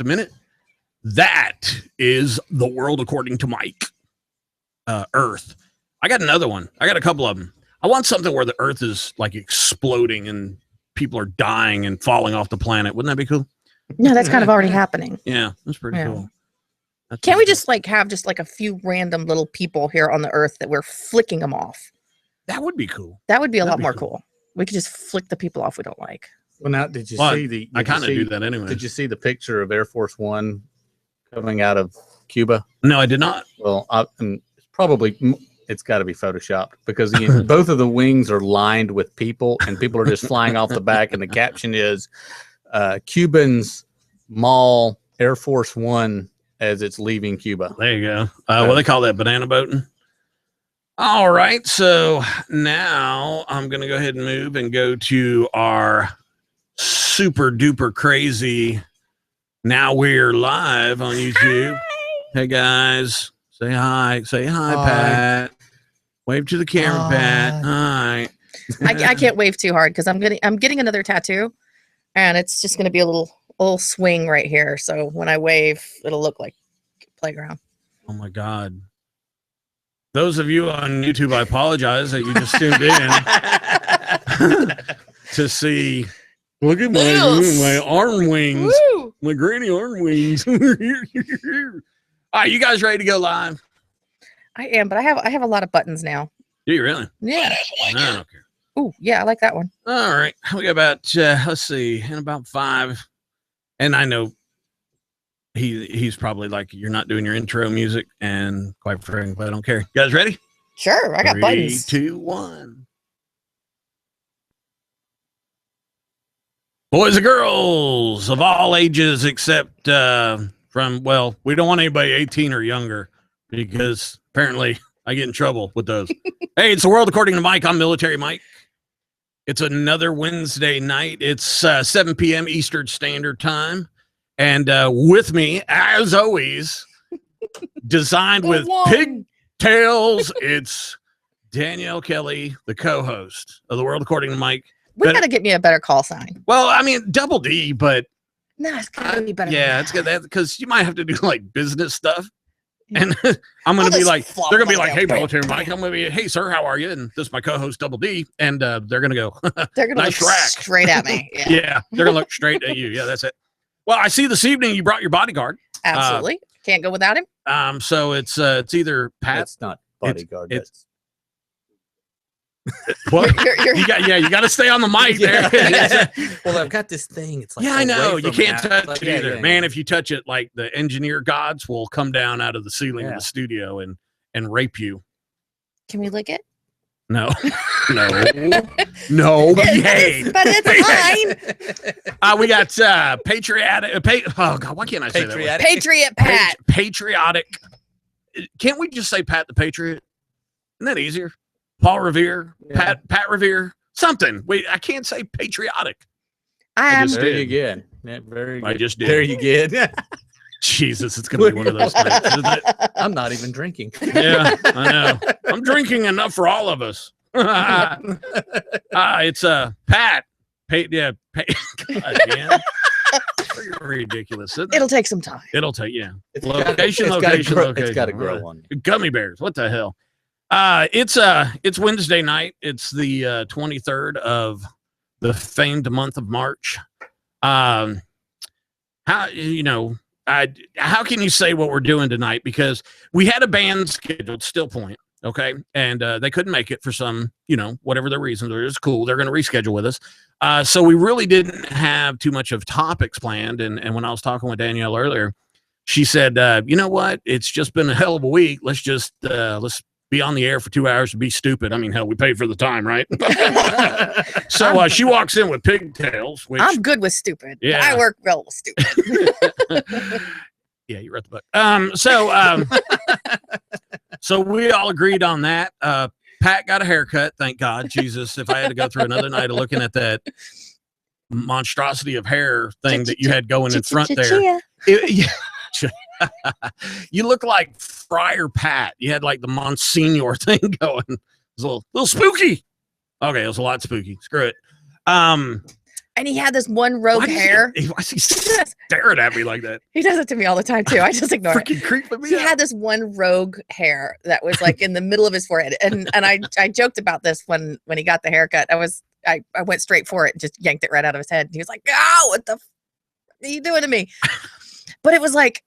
a minute. That is the world according to Mike. Earth. I got another one. I got a couple of them. I want something where the Earth is like exploding and people are dying and falling off the planet. Wouldn't that be cool? No, that's kind of already happening. Yeah, that's pretty cool. Can't we just like have just like a few random little people here on the Earth that we're flicking them off? That would be cool. That would be a lot more cool. We could just flick the people off we don't like. Well, now, did you see the? I kind of do that anyway. Did you see the picture of Air Force One coming out of Cuba? No, I did not. Well, and it's got to be photoshopped because both of the wings are lined with people, and people are just flying off the back. And the caption is, "Cubans maul Air Force One as it's leaving Cuba." There you go. What they call that, banana boating. All right, so now I'm going to go ahead and move and go to our super duper crazy. Now we're live on YouTube. Hi. Hey guys, say hi. Say hi, Pat. Wave to the camera, Pat. Hi. I can't wave too hard because I'm getting another tattoo, and it's just going to be a little swing right here. So when I wave, it'll look like playground. Oh my God. Those of you on YouTube, I apologize that you just tuned in to see. Look at my arm wings, Woo! My granny arm wings. All right, you guys ready to go live? I am, but I have a lot of buttons now. Do you really? Yeah. I don't care. Oh, yeah, I like that one. All right, we got about let's see, in about 5, and I know he's probably like, you're not doing your intro music, and quite frankly, I don't care. You guys ready? Sure, I got 3, buttons. 2, 1. Boys and girls of all ages except we don't want anybody 18 or younger because apparently I get in trouble with those. Hey, it's the world according to Mike. I'm Military Mike. It's another Wednesday night. It's 7 p.m. Eastern Standard Time. And with me, as always, designed with pigtails, it's Danielle Kelly, the co-host of the world according to Mike. We got to get me a better call sign. Well, I mean, double D, but no, it's got to be better. Yeah, it's good because you might have to do like business stuff. And I'm going to be like, they're going to be like, hey, Military Mike, I'm going to be, hey, sir, how are you? And this is my co-host, Double D. And they're going to go, they're going to nice look straight at me. Yeah, they're going to look straight at you. Yeah, that's it. Well, I see this evening you brought your bodyguard. Absolutely. Can't go without him. So it's either Pat. That's not bodyguard. It's what? You got to stay on the mic there. Well, I've got this thing. It's like, I know you can't touch like, it either, man. If you touch it, like the engineer gods will come down out of the ceiling of the studio and rape you. Can we lick it? No, no. Behave. But it's fine. We got patriotic. Oh God, why can't I say that? Patriot Pat. Patriotic. Can't we just say Pat the Patriot? Isn't that easier? Paul Revere, Pat Revere, something. Wait, I can't say patriotic. I just did. Again. Yeah, very good. I just did. There you get. Jesus, it's going to be one of those nights, isn't it? I'm not even drinking. Yeah, I know. I'm drinking enough for all of us. It's Pat. God, man. Ridiculous. It'll take some time. It'll take, location. It's got to grow on you. Gummy bears. What the hell? It's Wednesday night. It's the 23rd of the famed month of March. How can you say what we're doing tonight? Because we had a band scheduled, Still Point, okay, and they couldn't make it for some, whatever their reasons. It was cool. They're going to reschedule with us. So we really didn't have too much of topics planned. And when I was talking with Danielle earlier, she said, you know what? It's just been a hell of a week. Let's be on the air for 2 hours to be stupid. I mean, hell, we paid for the time, right? So she walks in with pigtails. Which, I'm good with stupid. Yeah. I work well with stupid. Yeah, you're at the book. So we all agreed on that. Pat got a haircut. Thank God. Jesus, if I had to go through another night of looking at that monstrosity of hair thing that you had going in front there. You look like Friar Pat. You had like the Monsignor thing going. It was a little spooky. Okay, it was a lot spooky. Screw it. I And he had this one rogue hair. Why is he staring at me like that? He does it to me all the time too. I just ignore it. Freaking creeping me He out. had this one rogue hair that was like in the middle of his forehead. And I joked about this when he got the haircut. I went straight for it and just yanked it right out of his head. And he was like, "Oh, what the are you doing to me?" But it was like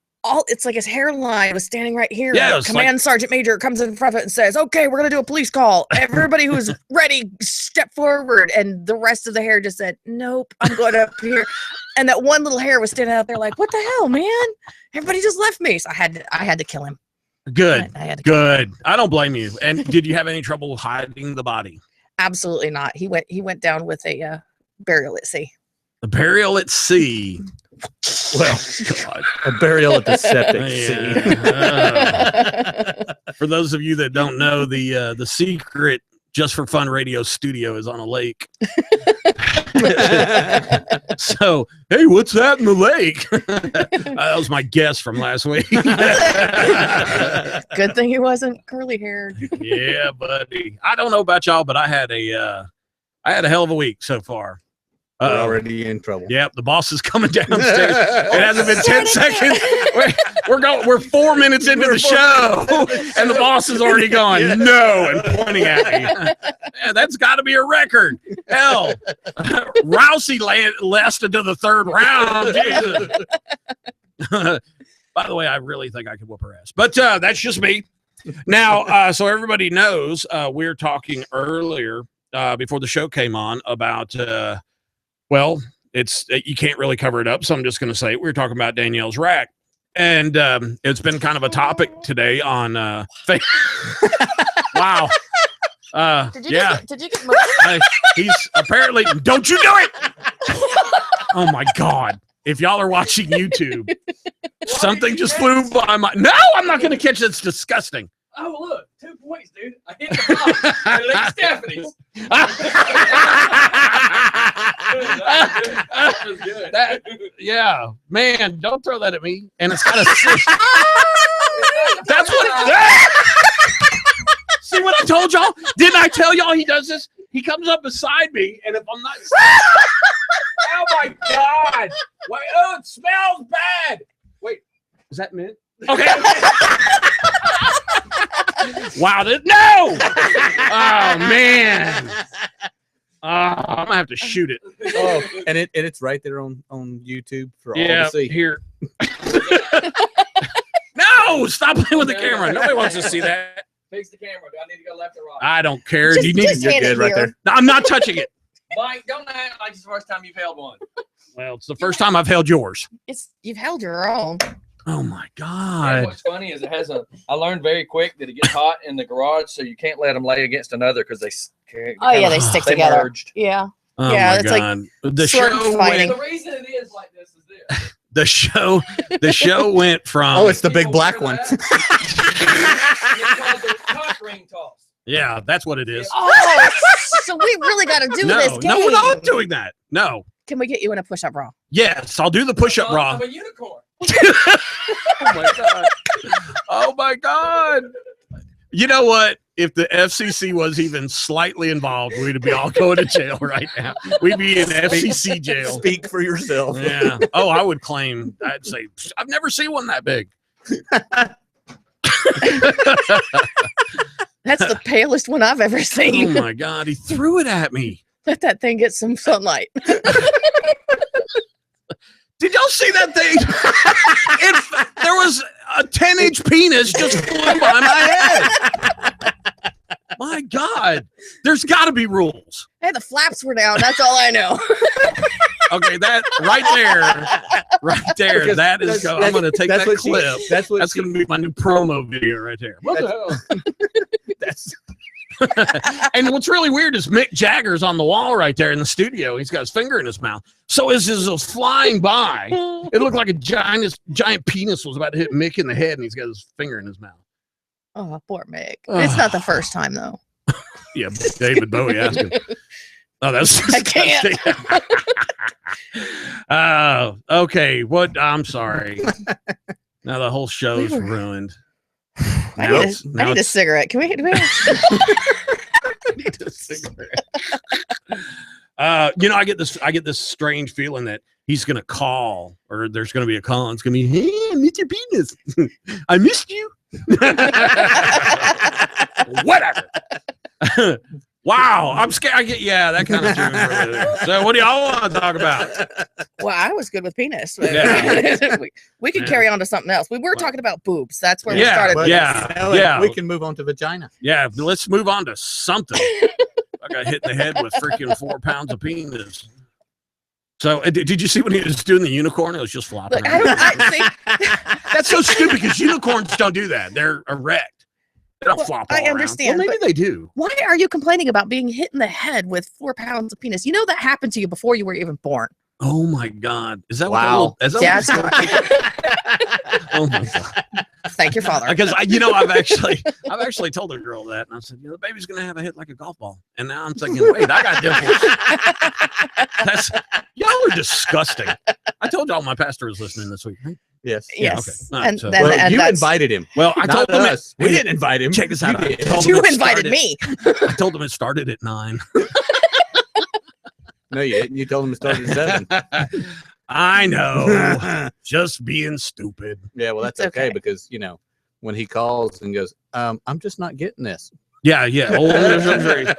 it's like his hairline was standing right here. Yeah, and Command Sergeant Major comes in front of it and says, "Okay, we're gonna do a police call. Everybody who's ready, step forward." And the rest of the hair just said, "Nope, I'm going up here." And that one little hair was standing out there like, "What the hell, man? Everybody just left me." So I had to kill him. Good. I had to kill him. Good. I don't blame you. And did you have any trouble hiding the body? Absolutely not. He went down with a burial at sea. The burial at sea. Well, God. a burial at the septic Yeah. For those of you that don't know, the secret Just for Fun radio studio is on a lake. So, hey, what's that in the lake? That was my guess from last week. Good thing he wasn't curly haired. Yeah, buddy. I don't know about y'all, but I had a hell of a week so far. We're already in trouble. Yep, the boss is coming downstairs. It hasn't been 10 seconds. We're 4 minutes into the show, and the boss is already gone. No, and pointing at me. Yeah, that's got to be a record. Hell, Rousey lasted to the third round. Jesus. By the way, I really think I could whoop her ass, but that's just me. Now, so everybody knows, we were talking earlier before the show came on about. Well, it's you can't really cover it up, so I'm just going to say it. We were talking about Danielle's rack, and it's been kind of a topic today on. Wow. Did you get He's apparently. Don't you do it! Oh my God! If y'all are watching YouTube, something just flew by my. No, I'm not going to catch it. It's disgusting. Oh, look, 2 points, dude. I hit the ball. I licked Stephanie's. That was good. Yeah, man, don't throw that at me. And it's got a. That's what. See what I told y'all? Didn't I tell y'all he does this? He comes up beside me, and if I'm not. Oh my God! Wait, oh, it smells bad. Wait, is that mint? Okay. Wow! No! Oh man! I'm gonna have to shoot it. Oh, and it's right there on YouTube for all to see. Here. No! Stop playing with the camera. Nobody wants to see that. Fix the camera. Do I need to go left or right? I don't care. Just- You need just you're hand it good right here. there. No, I'm not touching it. Mike, don't act like it's the first time you've held one. Well, it's the first time I've held yours. You've held your own. Oh my And God! what's funny is I learned very quick that it gets hot in the garage, so you can't let them lay against another because they Oh yeah, they stick they together. merged. Yeah. Oh Yeah, my it's like God! The sword show fighting. went. The reason it is like this is this. The show went from. Oh, it's the big black one. It's called the cock ring toss. Yeah, that's what it is. Oh, so we really got to do No, this game. no, we're not doing that. No. Can we get you in a push-up bra? Yes, I'll do the push-up bra. I'm a unicorn. Oh my God! Oh my God! You know what? If the FCC was even slightly involved, we'd be all going to jail right now. We'd be in FCC jail. Speak for yourself. Yeah. Oh, I would claim. I'd say I've never seen one that big. That's the palest one I've ever Oh seen. my God! He threw it at me. Let that thing get some sunlight. Did y'all see that thing? There was a 10-inch penis just flew by my head. My God, there's got to be rules. Hey, the flaps were down. That's all I know. Okay, that right there, Because that is. I'm going to take that's that what she- clip. That's what That's going to be my new promo video right there. What the hell? that's And what's really weird is Mick Jagger's on the wall right there in the studio. He's got his finger in his mouth. So as it was flying by, it looked like a giant penis was about to hit Mick in the head, and he's got his finger in his mouth. Oh, poor Mick. It's not the first time though. Yeah, David Bowie asked him. Oh, that's I can't. Okay. What? I'm sorry. Now the whole show's We were- ruined. I Now need, it's- a, now I need a it's- cigarette. Can we? I need a cigarette. I get this strange feeling that he's gonna call, or there's gonna be a call, and it's gonna be, hey, I missed your penis. I missed you. Whatever. Wow, I'm scared. That kind of tune right there. So, what do y'all want to talk about? Well, I was good with penis. But Yeah. we could carry on to something else. We were talking about boobs. That's where we Yeah, started. well, this. yeah. We can move on to vagina. Yeah, let's move on to something. I got hit in the head with freaking 4 pounds of penis. So, did you see when he was doing the unicorn? It was just flopping. Look, around. That's so stupid because unicorns don't do that. They're erect. They don't Well, flop. I all around. understand, Well, maybe they do. Why are you complaining about being hit in the head with 4 pounds of penis? You know that happened to you before you were even born. Oh my God! Is that Wow. What? Is that Dad's what oh my God! Thank your father. Because I've actually told a girl that, and I said, the baby's gonna have a hit like a golf ball. And now I'm thinking, wait, I got dimples. Y'all are disgusting. I told y'all my pastor was listening this week. Right? Yes. Yeah, Yes. okay. All right, And so- then Well, and you that's- invited him. Well, I Not told them us. We didn't invite him. Check this out. You I did. told them you it invited started- me. I told them it started at 9. No, you didn't. You told him to start at 7. I know. Just being stupid. Yeah, well, that's It's okay okay. because when he calls and goes, I'm just not getting this. Yeah. Oh, he's a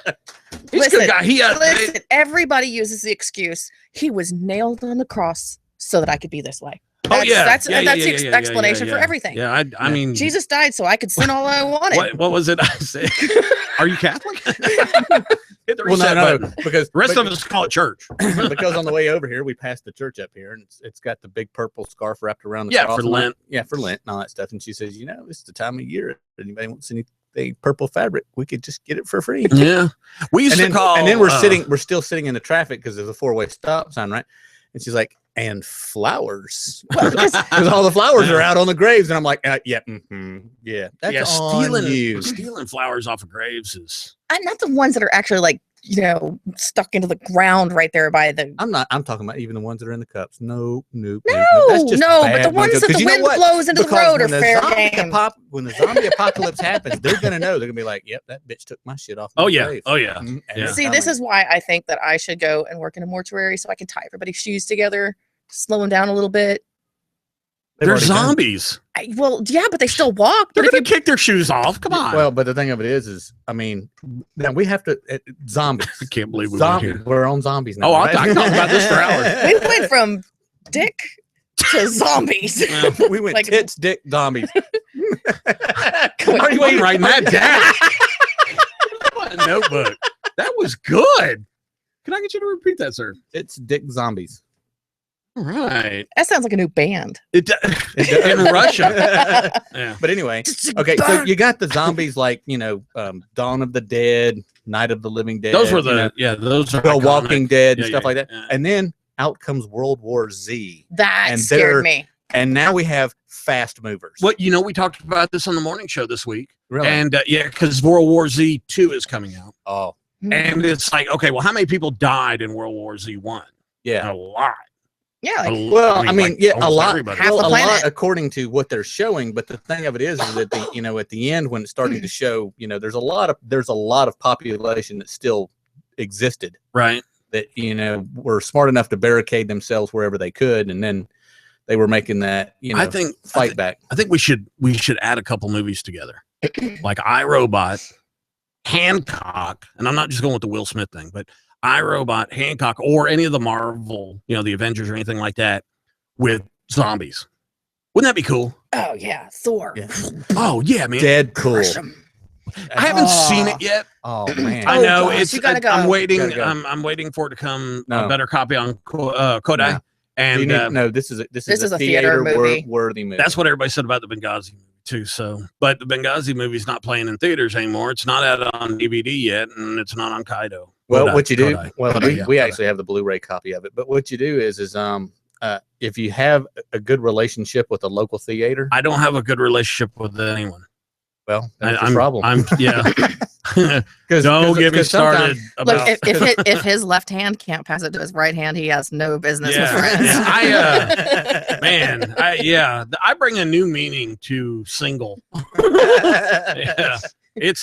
Listen, good guy. Listen, everybody uses the excuse he was nailed on the cross so that I could be this way. That's the explanation for everything. Yeah, I mean, Jesus died so I could sin all I wanted. what was it I said? Are you Catholic? Hit the Well, reset no, button. because The rest of us call it church. because on the way over here, we passed the church up here, and it's got the big purple scarf wrapped around the Yeah, cross for and all- Lent. Yeah, for Lent and all that stuff. And she says, this is the time of year. If anybody wants anything purple fabric, we could just get it for free. Yeah, we used And to call. then we're still sitting in the traffic because there's a 4-way stop sign, right? And she's like, and flowers, because all the flowers are out on the graves. And I'm like, yeah, that's on you. stealing flowers off of graves is. And not the ones that are actually like, stuck into the ground right there by the. I'm talking about even the ones that are in the cups. No. No, That's just no, but bad the ones mojo. that 'Cause the you know wind what? blows into the Because road are when the fair zombie game. when the zombie apocalypse happens, they're gonna know. They're gonna be like, "Yep, that bitch took my shit off." Oh my yeah. grave." Oh yeah. Mhm, and Yeah. they're See, this coming. is why I think that I should go and work in a mortuary so I can tie everybody's shoes together, slow them down a little bit. They've They're already done it. zombies. Yeah, but they still walk. They're But if gonna you kick their shoes off. Come on. Well, but the thing of it is, I mean, now we have to zombies. I can't believe we went Zombies. here. We're on zombies now. Oh, right? I can talk about this for hours. we went from dick to zombies. Well, we went Like- tits, dick, zombies. Are you ain't writing that down? What a notebook. That was good. Can I get you to repeat that, sir? It's dick zombies. All right. That sounds like a new band. It in Russia. Yeah. But anyway, okay, so you got the zombies like Dawn of the Dead, Night of the Living Dead. Those were those are The iconic. Walking Dead and Yeah, stuff yeah, like that. yeah. And then out comes World War Z. That And scared they're- me. And now we have fast movers. What we talked about this on the morning show this week, Really? and because World War Z 2 is coming out, Oh, and it's like, okay, well, how many people died in World War Z 1? yeah. A lot. Yeah, like, Well, I mean, yeah, a almost lot. everybody. Half Well, the a lot planet. according to what they're showing. But the thing of it is that at the end when it's starting to show, there's a lot of population that still existed Right. that were smart enough to barricade themselves wherever they could, and then they were making that I think fight back. I think we should add a couple movies together, like iRobot, Hancock, and I'm not just going with the Will Smith thing, but iRobot, Hancock, or any of the Marvel, the Avengers or anything like that, with zombies. Wouldn't that be cool? oh yeah, Thor. Yeah. Oh yeah, man. Dead cool. Crush 'em. I haven't seen it yet. Oh man. I Oh, know gosh, you gotta go. I'm waiting. You gotta go. I'm waiting for it to come No. a better copy on Kodak. No. And No, this is a theater movie. worthy movie. that's what everybody said about the Benghazi movie too. So, but the Benghazi movie's not playing in theaters anymore. It's not out on DVD yet, and it's not on Kaido. Well, Kodak, what you do? Kodak. Well, Kodak, we yeah, Kodak. actually have the Blu-ray copy of it. But what you do is if you have a good relationship with a local theater, I don't have a good relationship with anyone. well, that's the I'm problem. I'm yeah. 'Cause- Don't 'cause- get me 'cause sometimes- started about. Look, if his left hand can't pass it to his right hand, he has no business Yeah, with friends. yeah, Man, I bring a new meaning to single. Yeah.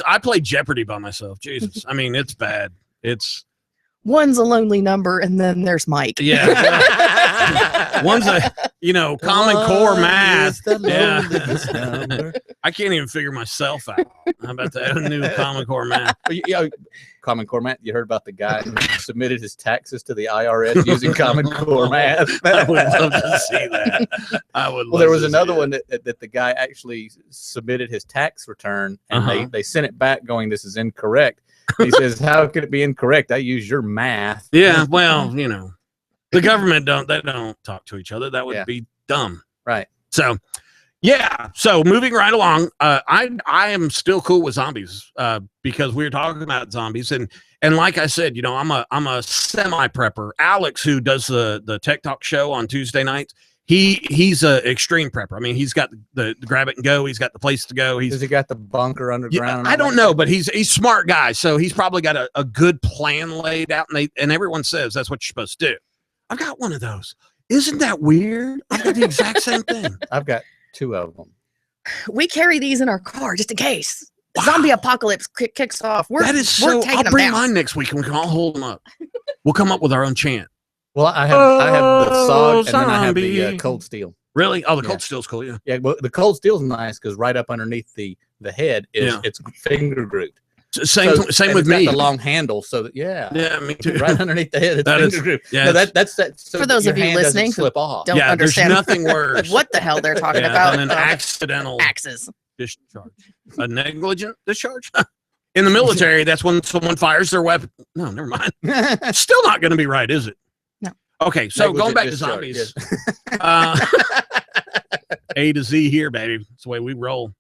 I play Jeopardy by myself. Jesus. I mean, it's bad. It's one's a lonely number, and then there's Mike. Yeah. One's a, Common Core math. Yeah. Yeah. I can't even figure myself out. I'm about to add a new Common Core math. Common Core math. You heard about the guy who submitted his taxes to the IRS using Common Core math. I would love to see that. I would. Well, there was another one that the guy actually submitted his tax return, and they sent it back going, "This is incorrect." He says, "How could it be incorrect? I use your math." Yeah, well, the government they don't talk to each other. That would be dumb, right? So, yeah. So moving right along, I am still cool with zombies because we were talking about zombies, and like I said, I'm a semi prepper. Alex, who does the Tech Talk show on Tuesday nights, he's a extreme prepper. I mean, he's got the grab it and go. He's got the place to go. Has he got the bunker underground? I don't know, but he's a smart guy, so he's probably got a good plan laid out. And everyone says that's what you're supposed to do. I've got one of those. Isn't that weird? I've got the exact same thing. I've got 2 of them. We carry these in our car just in case. Zombie apocalypse kicks off. That is so. I'll bring mine next week, and we can all hold them up. We'll come up with our own chant. Well, I have the SOG, and then I have the Cold Steel. Really? Oh, the Cold Steel's cool. Yeah. Yeah. Well, the Cold Steel's nice because right up underneath the head is it's finger grouped. Same with me. Got the long handle, so that yeah, me too. Right underneath the head, it's finger grouped. Yeah, no, that's so for those of you listening who slip off. don't understand. There's nothing worse. What the hell they're talking about? Than an accidental axes discharge, a negligent discharge. In the military, that's when someone fires their weapon. No, never mind. Still not going to be right, is it? No. Okay, so going back to zombies. A to Z here, baby. That's the way we roll.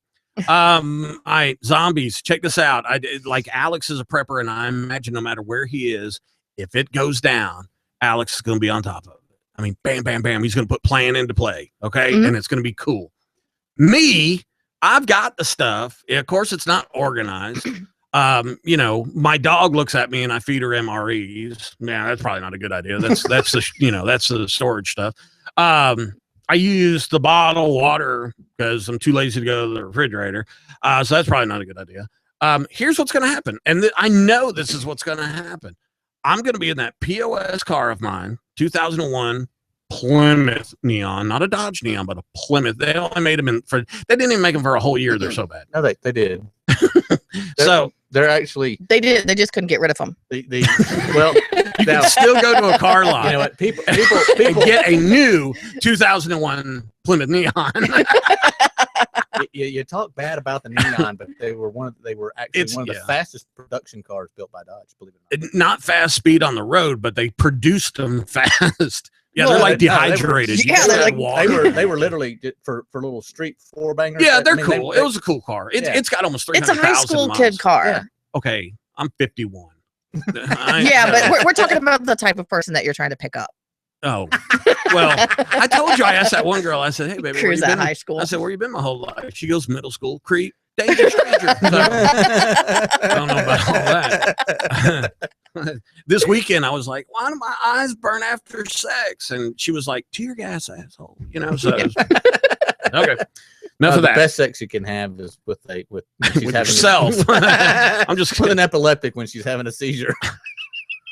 All right, zombies. Check this out. Like Alex is a prepper, and I imagine no matter where he is, if it goes down, Alex is going to be on top of it. I mean, bam, bam, bam. He's going to put plan into play. Okay, and it's going to be cool. Me, I've got the stuff. Of course, it's not organized. My dog looks at me and I feed her MREs. Yeah, that's probably not a good idea. That's the storage stuff. I use the bottled water because I'm too lazy to go to the refrigerator. So that's probably not a good idea. Here's what's going to happen. And I know this is what's going to happen. I'm going to be in that POS car of mine, 2001 Plymouth Neon, not a Dodge Neon, but a Plymouth. They only made them they didn't even make them for a whole year. They're so bad. No, they did. They're actually they did. They just couldn't get rid of them. Well, you can still go to a car lot. You know what? People get a new 2001 Plymouth Neon. You talk bad about the Neon, but they were actually one of the fastest production cars built by Dodge. Believe it or not. Not fast speed on the road, but they produced them fast. Yeah, they're like dehydrated. They were literally for little street four bangers. Yeah, they're cool. It was a cool car. It's got almost 300,000 It's a high school kid car. Yeah. Okay, I'm 51. Yeah, but we're talking about the type of person that you're trying to pick up. Oh, well, I told you. I asked that one girl. I said, "Hey, baby, where you been?" High school. I said, "Where you been my whole life?" She goes, "Middle school, creep, danger, stranger." So, I don't know about all that. This weekend, I was like, "Why do my eyes burn after sex?" And she was like, "Tear gas, asshole." So okay. Enough of that. The best sex you can have is with yourself. I'm just with an epileptic when she's having a seizure.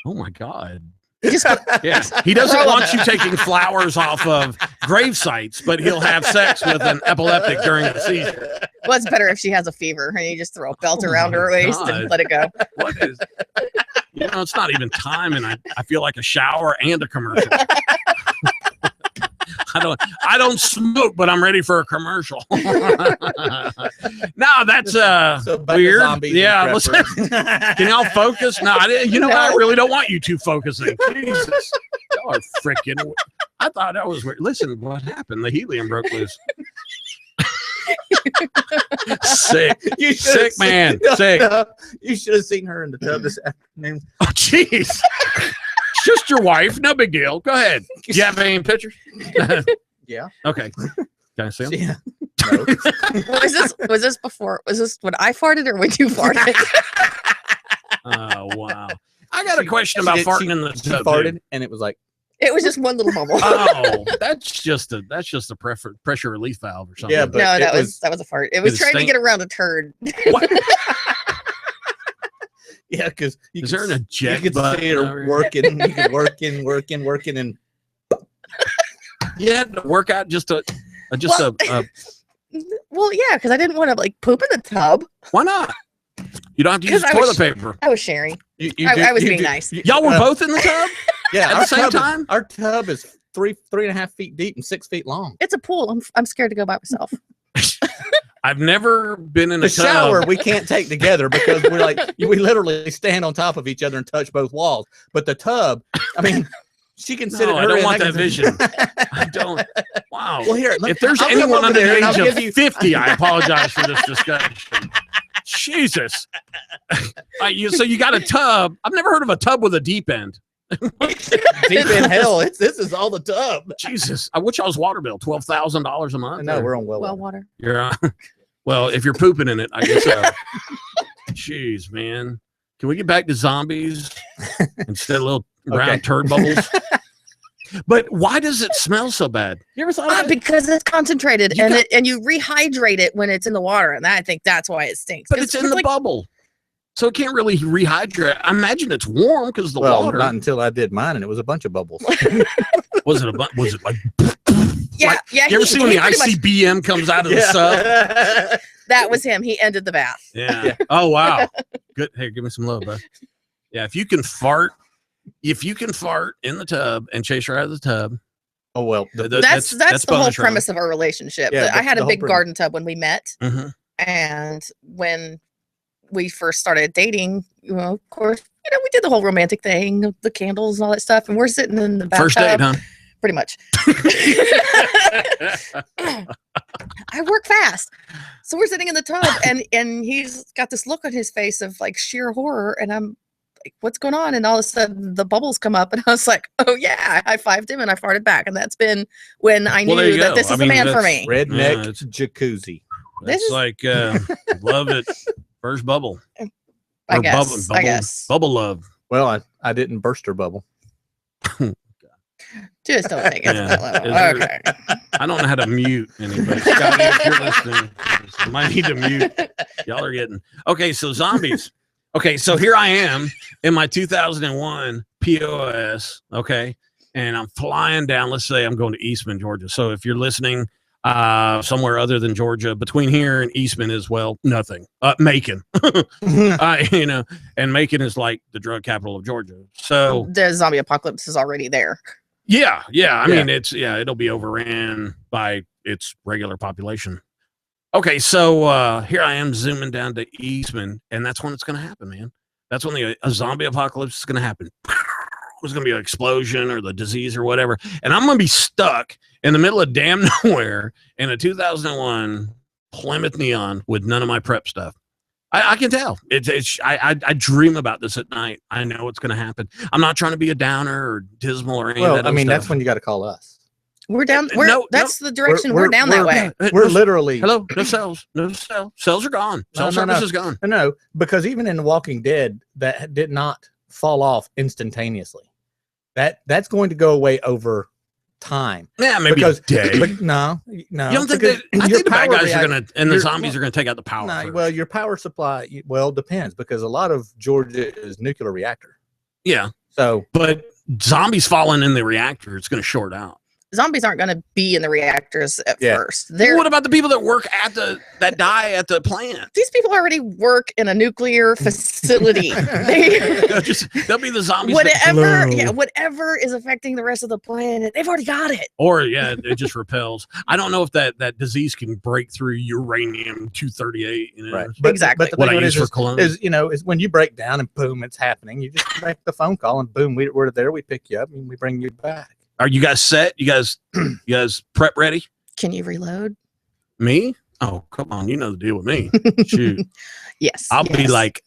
Oh my God. Yeah, he doesn't want you taking flowers off of grave sites, but he'll have sex with an epileptic during the seizure. Well, it's better if she has a fever and you just throw a belt around her waist and let it go. What is? It's not even time, and I feel like a shower and a commercial. I don't smoke, but I'm ready for a commercial. No, that's weird. Yeah, listen, can y'all focus? No, I really don't want you two focusing. Jesus, y'all are freaking. I thought that was weird. Listen, what happened? The helium broke loose. Sick, man. Sick. You should have seen her in the tub this afternoon. Oh, jeez. Just your wife, no big deal. Go ahead. Do you have any pictures? Yeah. Okay. Can I see them? Yeah. No. Was this before? Was this when I farted or when you farted? Oh wow! I got a question about farting in the she tub. farted, and it was like It was just one little bubble. Oh, that's just a pressure relief valve or something. Yeah, but no, that was a fart. It was trying to get around a turd. What? Yeah, because Is there an you eject could button? see over her here? working. You could working, and You had to work out just a Well, yeah, because I didn't want to like poop in the tub. why not? You don't have to use 'Cause I toilet was- paper. I was sharing. you I was being nice. Y'all were both in the tub? yeah at the same time? Our tub is 3.5 feet deep and 6 feet long. It's a pool. I'm scared to go by myself. I've never been in The a tub. shower we can't take together because we're like we literally stand on top of each other and touch both walls. But the tub, I mean, she can sit. No, at I her don't end, want can that vision. I don't. Wow. Well, here, If there's I'll come anyone over under there the and I'll age of give you 50, I apologize for this discussion. Jesus. So you got a tub. I've never heard of a tub with a deep end. deep in hell. This is all the tub. Jesus. I wish I was water bill, $12,000 a month. No, or- we're on well. Well, water. You're well, if you're pooping in it, I guess so. Jeez, man. Can we get back to zombies instead of little brown Okay. turd bubbles? But why does it smell so bad? You ever thought of it? Because it's concentrated You and got- and you rehydrate it when it's in the water, and I think that's why it stinks. But 'Cause it's in the like, bubble. So it can't really rehydrate. I imagine it's warm because the Well, water. not until I did mine, and it was a bunch of bubbles. Was it like yeah, yeah. you ever he- see when he the pretty much- ICBM comes out of the sub? that was him. He ended the bath. Yeah. Oh wow. Good. Hey, give me some love, bud. Yeah, if you can fart in the tub and chase her out of the tub. Oh well, That's the whole bonus round. premise of our relationship. Yeah, I had the a whole big premise. garden tub when we met, Mhm. and when we first started dating, of course, we did the whole romantic thing, the candles and all that stuff, and we're sitting in the bathtub. First date, huh? Pretty much. I work fast. So we're sitting in the tub and he's got this look on his face of like sheer horror. And I'm like, what's going on? And all of a sudden the bubbles come up and I was like, oh yeah, I high-fived him and I farted back. And that's been when I Well, there knew you that go. this is I the mean, man for that's me. redneck Yeah, it's- jacuzzi. This That's is- like love it. First bubble. I Or guess. bubble, I guess. Bubble love. Well, I didn't burst her bubble. Just don't take it to Yeah. that level. Is there- Okay. I don't know how to mute anybody. Scotty, if you're listening, I might need to mute. Y'all are getting okay. So zombies. Okay, so here I am in my 2001 POS. Okay, and I'm flying down. Let's say I'm going to Eastman, Georgia. So if you're listening somewhere other than Georgia, between here and Eastman is nothing. Macon, and Macon is like the drug capital of Georgia. So The zombie apocalypse is already there. yeah. I Yeah. mean, it'll be overran by its regular population. Okay, so here I am zooming down to Eastman, and that's when it's going to happen, man. That's when a zombie apocalypse is going to happen. There's going to be an explosion or the disease or whatever, and I'm going to be stuck in the middle of damn nowhere in a 2001 Plymouth Neon with none of my prep stuff. I can tell. I dream about this at night. I know it's going to happen. I'm not trying to be a downer or dismal or any of Well, that. I mean, that's stuff. when you got to call us. We're down. No, That's the direction we're down that way. We're literally Hello, no cells, no cell. Cells are gone. Cell No, no, service no. is gone. No, because even in The Walking Dead, that did not fall off instantaneously. That's going to go away over time. Yeah, maybe Because a day. but no. You don't think because that? I your think the bad power guys are react- gonna and the your- zombies are gonna take out the power. No, first. well, your power supply. Well, depends because a lot of Georgia is nuclear reactor. yeah, So but zombies falling in the reactor, it's gonna short out. Zombies aren't going to be in the reactors at Yeah. first. They're What about the people that work that die at the plant? these people already work in a nuclear facility. They, They'll be the zombies. that whatever, glow. yeah, whatever is affecting the rest of the planet, they've already got it. Or it just repels. I don't know if that disease can break through uranium 238. You know, right, Exactly. But the what thing I use is, for cologne. is when you break down and boom, it's happening. You just make the phone call and boom, we're there. We pick you up and we bring you back. Are you guys set? You guys prep ready? Can you reload? Me? Oh, come on. You know the deal with me. Shoot. Yes. I'll be yes. like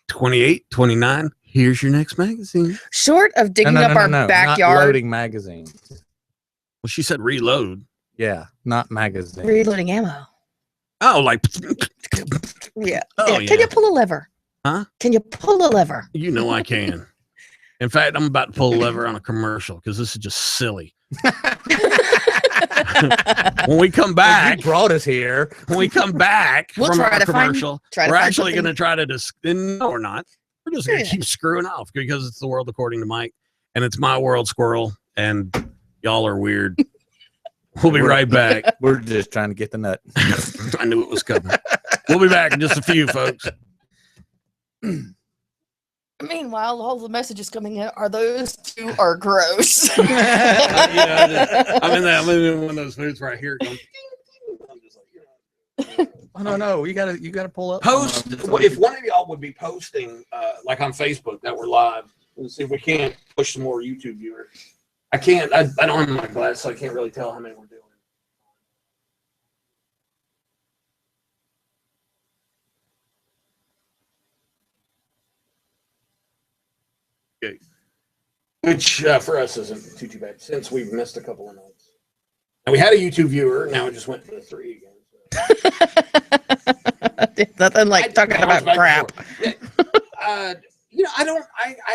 28, 29. Here's your next magazine. short of digging up our not backyard, loading magazines. Well, she said reload. Yeah, not magazine. reloading ammo. Oh, like, Yeah. Oh, yeah. yeah. Can you pull a lever? Huh? Can you pull a lever? you know I can. In fact, I'm about to pull a lever on a commercial because this is just silly. When we come back, You brought us here. when we come back We'll from try our to find- commercial, try to we're find actually something- going to try to no, we're not. We're just gonna Yeah. keep screwing off because it's the world according to Mike, and it's my world, Squirrel, and y'all are weird. We'll be right back. We're just trying to get the nut. I knew it was coming. We'll be back in just a few, folks. Meanwhile, all the messages coming in are those two are gross. I'm in one of those moods right here. Going, I'm just like, No. You gotta pull up. post if one of y'all would be posting like on Facebook that we're live, and see if we can't push some more YouTube viewers. I can't. I don't have my glass, so I can't really tell how many we're doing. Okay. Which for us isn't too bad since we've missed a couple of nights. And we had a YouTube viewer. Now it just went to 3 again. So. Nothing like talking about crap. I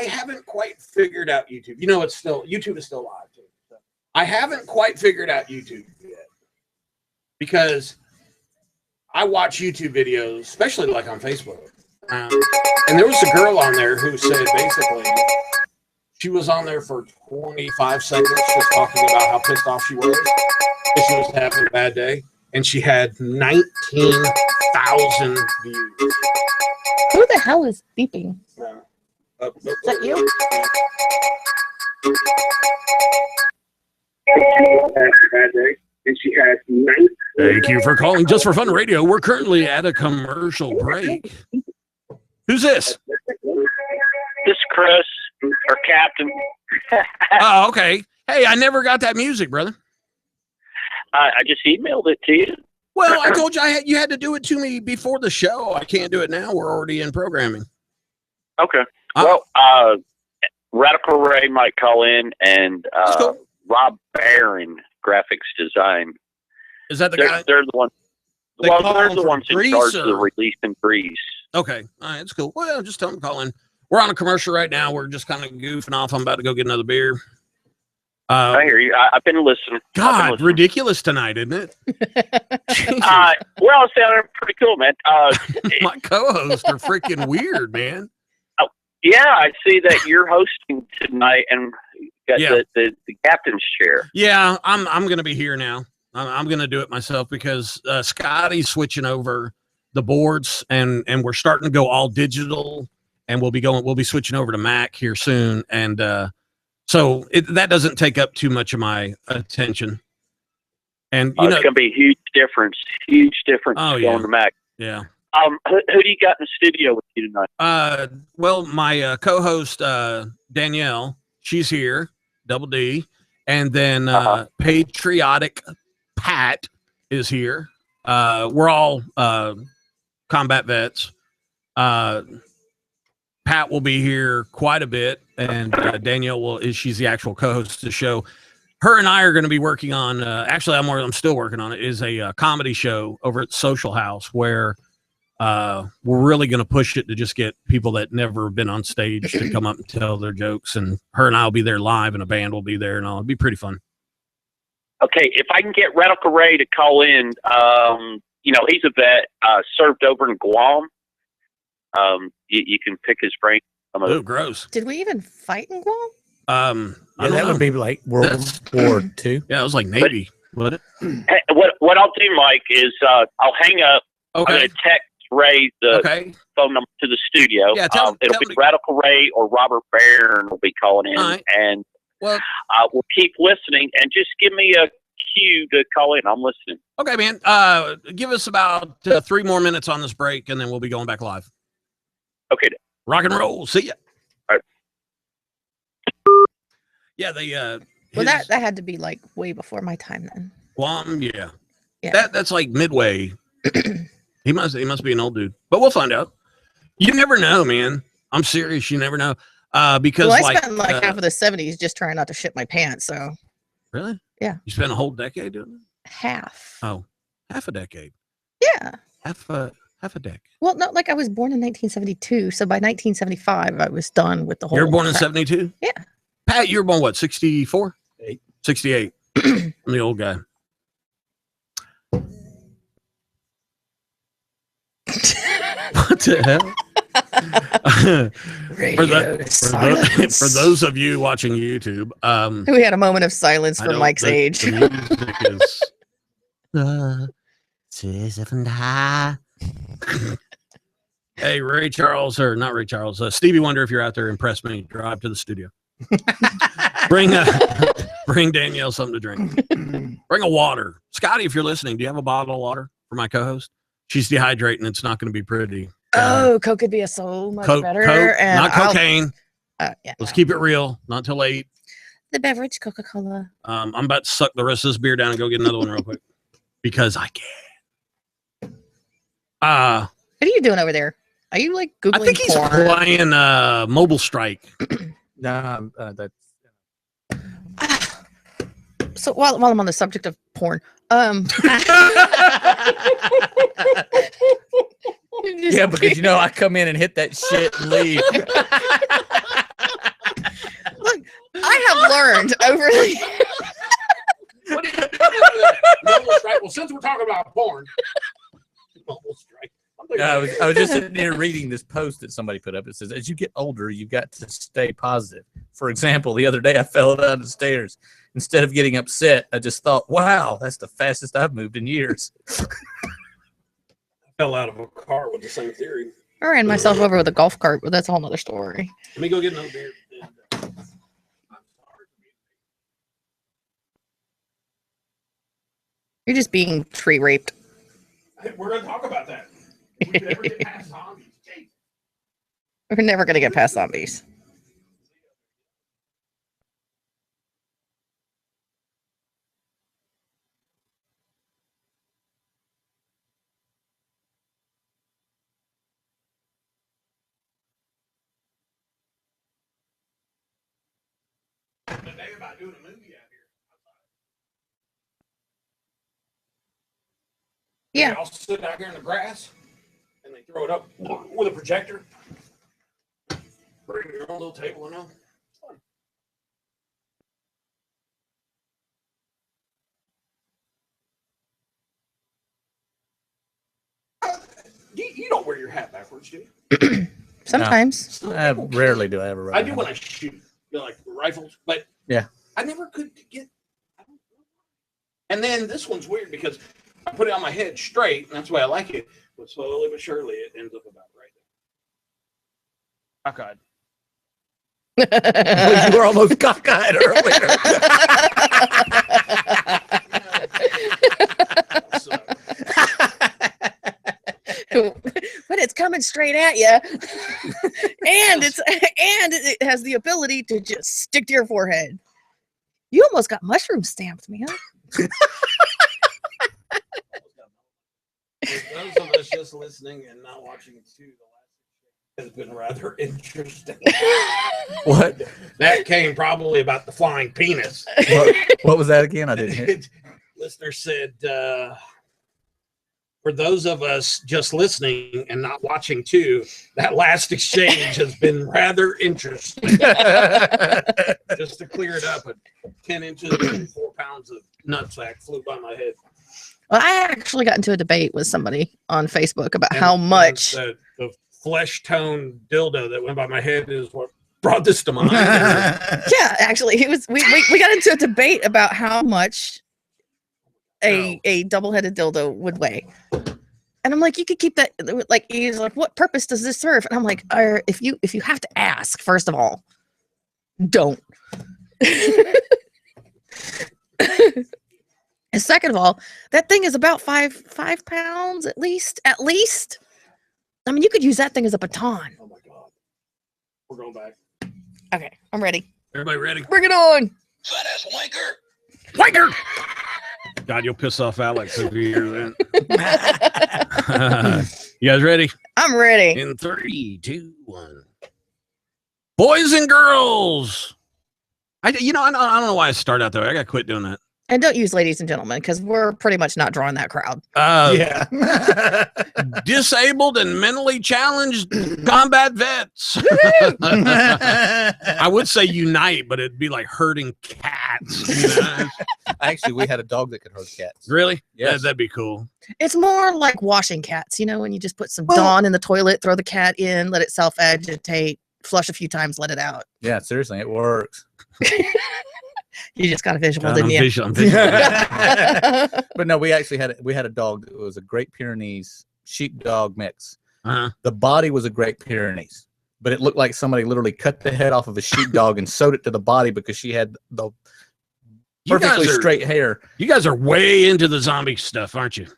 haven't quite figured out YouTube. YouTube is still live too. So I haven't quite figured out YouTube yet because I watch YouTube videos, especially like on Facebook. And there was a girl on there who said basically she was on there for 25 seconds just talking about how pissed off she was because she was having a bad day. And she had 19,000 views. Who the hell is beeping? Is that you? And she had 19. Thank you for calling Just for Fun Radio. We're currently at a commercial break. Who's this? This is Chris, or Captain. Oh, okay. Hey, I never got that music, brother. I just emailed it to you. Well, I told you you had to do it to me before the show. I can't do it now. We're already in programming. Okay. Well, Radical Ray might call in, and cool. Rob Barron, graphics design. Is that the They're, guy? they're the ones. They Well, call they're him the from ones in Greece, charge of the or- release in Greece. Okay. All right. It's cool. Well, just tell them to call in. We're on a commercial right now. We're just kind of goofing off. I'm about to go get another beer. I hear you. I've been listening. God, ridiculous tonight, isn't it? Jesus. Well, it sounded pretty cool, man. My co-hosts are freaking weird, man. Yeah, I see that you're hosting tonight and got Yeah. the captain's chair. Yeah, I'm going to be here now. I'm going to do it myself because Scotty's switching over the boards, and we're starting to go all digital, and we'll be switching over to Mac here soon, and so that doesn't take up too much of my attention. And It's going to be a huge difference. Oh, going yeah. to Mac. yeah. Who do you got in the studio with you tonight? Well, my co-host Danielle, she's here, Double D, and then Patriotic Pat is here. We're all combat vets. Pat will be here quite a bit, and Danielle she's the actual co-host of the show. Her and I are going to be working on. Actually, I'm still working on it. Is a comedy show over at Social House where we're really going to push it to just get people that never been on stage to come up and tell their jokes. And her and I will be there live, and a band will be there, and all. It'll be pretty fun. Okay, if I can get Radical Ray to call in, he's a vet, served over in Guam. You can pick his brain. Oh, gross. Did we even fight in Guam? I Yeah, don't that know. would be like World War II. Yeah, it was like Navy. What? Hey, what I'll do, Mike, is I'll hang up. I'm Okay. going to text Ray the Okay. phone number to the studio. Yeah, tell it'll him be Radical Ray or Robert Barron will be calling in, All right. and Well, we'll keep listening. And just give me a cue to call in. I'm listening. okay, man. Give us about 3 more minutes on this break, and then we'll be going back live. Okay. Rock and roll. See ya. All right. Yeah, the Well, that had to be like way before my time then. Guam. Yeah. Yeah. That's like midway. He must be an old dude, but we'll find out. You never know, man. I'm serious. You never know. Because Well, I like spent like half of the 70s just trying not to shit my pants. So really, Yeah. You spent a whole decade doing it. half. Oh, half a decade. Yeah. Half a deck. Well, not like I was born in 1972. So by 1975, I was done with the whole. You were born in crap. 72? Yeah. Pat, you were born what, 64? 68. I'm the old guy. What the hell? For those of you watching YouTube, We had a moment of silence I for don't- Mike's age. The music is, hey, Ray Charles, or not Ray Charles, Stevie Wonder, if you're out there, impress me. Drive to the studio. Bring Danielle something to drink. Bring a water. Scotty, if you're listening, do you have a bottle of water for my co-host? She's dehydrating. It's not going to be pretty. Oh, Coke could be so much better. And not cocaine. Yeah, Let's keep it real. Not till 8. the beverage, Coca-Cola. I'm about to suck the rest of this beer down and go get another one real quick because I can. What are you doing over there? Are you like Googling I think he's porn? playing Mobile Strike. Nah, that's So while I'm on the subject of porn, yeah, because you know I come in and hit that shit and leave. Look, I have learned over the What are you doing with that? Mobile Strike? Well, since we're talking about porn, Mobile Strike. I was just sitting there reading this post that somebody put up. It says, as you get older, you've got to stay positive. For example, the other day I fell down the stairs. Instead of getting upset, I just thought, wow, that's the fastest I've moved in years. I fell out of a car with the same theory. I ran myself over with a golf cart, but that's a whole nother story. Let me go get another beer. You're just being tree raped. We're going to talk about that. We never get past zombies. We're never gonna get past zombies. Today about doing a movie out here. Yeah. They all sit out here in the grass and they throw it up with a projector. Bring your own little table and all. You don't wear your hat backwards, do you? Sometimes. Rarely do I ever. I do when I shoot, like rifles, but yeah, I never could get. I don't know. And then this one's weird because I put it on my head straight, and that's why I like it. But slowly but surely, it ends up about right there. Cockeyed. Well, you were almost cockeyed earlier. But it's coming straight at you, and it has the ability to just stick to your forehead. You almost got mushroom stamped, man. For those of us just listening and not watching too, the last has been rather interesting. What? That came probably about the flying penis. What was that again? I didn't hear. Listener said, for those of us just listening and not watching too, that last exchange has been rather interesting. Just to clear it up, 10 inches and 4 pounds of nutsack flew by my head. Well, I actually got into a debate with somebody on Facebook about how much the flesh tone dildo that went by my head is what brought this to mind. Yeah, actually, we got into a debate about how much a double-headed dildo would weigh. And I'm like, you could keep that. Like, he's like, what purpose does this serve? And I'm like, if you have to ask, first of all, don't. And second of all, that thing is about five pounds at least. At least. I mean, you could use that thing as a baton. Oh my God. We're going back. Okay, I'm ready. Everybody ready? Bring it on. Fat ass wanker. Wanker! God, you'll piss off Alex if you hear that. You guys ready? I'm ready. In 3, 2, 1. Boys and girls. I don't know why I start out that way. I got to quit doing that. And don't use ladies and gentlemen because we're pretty much not drawing that crowd. Yeah. Disabled and mentally challenged combat vets. I would say unite, but it'd be like herding cats. You know? Actually, we had a dog that could herd cats. Really? Yes. That'd be cool. It's more like washing cats, when you just put some Well- Dawn in the toilet, throw the cat in, let it self-agitate, flush a few times, let it out. Yeah, seriously, it works. You just got a visual, I'm didn't you? visual, I'm visual. But no, we actually had a dog that was a Great Pyrenees sheepdog mix. Uh-huh. The body was a Great Pyrenees, but it looked like somebody literally cut the head off of a sheepdog and sewed it to the body because she had the You guys perfectly are- straight hair. You guys are way into the zombie stuff, aren't you?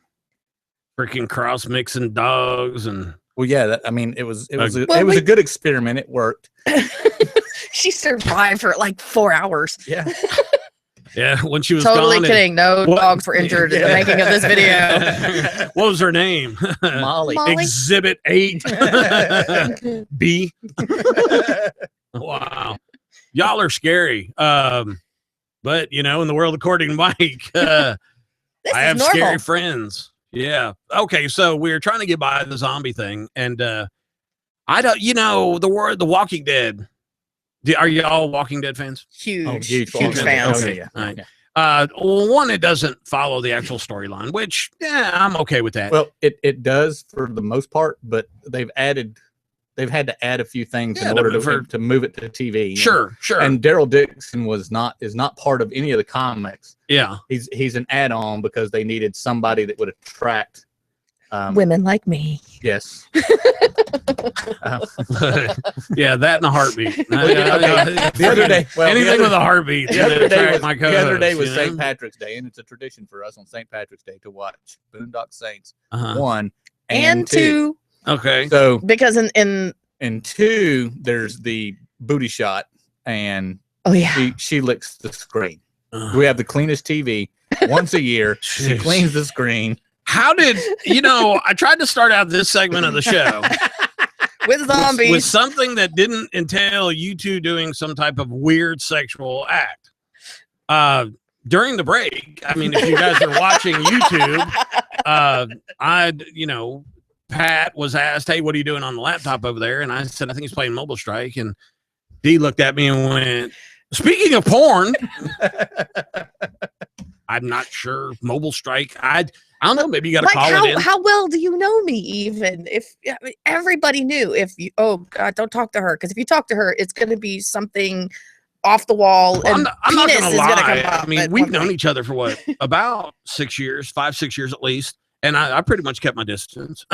Freaking cross mixing dogs and Well, yeah, it was Well, it was a good experiment. It worked. She survived for like 4 hours. Yeah. yeah, when she was Totally gone. kidding. No What- dogs were injured in the making of this video. And, what was her name? Molly. Molly. Exhibit 8. B. Wow. Y'all are scary. But in the world according to Mike, This I is have normal. scary friends. Yeah. Okay. So we were trying to get by the zombie thing, and I don't. The Walking Dead. Are y'all Walking Dead fans? Huge, huge huge fan. fans. Okay, yeah. All right. Yeah. Well, one, it doesn't follow the actual storyline, which I'm okay with that. Well, it does for the most part, but they've had to add a few things Yeah, in order for- to move it to TV. sure. And Daryl Dixon is not part of any of the comics. Yeah. He's an add-on because they needed somebody that would attract. Women like me. Yes. Yeah, that in a heartbeat. The other day, anything with a heartbeat. the other day was, my the other day co-host, was you know? St. Patrick's Day, and it's a tradition for us on St. Patrick's Day to watch Boondock Saints Uh-huh. 1 And two, Okay. So because in in 2, there's the booty shot, and oh yeah, she licks the screen. Uh, We have the cleanest TV once a year. She Jeez. cleans the screen. How did I tried to start out this segment of the show with zombies. with something that didn't entail you two doing some type of weird sexual act. During the break, I mean, if you guys are watching YouTube, Pat was asked, "Hey, what are you doing on the laptop over there?" And I said, "I think he's playing Mobile Strike." And Dee looked at me and went, "Speaking of porn, I'm not sure Mobile Strike. I don't know. Maybe you got to like call it in." how well do you know me? Even if everybody knew, if you God, don't talk to her because if you talk to her, it's going to be something off the wall. Well, and I'm not penis going to is gonna lie. come up I mean, at we've one known point. each other for what, about 6 years, 5-6 years at least. And I pretty much kept my distance.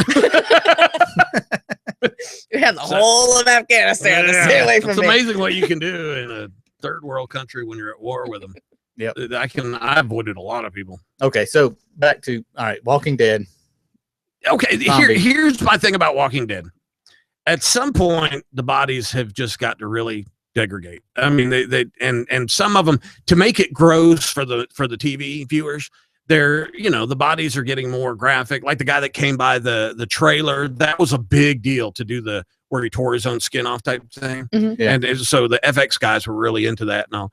You have the whole of Afghanistan to stay away from It's me. amazing what you can do in a third world country when you're at war with them. Yep. I avoided a lot of people. Okay, so back to Walking Dead. Okay, Zombie. here's my thing about Walking Dead. At some point, the bodies have just got to really degrade. I mean, they and some of them, to make it gross for the TV viewers, they're the bodies are getting more graphic. Like the guy that came by the trailer, that was a big deal to do the where he tore his own skin off type thing. Yeah. And so the FX guys were really into that and all.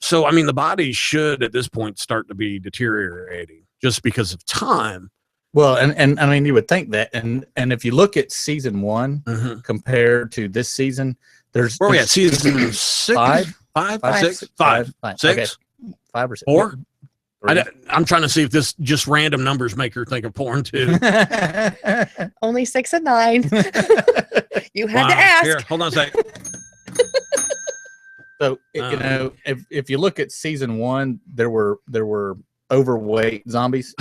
So I mean, the bodies should at this point start to be deteriorating just because of time. Well, and I mean, you would think that, and if you look at season 1 Mm-hmm. compared to this season, there's Where we at? Season 6, Five? 5, Five? 6, 5, Five. 6, Okay. 5 or 6, 4. Three. I'm trying to see if this just random numbers make her think of porn too. Only 6 and 9. You had to Wow. ask. Here, hold on a second. So Uh. if you look at season 1, there were overweight zombies,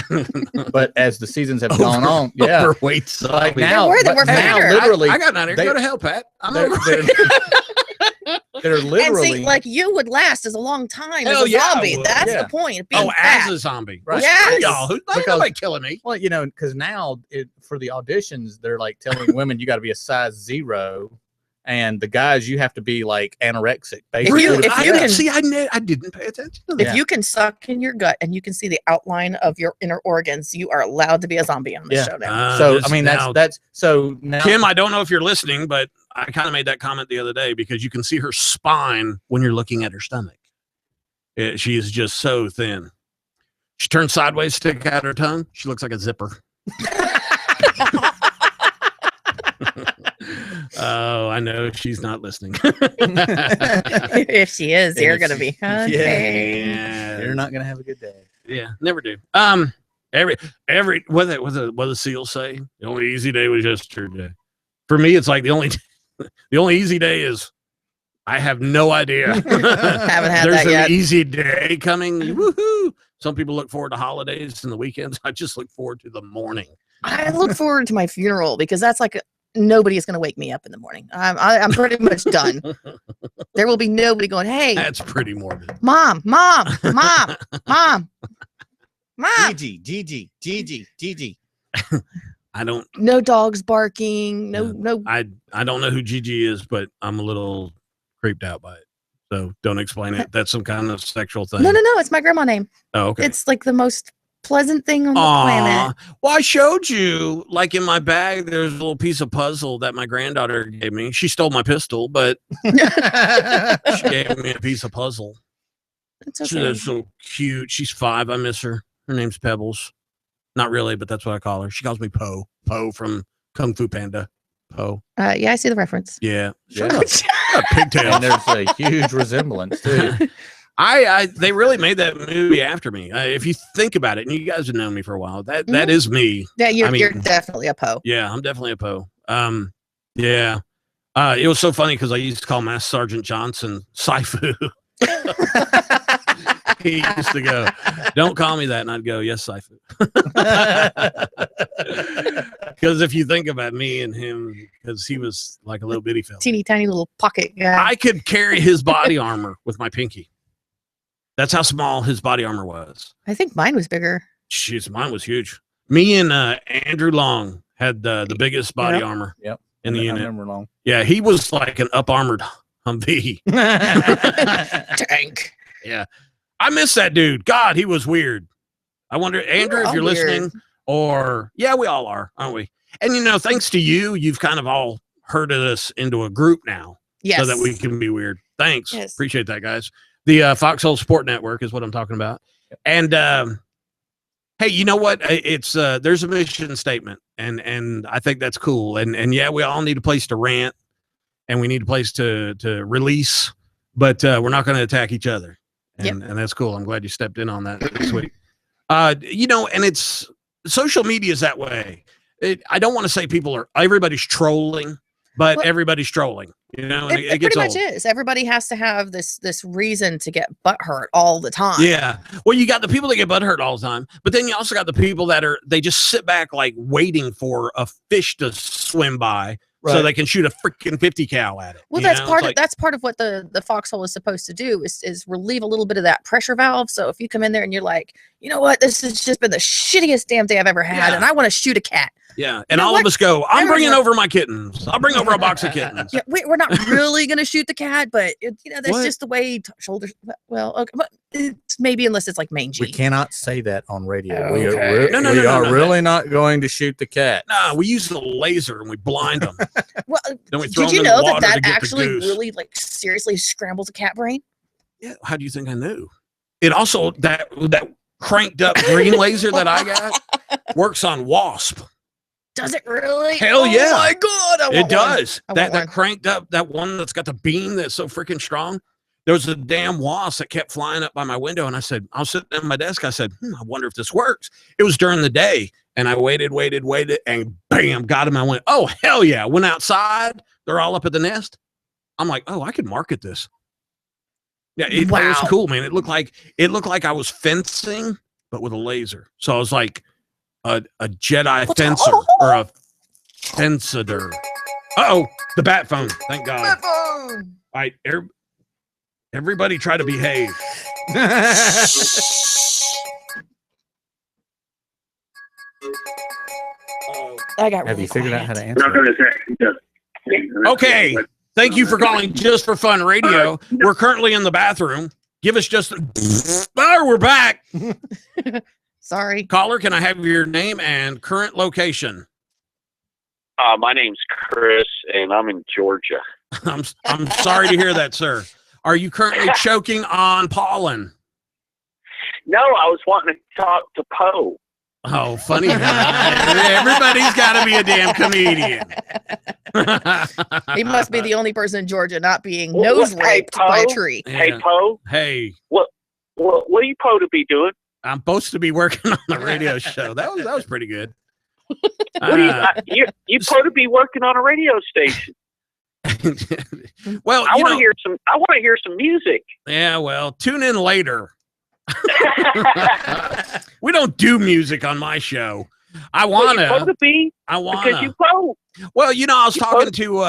but as the seasons have gone on, yeah, Overweight like zombies. now, were, they but were now fatter. literally, I got out here. they- Go to hell, Pat. I'm they're, overweight. they're And literally see, like you would last as a long time Hell as a yeah, I zombie. would. That's Yeah. the point. Being Oh, fat. as a zombie. Right. Yes. Y'all, Because- nobody killing me. well, because now for the auditions, they're like telling women you got to be a size 0, and the guys you have to be like anorexic. Basically, you- if I, you can- see, I didn't pay attention to that. If Yeah. you can suck in your gut and you can see the outline of your inner organs, you are allowed to be a zombie on this Yeah. show now. so this I mean now- that's so now. Kim, I don't know if you're listening, but I kind of made that comment the other day because you can see her spine when you're looking at her stomach. She is just so thin. She turns sideways, stick out her tongue. She looks like a zipper. Oh, I know she's not listening. If she is, And you're if gonna she- be okay. Yeah. You're not gonna have a good day. Yeah, never do. Every what the seal say? The only easy day was yesterday. For me, it's like the only easy day is I have no idea. Haven't had There's that an yet. easy day coming. Woohoo! Some people look forward to holidays and the weekends. I just look forward to the morning. I look forward to my funeral because that's like nobody is going to wake me up in the morning. I'm pretty much done. There will be nobody going, hey, That's pretty morbid. mom, Gigi. I don't no dogs barking, no. I don't know who Gigi is, but I'm a little creeped out by it. So don't explain it. That's some kind of sexual thing. No, it's my grandma name. Oh, okay. It's like the most pleasant thing on the Aw. planet. Well, I showed you, like in my bag, there's a little piece of puzzle that my granddaughter gave me. She stole my pistol, but she gave me a piece of puzzle. It's She's okay. so cute. She's 5. I miss her. Her name's Pebbles. Not really, but that's what I call her. She calls me Po. Po from Kung Fu Panda. Po. Yeah, I see the reference. Yeah. Yeah. Pigtail. And there's a huge resemblance too. They really made that movie after me. If you think about it, and you guys have known me for a while, that Mhm. is me. Yeah, you're I mean- definitely a Poe. Yeah, I'm definitely a Poe. Yeah. It was so funny because I used to call Master Sergeant Johnson Saifu. He used to go, "Don't call me that," and I'd go, "Yes, Saifu." Because if you think about me and him, because he was like a little bitty fella, Teeny tiny little pocket guy. I could carry his body armor with my pinky. That's how small his body armor was. I think mine was bigger. Jeez, mine was huge. Me and Andrew Long had the biggest body Yep. armor Yep. in the I unit. remember long. Yeah, he was like an up armored Humvee. Tank. I miss that dude. God, he was weird. I wonder, Andrew, if all you're weird. listening, or yeah, we all are, aren't we? And you know, thanks to you, you've kind of all herded us into a group now, Yes. so that we can be weird. Thanks, Yes. appreciate that, guys. The Foxhole Sport Network is what I'm talking about. And hey, you know what? It's there's a mission statement, and I think that's cool. And yeah, we all need a place to rant, and we need a place to release, but we're not going to attack each other. And that's cool. I'm glad you stepped in on that this week. You know, and it's social media is that way. I don't want to say everybody's trolling, but Well, everybody's trolling. You know, and It it gets pretty old. much is. Everybody has to have this reason to get butthurt all the time. Yeah. Well, you got the people that get butthurt all the time, but then you also got the people that they just sit back like waiting for a fish to swim by so they can shoot a freaking 50 cal at it. Well, you that's know? part It's of that's part of what the foxhole is supposed to do is relieve a little bit of that pressure valve. So if you come in there and you're like, you know what, this has just been the shittiest damn day I've ever had, Yeah. and I want to shoot a cat. Yeah. And know all what? of us go, I'm bringing Everyone- over my kittens. I'll bring over a box of kittens. Yeah, we're not really gonna shoot the cat, but that's What? just the way shoulders. Well, okay, but it's maybe unless it's like mangy. We cannot say that on radio. We Okay. are, No, we no, are no. really not going to shoot the cat. No, we use the laser and we blind them. Well, Then we throw did you them in the know that water to that get the actually goose. really like seriously scrambles a cat brain? Yeah. How do you think I knew? It also, that cranked up green laser that I got works on wasp. Does it really? Hell yeah. Oh my god! I want It one. does. I That want one. cranked up, that one that's got the beam that's so freaking strong. There was a damn wasp that kept flying up by my window, and I said, I was sitting at my desk. I said, I wonder if this works. It was during the day, and I waited, and bam, got him. I went, oh hell yeah! Went outside. They're all up at the nest. I'm like, oh, I could market this. Yeah, it was Wow. cool, man. It looked like I was fencing, but with a laser. So I was like a Jedi fencer or a fencer. Uh-oh, the bat phone. Thank God. All right, everybody try to behave. I got. Have really you figured out quiet. how to answer it? Okay, thank you for calling Just for Fun Radio. We're currently in the bathroom. Give us just oh, we're back. Sorry. Caller, can I have your name and current location? My name's Chris, and I'm in Georgia. I'm sorry to hear that, sir. Are you currently choking on pollen? No, I was wanting to talk to Poe. Oh, funny. Everybody's got to be a damn comedian. He must be the only person in Georgia not being Well, nose hey, raped by a Poe? tree. Hey, Yeah. Poe, Hey, what are you Poe to be doing? I'm supposed to be working on the radio show. That was pretty good. What are you Poe to be working on a radio station? Well, I you want to know, hear some. I want to hear some music. yeah. Well, tune in later. We don't do music on my show. I What, you Poe wanna. to be I because wanna. you Poe. Well, you know, I was You talking both- to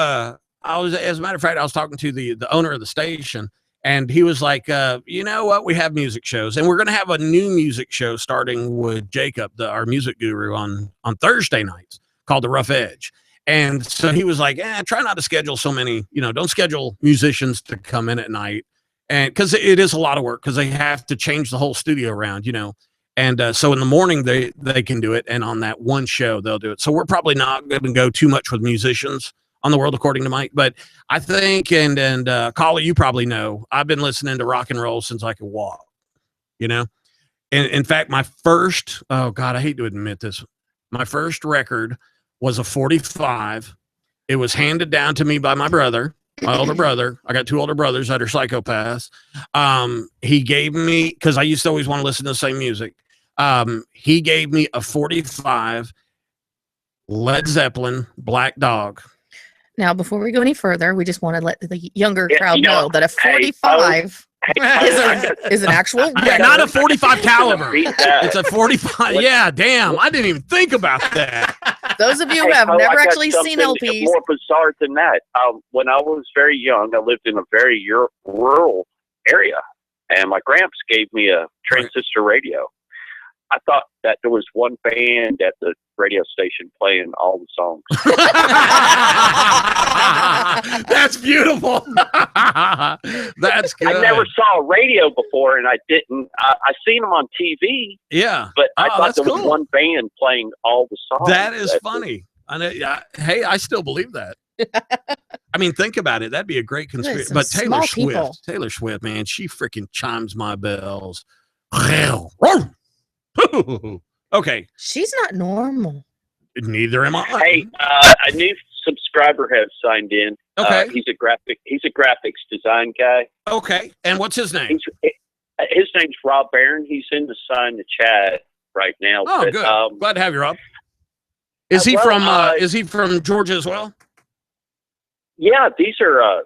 as a matter of fact, I was talking to the owner of the station, and he was like, you know what, we have music shows, and we're gonna have a new music show starting with Jacob, our music guru, on Thursday nights called The Rough Edge. And so he was like, try not to schedule so many, don't schedule musicians to come in at night. And because it is a lot of work, because they have to change the whole studio around, And so in the morning they can do it, and on that one show they'll do it. So we're probably not going to go too much with musicians on The World According to Mike, but I think and Caller, you probably know, I've been listening to rock and roll since I could walk. And in fact, my first, oh God, I hate to admit this, my first record was a 45. It was handed down to me by my brother. My older brother. I got two older brothers that are psychopaths. He gave me, because I used to always want to listen to the same music. He gave me a 45 Led Zeppelin Black Dog. Now, before we go any further, we just want to let the younger Yeah, crowd you know, know that a hey, 45 Hey, is an actual Yeah, not a 45 caliber. Beat that. It's a 45. Yeah, damn. I didn't even think about that. Those of you who Hey, have Poe, I never got actually seen something LPs, more bizarre than that. When I was very young, I lived in a very rural area, and my gramps gave me a transistor radio. I thought that there was one band at the radio station playing all the songs. That's beautiful. That's good. I never saw a radio before, and I didn't. I seen them on TV, Yeah, but I Oh, thought that's there was cool. one band playing all the songs. that is That's- funny. I know. Hey, I still believe that. I mean, think about it. That'd be a great conspiracy. some But Taylor small Swift, people. Taylor Swift, man, she freaking chimes my bells. Okay, she's not normal. neither am I. Hey, a new subscriber has signed in. Okay. He's a graphics design guy. Okay, and what's his name? His name's Rob Barron. He's in the sign the chat right now. Oh, but, good. Glad to have you, Rob. Is he well, from? Is he from Georgia as well? Yeah, these are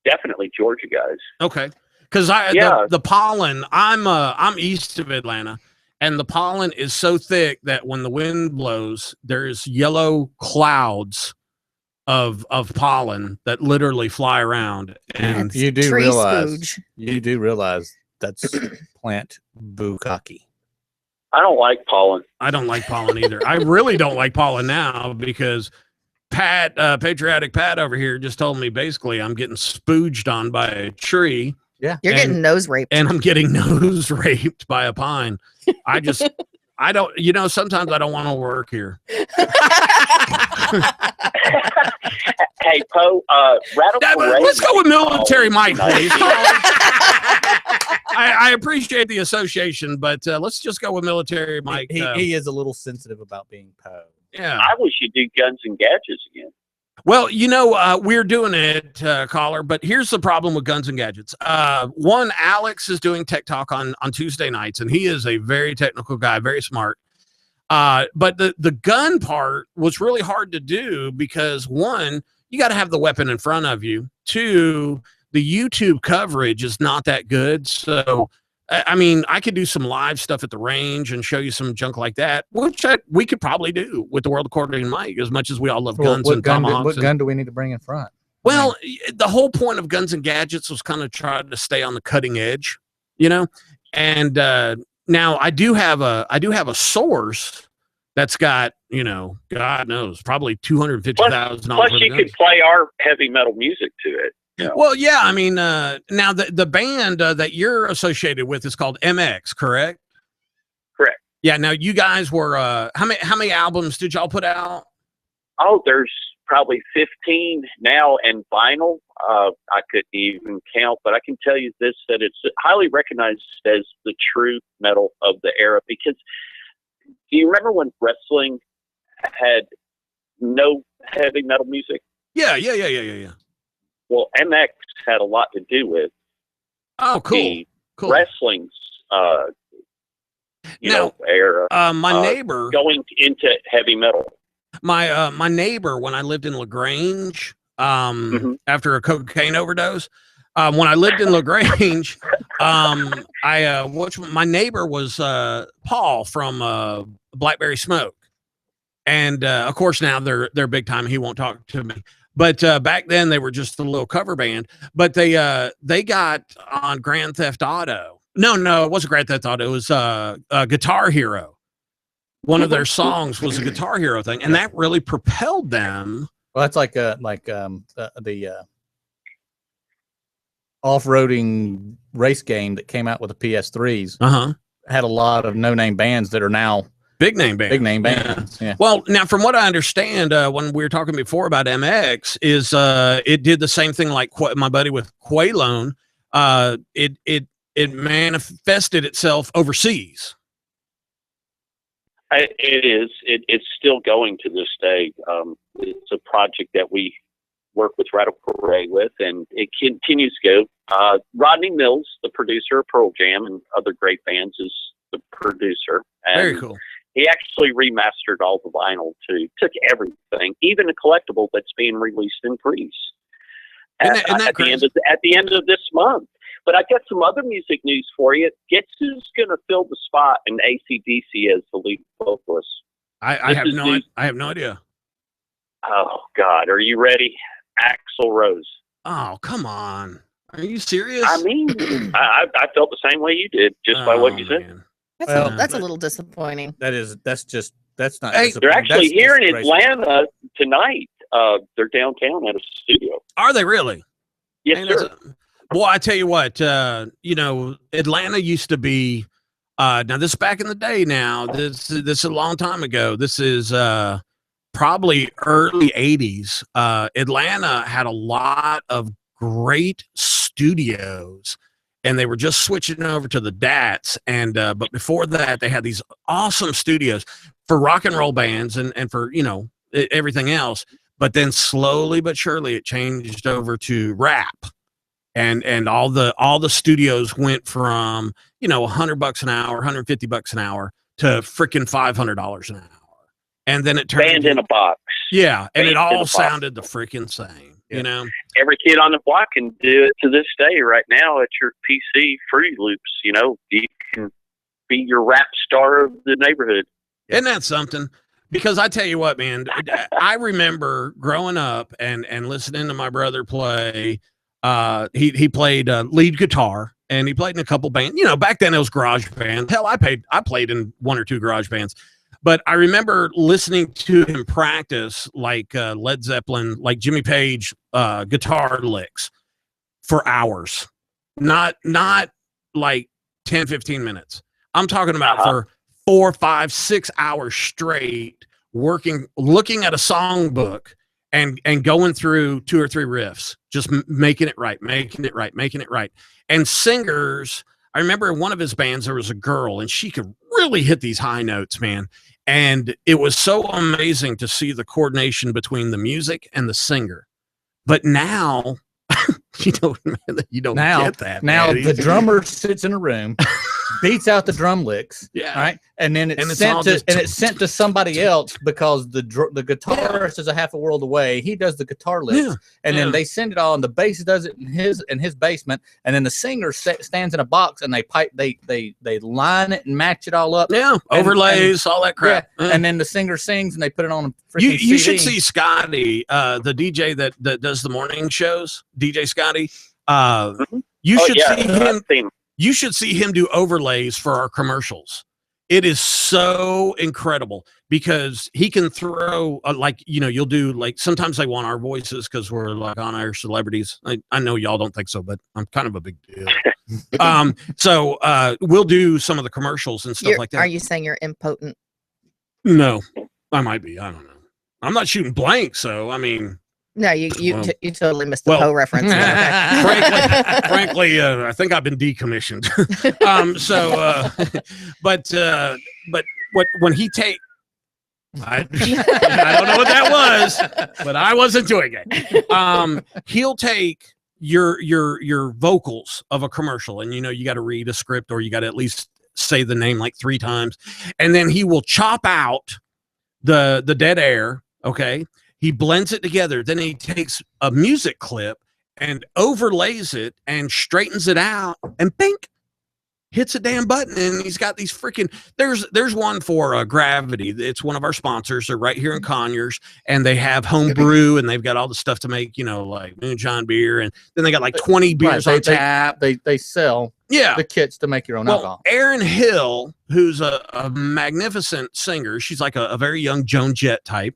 definitely Georgia guys. Okay, because Yeah. the pollen. I'm east of Atlanta, and the pollen is so thick that when the wind blows, there's yellow clouds of pollen that literally fly around. And That's you do tree realize spooge. you do realize that's plant bukkake. I don't like pollen. I don't like pollen either. I really don't like pollen now because Pat, patriotic Pat over here, just told me basically I'm getting spooged on by a tree. You're and- getting nose raped. And I'm getting nose raped by a pine. I don't, sometimes I don't want to work here. Hey, Poe, Radical Yeah, but Ray- let's go with military Mike, Nice. please. I appreciate the association, but let's just go with military Mike. He is a little sensitive about being Poe. Yeah. I wish you'd do Guns and Gadgets again. Well, we're doing it, caller, but here's the problem with Guns and Gadgets. One, Alex is doing Tech Talk on Tuesday nights, and he is a very technical guy, very smart. But the gun part was really hard to do because, one, you got to have the weapon in front of you. Two, the YouTube coverage is not that good. So, I mean, I could do some live stuff at the range and show you some junk like that, which we could probably do with the World According to Mike, as much as we all love guns and tomahawks. What gun do we need to bring in front? Well, the whole point of Guns and Gadgets was kind of trying to stay on the cutting edge, And now I do have a source that's got, God knows, probably $250,000. Plus, you could play our heavy metal music to it. Well, yeah, I mean, now the band that you're associated with is called MX, correct? Correct. Yeah. Now you guys were how many albums did y'all put out? Oh, there's probably 15 now, and vinyl, I couldn't even count, but I can tell you this, that it's highly recognized as the true metal of the era. Because do you remember when wrestling had no heavy metal music? Yeah. Well, MX had a lot to do with Oh, cool. the Cool. wrestling's, Now, era my neighbor, going into heavy metal. my neighbor, when I lived in LaGrange, after a cocaine overdose, when I lived in LaGrange, my neighbor was Paul from Blackberry Smoke, and of course now they're big time. He won't talk to me, but back then they were just a little cover band. But they got on Grand Theft Auto. No, it wasn't Grand Theft Auto. It was Guitar Hero. One of their songs was a Guitar Hero thing, and that really propelled them. Well, that's like the off-roading race game that came out with the PS3s. Had a lot of no-name bands that are now Big name bands. Yeah. Well, now from what I understand, when we were talking before about MX, is it did the same thing like my buddy with Quaylone. It manifested itself overseas. It is. It's still going to this day. It's a project that we work with Radical Ray with, and it continues to go. Rodney Mills, the producer of Pearl Jam and other great bands, is the producer. And Very cool. he actually remastered all the vinyl too. Took everything, even a collectible that's being released in Greece at the end of this month. But I got some other music news for you. Guess who's going to fill the spot in AC/DC as the lead vocalist? I have no idea. Oh God, are you ready? Axl Rose. Oh, come on. Are you serious? I mean, I felt the same way you did just by what you said. Man. That's a little disappointing. That's not. Hey, They're actually that's here in disgraceful. Atlanta tonight. They're downtown at a studio. Are they really? Yes, sir. Well, I tell you what, Atlanta used to be, now this is back in the day now, this is a long time ago. This is probably early 80s. Atlanta had a lot of great studios, and they were just switching over to the DATs. And but before that, they had these awesome studios for rock and roll bands and for, everything else. But then slowly but surely it changed over to rap. And all the studios went from, $100 an hour, $150 an hour to freaking $500 an hour. And then it turned Band in a box. Yeah. And Band it in a all box. sounded the freaking same, Every kid on the block can do it to this day right now at your PC Fruity Loops. You can be your rap star of the neighborhood. Isn't that something? Because I tell you what, man, I remember growing up and listening to my brother play. He played lead guitar, and he played in a couple bands. Back then it was garage bands. Hell, I played in one or two garage bands. But I remember listening to him practice like Led Zeppelin, like Jimmy Page guitar licks for hours. Not like 10, 15 minutes. I'm talking about for 4, 5, 6 hours straight working, looking at a songbook and going through 2 or 3 riffs, just making it right. And singers, I remember in one of his bands, there was a girl and she could really hit these high notes, man. And it was so amazing to see the coordination between the music and the singer. But now, you don't get that. Now man. the drummer sits in a room, beats out the drum licks, Yeah. right, and then it's it's sent to somebody else because the guitarist is a half a world away. He does the guitar licks, and then they send it all, and the bass does it in his basement, and then the singer stands in a box, and they line it and match it all up. Yeah, overlays, all that crap. Yeah. And then the singer sings, and they put it on a freaking CD. You should see Scotty, the DJ that does the morning shows, DJ Scotty. You should see him do overlays for our commercials. It is so incredible because he can throw you'll do like sometimes they want our voices because we're like on air celebrities. I know y'all don't think so, but I'm kind of a big deal. So we'll do some of the commercials and stuff like that. Are you saying you're impotent? No, I might be. I don't know. I'm not shooting blank, so I mean, No, you Well- you totally missed the well- Poe reference. frankly, I think I've been decommissioned. But when he take, I don't know what that was, but I wasn't doing it. He'll take your vocals of a commercial, and you got to read a script, or you got to at least say the name like 3 times, and then he will chop out the dead air. Okay, he blends it together. Then he takes a music clip and overlays it and straightens it out, and bink, hits a damn button, and he's got these freaking. There's one for Gravity. It's one of our sponsors. They're right here in Conyers, and they have home brew, and they've got all the stuff to make, like moonshine beer, and then they got like 20 beers on tap. They sell Yeah. the kits to make your own Well, alcohol. Erin Hill, who's a magnificent singer, she's like a very young Joan Jett type.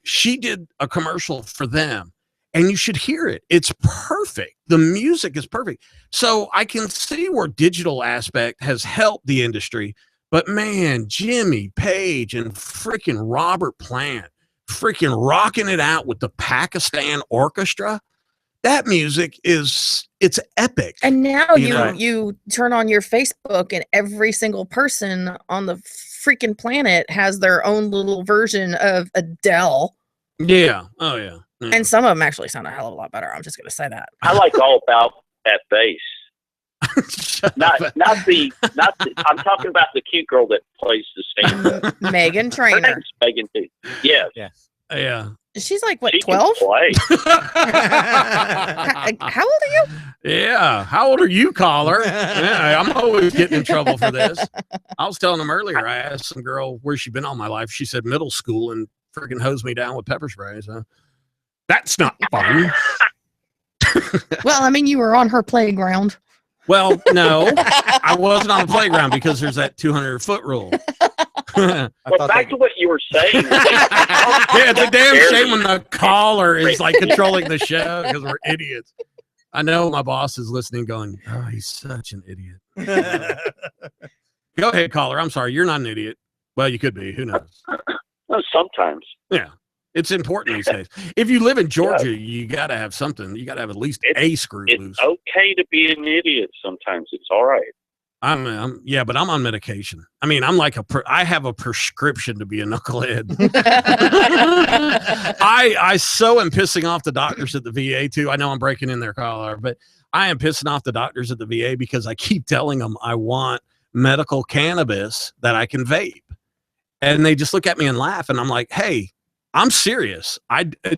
She did a commercial for them, and you should hear it. It's perfect. The music is perfect. So I can see where digital aspect has helped the industry, but man, Jimmy Page and freaking Robert Plant freaking rocking it out with the Pakistan Orchestra. That music it's epic. And now You you know? you turn on your Facebook, and every single person on the freaking planet has their own little version of Adele, Yeah. Oh yeah. Yeah. and some of them actually sound a hell of a lot better. I'm just gonna say that. I like all about that bass. Shut Not up. the. I'm talking about the cute girl that plays the stage. Megan Her Trainor. name's Megan too. Yes, Yes. Yeah. She's like what, she 12? can play. How old are you? Yeah. How old are you, caller? Yeah, I'm always getting in trouble for this. I was telling him earlier, I asked some girl where she been all my life. She said middle school, and freaking hosed me down with pepper spray. So that's not fun. Well, I mean, you were on her playground. Well, no, I wasn't on the playground because there's that 200-foot rule. I Well, thought back that, to what you were saying. Yeah, it's a damn shame when the caller is like controlling the show because we're idiots. I know my boss is listening going, oh, he's such an idiot. Go ahead, caller. I'm sorry. You're not an idiot. Well, you could be. Who knows? Well, sometimes Yeah. It's important these days. If you live in Georgia, you got to have something. You got to have at least a screw it's loose. okay to be an idiot. Sometimes it's all right. Yeah, but I'm on medication. I mean, I'm like I have a prescription to be a knucklehead. I so am pissing off the doctors at the VA too. I know I'm breaking in their collar, but I am pissing off the doctors at the VA because I keep telling them I want medical cannabis that I can vape. And they just look at me and laugh. And I'm like, hey, I'm serious.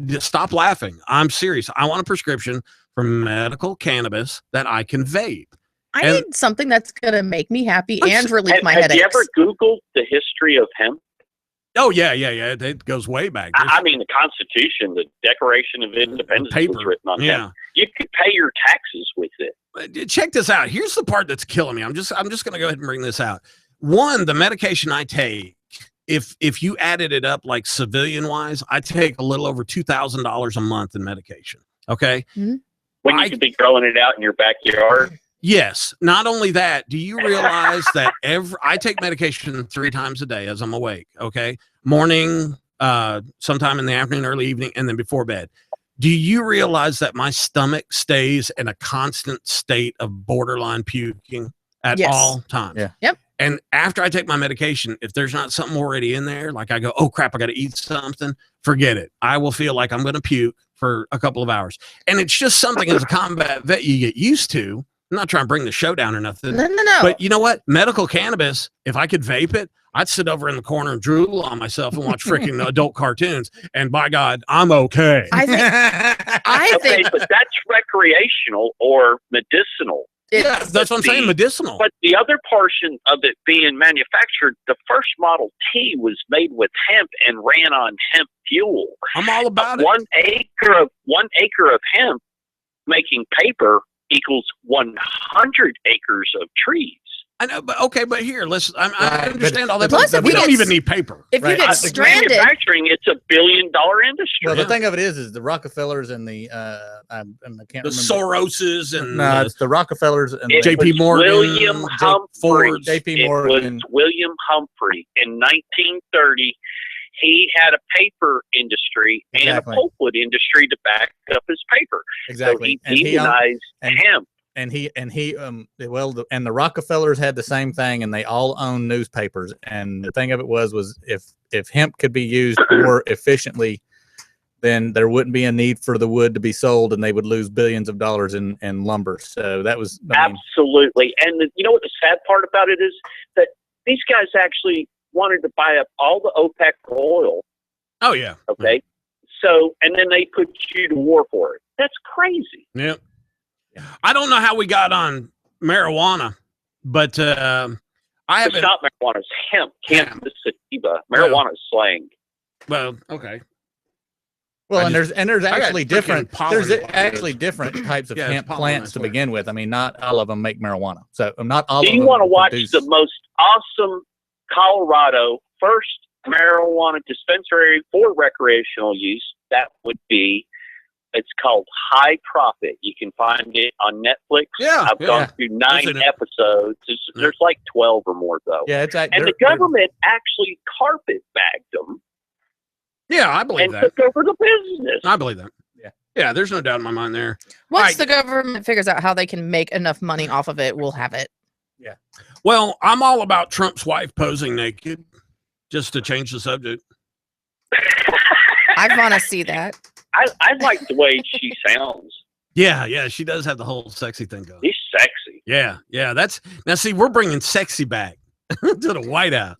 Just stop laughing. I'm serious. I want a prescription for medical cannabis that I can vape. I And- need something that's gonna make me happy and relieve my Have headaches. you ever Googled the history of hemp? Oh, yeah. It goes way back. I mean, the Constitution, the Declaration of Independence paper. was written on Yeah. hemp. You could pay your taxes with it. Check this out. Here's the part that's killing me. I'm just going to go ahead and bring this out. One, the medication I take, if you added it up like civilian wise, I take a little over $2,000 a month in medication. Okay. When I- you could be growing it out in your backyard. Yes. Not only that, do you realize that I take medication 3 times a day as I'm awake? Okay. Morning, sometime in the afternoon, early evening, and then before bed. Do you realize that my stomach stays in a constant state of borderline puking at Yes. all times? Yeah. Yep. And after I take my medication, if there's not something already in there, like I go, oh crap, I got to eat something, forget it. I will feel like I'm going to puke for a couple of hours. And it's just something as a combat vet you get used to. I'm not trying to bring the show down or nothing. No. But you know what? Medical cannabis, if I could vape it, I'd sit over in the corner and drool on myself and watch freaking adult cartoons. And by God, I'm okay. I think I Okay, think but that's recreational or medicinal. Yeah, that's what I'm saying. Medicinal. But the other portion of it being manufactured, the first Model T was made with hemp and ran on hemp fuel. I'm all about it. 1 acre of hemp making paper equals 100 acres of trees. I know, but okay, but here, listen. I Right, understand all that. Plus, But if we you don't get even s- need paper. if you Right. get The stranded, Manufacturing, it's $1 billion industry. Well, the Yeah. thing of it is the Rockefellers and the I can't The remember. Soroses and No, it's the Rockefellers and It the JP was Morgan, William Jake Humphrey. Ford, JP It Morgan. was William Humphrey in 1930. he had a paper industry and a Exactly. pulpwood industry to back up his paper. Exactly. So he demonized hemp. And the Rockefellers had the same thing, and they all owned newspapers. And the thing of it was if hemp could be used more efficiently, then there wouldn't be a need for the wood to be sold, and they would lose billions of dollars in lumber. So that was Absolutely. And you know what the sad part about it is? That these guys actually wanted to buy up all the OPEC oil. Oh yeah. Okay. So, and then they put you to war for it. That's crazy. Yep. I don't know how we got on marijuana, but I It's haven't. not marijuana, it's hemp, cannabis sativa. Marijuana is slang. Well, okay. Well, I and there's got actually freaking different pollen. there's actually different types of Yeah, it's hemp pollen, plants I to swear. begin with. I mean, not all of them make marijuana. So not all Do of you them want to watch produce- the most awesome Colorado first marijuana dispensary for recreational use? That would be, it's called High Profit. You can find it on Netflix. Yeah, I've gone through 9 seen it. episodes. There's like 12 or more, though. Yeah, it's And the government actually carpet bagged them Yeah, I believe and that. took over the business. I believe that. Yeah. Yeah, there's no doubt in my mind there. Once Right. the government figures out how they can make enough money off of it, we'll have it. Well, I'm all about Trump's wife posing naked, just to change the subject. I want to see that. I like the way she sounds. Yeah, she does have the whole sexy thing going. She's sexy. Yeah, that's now. See, we're bringing sexy back to the White House.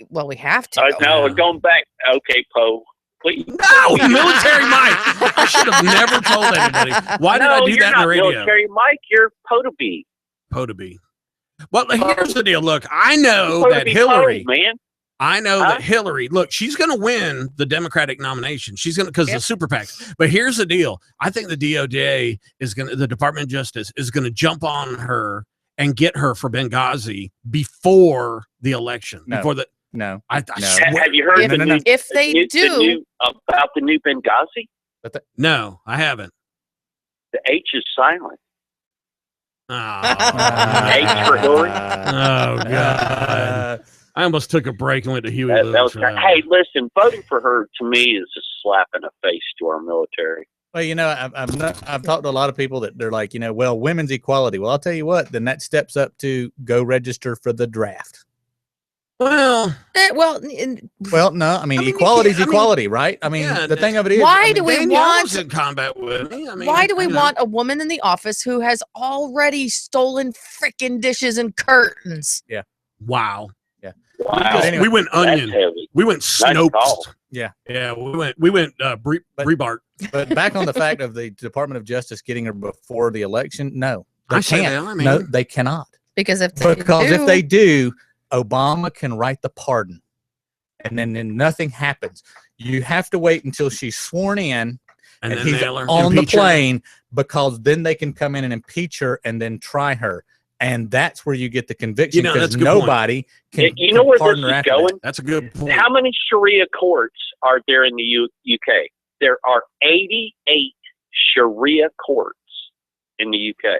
Well, we have to. No, Yeah. going back. Okay, Poe. Please. No, military Mike. I should have never told anybody. Why did I do you're that in not the radio? military Mike. You're Poe to be. Poe to be. Well, here's the deal. Look, I know Poe to that be Hillary. Poe, man. I know Huh? that Hillary, look, she's going to win the Democratic nomination. She's going to, because the super PACs. But here's the deal. I think the DOJ the Department of Justice is going to jump on her and get her for Benghazi before the election. No. Before the, no. I No. swear- Have you heard If- the new, If they the do, new, about the new Benghazi? no, I haven't. The H is silent. Oh, H for Hillary? Oh, God. I almost took a break and went to Huey That Lewis. was for that. hey, listen, voting for her to me is a slap in the face to our military. Well, I've talked to a lot of people that they're like, well, women's equality. Well, I'll tell you what, then that steps up to go register for the draft. Well, Well, no, I mean, you equality is can't- equality, right? I mean, yeah, the thing of it is, Why I mean, do we Danielle want- was in combat with me. I mean, why do we you know. want a woman in the office who has already stolen freaking dishes and curtains? Wow. Wow, But anyway, We went that's onion. heavy. We went Nice Snopes. call. Yeah. Yeah, we went Breitbart. But back on the fact of the Department of Justice getting her before the election, no, they I say can't. they are, man. No, they cannot. Because if they If do, they do, Obama can write the pardon, and then nothing happens. You have to wait until she's sworn in And then he's nail her. on the Impeach her. plane, because then they can come in and impeach her and then try her, and that's where you get the conviction, that's because a good point. nobody can. You know can where pardon this her is after that. going? That's a good point. How many Sharia courts are there in the UK? There are 88 Sharia courts in the UK.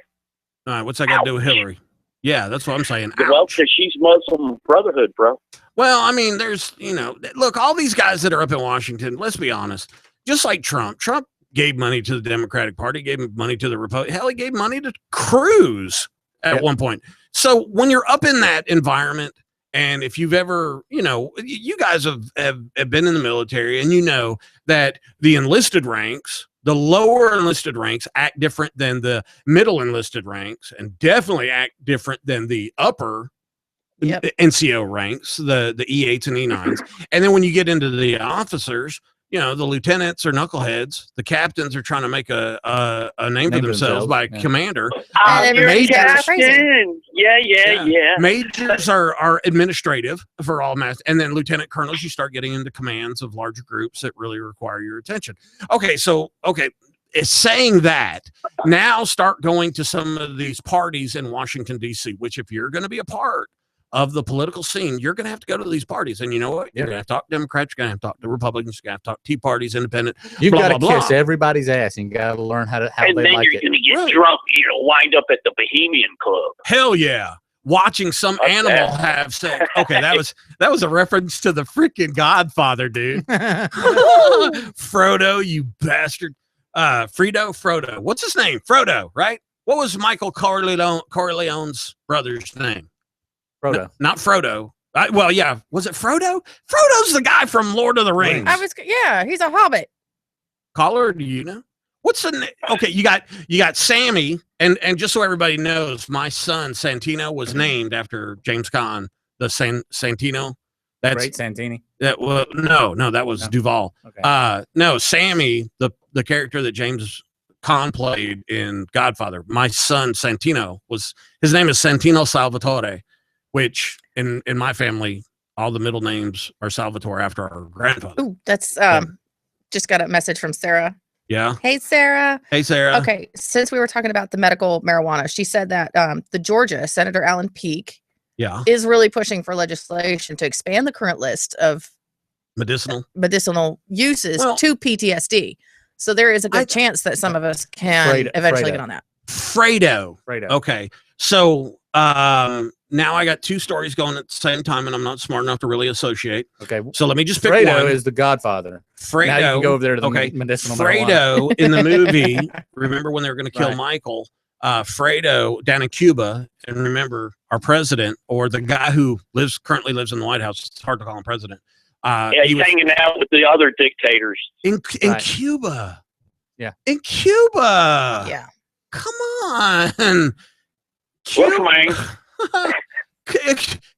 All right, what's that got to do with Hillary? Yeah, that's what I'm saying. Well, Ouch. because she's Muslim Brotherhood, bro. Well, I mean, there's, look, all these guys that are up in Washington, let's be honest, just like Trump gave money to the Democratic Party, gave money to the Republican. Hell, he gave money to Cruz at one point. So when you're up in that environment, and if you've ever, you guys have been in the military, and you know that the enlisted ranks, the lower enlisted ranks act different than the middle enlisted ranks, and definitely act different than the upper Yep. NCO ranks, the E8s and E9s. And then when you get into the officers, the lieutenants are knuckleheads. The captains are trying to make a name for themselves by a yeah. commander. And You're everybody goes crazy. captain. Yeah. Majors are administrative for all mass, and then lieutenant colonels, you start getting into commands of larger groups that really require your attention. It's saying that now start going to some of these parties in Washington, D.C., which if you're going to be a part of the political scene, you're going to have to go to these parties. And you know what? You're going to have to talk to Democrats, you're going to have to talk to Republicans, you're going to have to talk Tea Parties, Independent. You've blah, got to blah, blah. kiss everybody's ass, and you got to learn how And they then like you're it. going to get Right. drunk. You're going to wind up at the Bohemian Club. Hell yeah. watching some Okay. animal have sex. Okay, that was a reference to the freaking Godfather, dude. Frodo, you bastard. Frodo. What's his name? Frodo, right? What was Michael Corleone's brother's name? Frodo. Not Frodo. Well, yeah. Was it Frodo? Frodo's the guy from Lord of the Rings. He's a hobbit. Caller, do you know? What's the name? Okay, you got Sammy, and just so everybody knows, my son Santino was named after James Caan, the Santino. That's Great Santini. that. Well, no, that was No. Duvall. Okay. No, Sammy, the character that James Caan played in Godfather. My son Santino his name is Santino Salvatore, which in my family, all the middle names are Salvatore after our grandfather. Ooh, that's just got a message from Sarah. Yeah. Hey, Sarah. Hey, Sarah. Okay, since we were talking about the medical marijuana, she said that the Georgia Senator Alan Peake Yeah. is really pushing for legislation to expand the current list of Medicinal. uses Well, to PTSD. So there is a good chance that some of us can eventually get on that. Fredo. Fredo. Okay. So now I got two stories going at the same time, and I'm not smart enough to really associate. Okay. So let me just pick Fredo one. is the Godfather. Fredo. Now you can go over there to the okay. medicinal marijuana. Fredo in the movie. Remember when they were going to kill Right. Michael? Fredo down in Cuba, and remember our president, or the guy who currently lives in the White House. It's hard to call him president. Yeah, he he's was hanging out with the other dictators. in Right. Cuba. Yeah. In Cuba. Yeah. Come on. Look, man.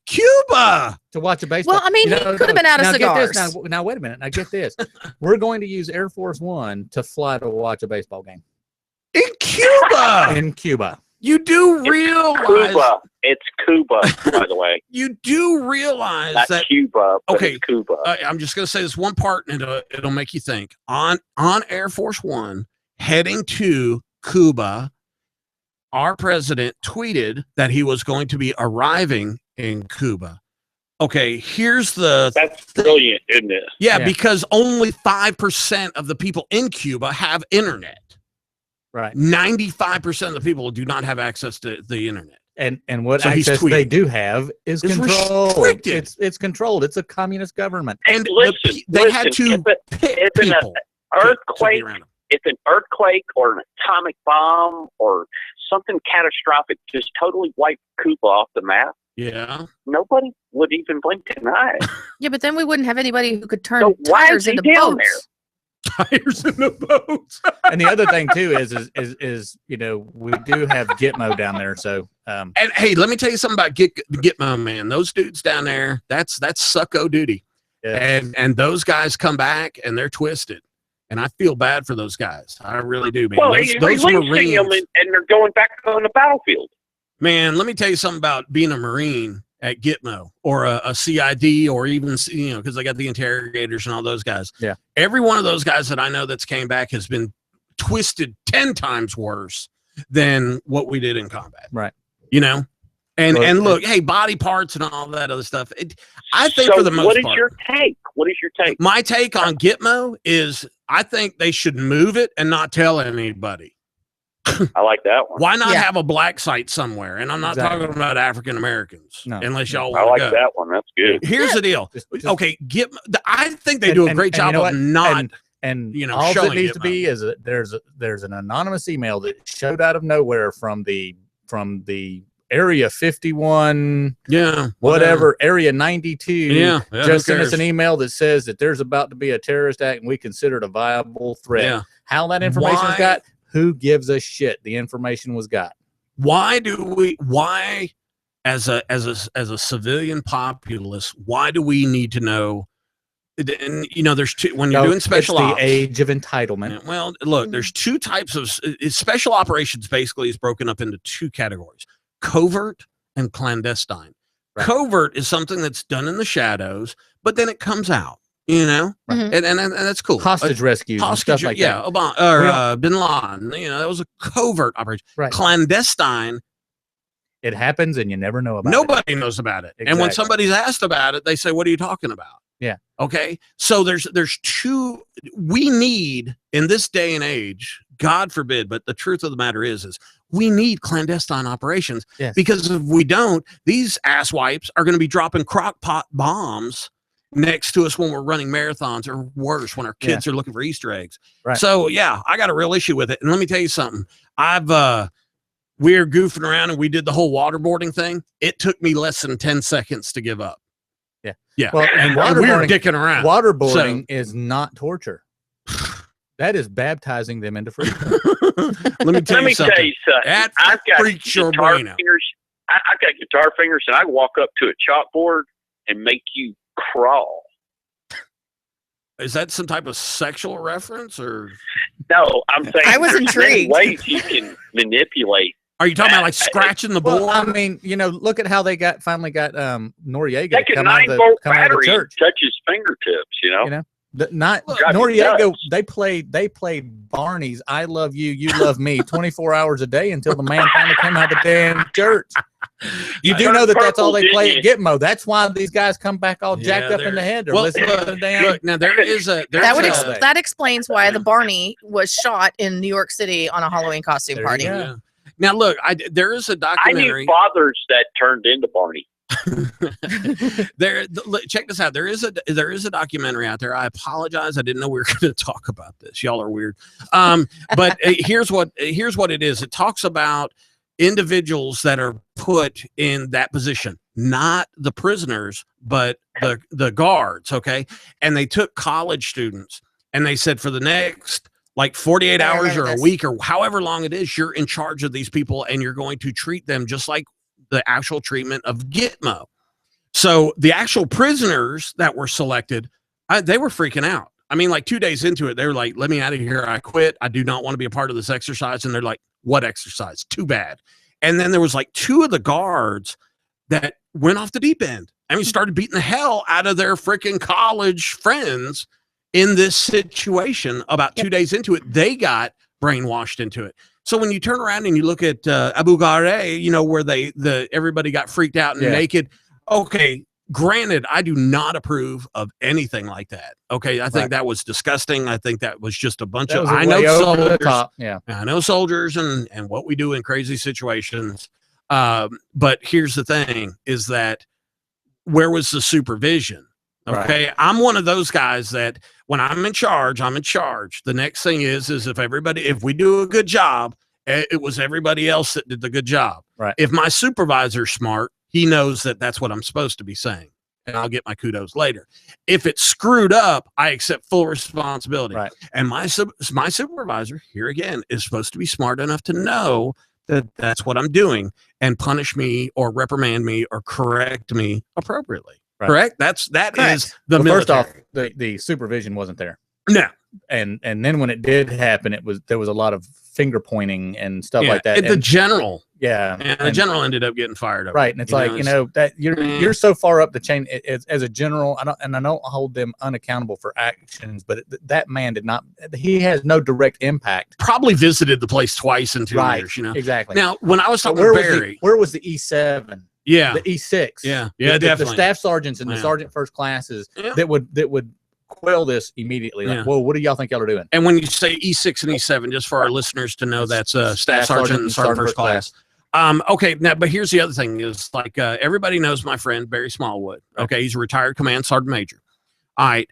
Cuba. To watch a baseball. Well, I mean, he could have been out of now get this. cigars. Now, wait a minute. Now get this. We're going to use Air Force One to fly to watch a baseball game In Cuba. in Cuba. You do realize Cuba. It's Cuba, by the way. you do realize Not that Cuba, but okay, it's Cuba. I'm just going to say this one part, and it'll make you think. On Air Force One heading to Cuba, our president tweeted that he was going to be arriving in Cuba. Okay, here's the That's brilliant, isn't it? yeah, Yeah. because only 5% of the people in Cuba have internet. Right. 95% of the people do not have access to the internet. And what So he's access they tweeting. do have is It's controlled. restricted. It's controlled. It's a communist government. And Listen, they had to if pick it's an people to be earthquake, around them. if an earthquake or an atomic bomb or something catastrophic just totally wiped Cuba off the map, Yeah. nobody would even blink an eye. Yeah, but then we wouldn't have anybody who could turn So why tires is he into down boats. Tires in the boats. And the other thing too is you know, we do have Gitmo down there, so And hey, let me tell you something about Gitmo, man. Those dudes down there, that's sucko duty. yeah. And those guys come back and they're twisted. And I feel bad for those guys. I really do, man. Well, those he's releasing them and they're going back on the battlefield. Man, let me tell you something about being a Marine at Gitmo or a CID or even, you know, because they got the interrogators and all those guys. Yeah. Every one of those guys that I know that's came back has been twisted 10 times worse than what we did in combat. Right. You know? And Well, and look, hey, body parts and all that other stuff. I think So for the most what is part, your take? What is your take? my take on Gitmo is I think they should move it and not tell anybody. I like that one. Why not Yeah. have a black site somewhere? And I'm not Exactly. talking about African Americans, No. unless y'all I want like to go. that one. That's good. Here's the deal. Just- Okay, I think they And- do a and- great and you job know of what? not. And you know, all showing that needs it, to be is there's an anonymous email that showed out of nowhere from the area 51 Yeah, whatever area 92 Yeah, who just sent us cares? an email that says that there's about to be a terrorist act and we consider it a viable threat. Yeah. How that information was Why- got, who gives a shit? The information was got. Why as a civilian populace, why do we need to know? And you know, there's two when you're No, doing special it's the ops. age of entitlement. Well, look, there's two types of special operations. Basically, is broken up into two categories: covert and clandestine. Right. Covert is something that's done in the shadows, but then it comes out. You know, Mhm. and that's cool. Hostage rescues and Hostage, stuff like yeah, that. Obama, or We don't- Bin Laden. You know, that was a covert operation. Right. Clandestine, It happens and you never know about it. nobody knows about it. And when Exactly. somebody's asked about it, they say, "What are you talking about?" Yeah. Okay. So there's two. We need in this day and age. God forbid, but the truth of the matter is We need clandestine operations Yes. because if we don't, these asswipes are going to be dropping crock pot bombs next to us when we're running marathons, or worse, when our kids are looking for Easter eggs. Right. So yeah, I got a real issue with it. And let me tell you something. We're goofing around and we did the whole waterboarding thing. It took me less than 10 seconds to give up. Yeah. Yeah. Well, and we were waterboarding, dicking around. waterboarding is not torture. That is baptizing them into freedom. Let me tell you something. That I've got freaks your guitar brain out. fingers. I've got guitar fingers, and I walk up to a chalkboard and make you crawl. Is that some type of sexual reference, or No, I'm saying I was there's many intrigued. ways you can manipulate. are you talking about like scratching the board? Well, I mean, look at how they finally got Noriega Take to a come out of 9-volt the battery and church. touch his fingertips. You know? Not Drive you Noriega. nuts. They played Barney's "I Love You, You Love Me" 24 hours a day until the man finally came out of the damn church. You do know that that's all they play at Gitmo. That's why these guys come back all jacked up in the head. They're listening to the damn. Look, now there is a That explains why the Barney was shot in New York City on a Halloween costume There you party. go. Yeah. Now look, there is a I documentary. knew fathers that turned into Barney. Check this out. There is a documentary out there. I apologize. I didn't know we were going to talk about this. Y'all are weird. But here's what it is. It talks about individuals that are put in that position, not the prisoners, but the guards. Okay, and they took college students, and they said for the next like 48 I hours remember or a this. week or however long it is, you're in charge of these people, and you're going to treat them just like the actual treatment of Gitmo. So the actual prisoners that were selected, they were freaking out. I mean, like 2 days into it, they were like, let me out of here. I quit. I do not want to be a part of this exercise. And they're like, what exercise? Too bad. And then there was like 2 of the guards that went off the deep end. I mean, started beating the hell out of their freaking college friends in this situation. About 2 days into it, they got brainwashed into it. So when you turn around and you look at Abu Ghraib, where everybody got freaked out and naked. Okay, granted, I do not approve of anything like that. Okay, I think that was disgusting. I think that was just a bunch of. I know soldiers. Yeah, I know soldiers and what we do in crazy situations. But here's the thing: is that where was the supervision? Okay, right. I'm one of those guys that when I'm in charge, I'm in charge. The next thing is if we do a good job, it was everybody else that did the good job. Right. If my supervisor's smart, he knows that that's what I'm supposed to be saying, and I'll get my kudos later. If it's screwed up, I accept full responsibility. Right. And my supervisor, here again, is supposed to be smart enough to know that that's what I'm doing and punish me or reprimand me or correct me appropriately. Right. Correct? That is the military. First off, the supervision wasn't there. No. And then when it did happen, there was a lot of finger pointing and stuff like that. The general. Yeah. And the general ended up getting fired up. Right. And it's that you're so far up the chain as a general. I don't hold them unaccountable for actions, but that man he has no direct impact. Probably visited the place twice in 2 years, Exactly. Now, when I was talking to Barry. Where was the E7? Yeah. The E6. Yeah. The staff sergeants and the sergeant first classes that would quell this immediately. Like, whoa, what do y'all think y'all are doing? And when you say E6 and E7, just for our listeners to know, that's staff sergeant and sergeant first class. Okay, now, but here's the other thing is like everybody knows my friend Barry Smallwood. Okay, he's a retired command sergeant major. All right.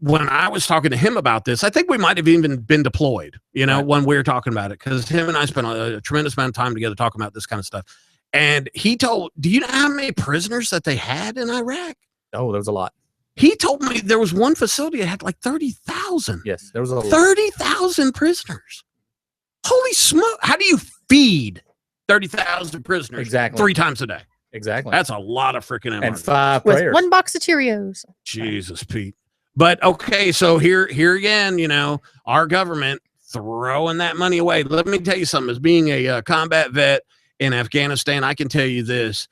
When I was talking to him about this, I think we might have even been deployed, when we were talking about it, because him and I spent a tremendous amount of time together talking about this kind of stuff. And do you know how many prisoners that they had in Iraq? Oh, there was a lot. He told me there was one facility that had like 30,000. Yes, there was a lot. 30,000 prisoners. Holy smoke. How do you feed 30,000 prisoners exactly 3 times a day? Exactly. That's a lot of freaking and 5 with prayers. 1 box of Cheerios. Jesus, Pete. But okay, so here again, our government throwing that money away. Let me tell you something. As being a combat vet in Afghanistan, I can tell you this.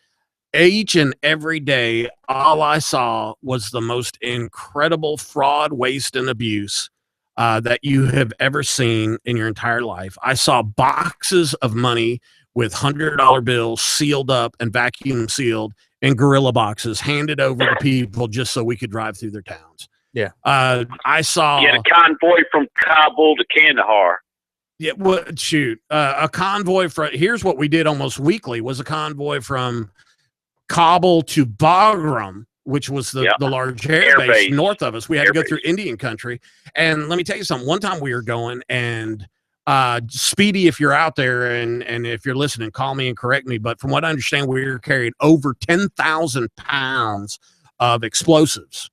Each and every day, all I saw was the most incredible fraud, waste, and abuse that you have ever seen in your entire life. I saw boxes of money with $100 bills sealed up and vacuum sealed in gorilla boxes handed over to people just so we could drive through their towns. Yeah. I saw. You had a convoy from Kabul to Kandahar. Yeah, well, shoot, a convoy from here's what we did almost weekly was a convoy from Kabul to Bagram, which was the large air base north of us. We had to go through Indian country, and let me tell you something. One time we were going, and Speedy, if you're out there and if you're listening, call me and correct me. But from what I understand, we were carrying over 10,000 pounds of explosives.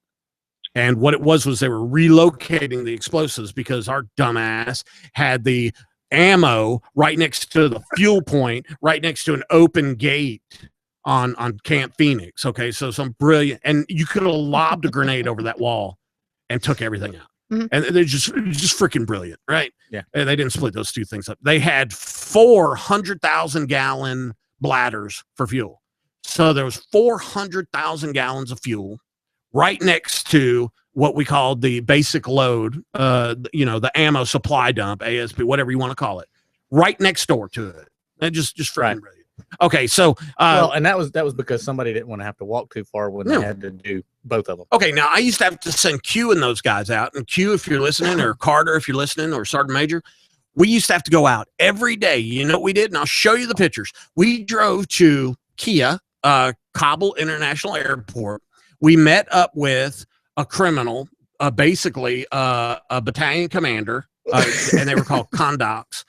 And what it was they were relocating the explosives because our dumbass had the ammo right next to the fuel point, right next to an open gate on Camp Phoenix. Okay, so some brilliant, and you could have lobbed a grenade over that wall and took everything out. Mm-hmm. And they're just freaking brilliant, right? Yeah. And they didn't split those two things up. They had 400,000 gallon bladders for fuel. So there was 400,000 gallons of fuel right next to what we called the basic load, the ammo supply dump, ASP, whatever you want to call it, right next door to it. And just freaking brilliant. Okay, so and that was because somebody didn't want to have to walk too far when they had to do both of them. Okay, now I used to have to send Q and those guys out, and Q if you're listening, or Carter if you're listening, or Sergeant Major, we used to have to go out every day. You know what we did, and I'll show you the pictures. We drove to Kia, Kabul International Airport. We met up with a criminal, basically a battalion commander, and they were called conducts.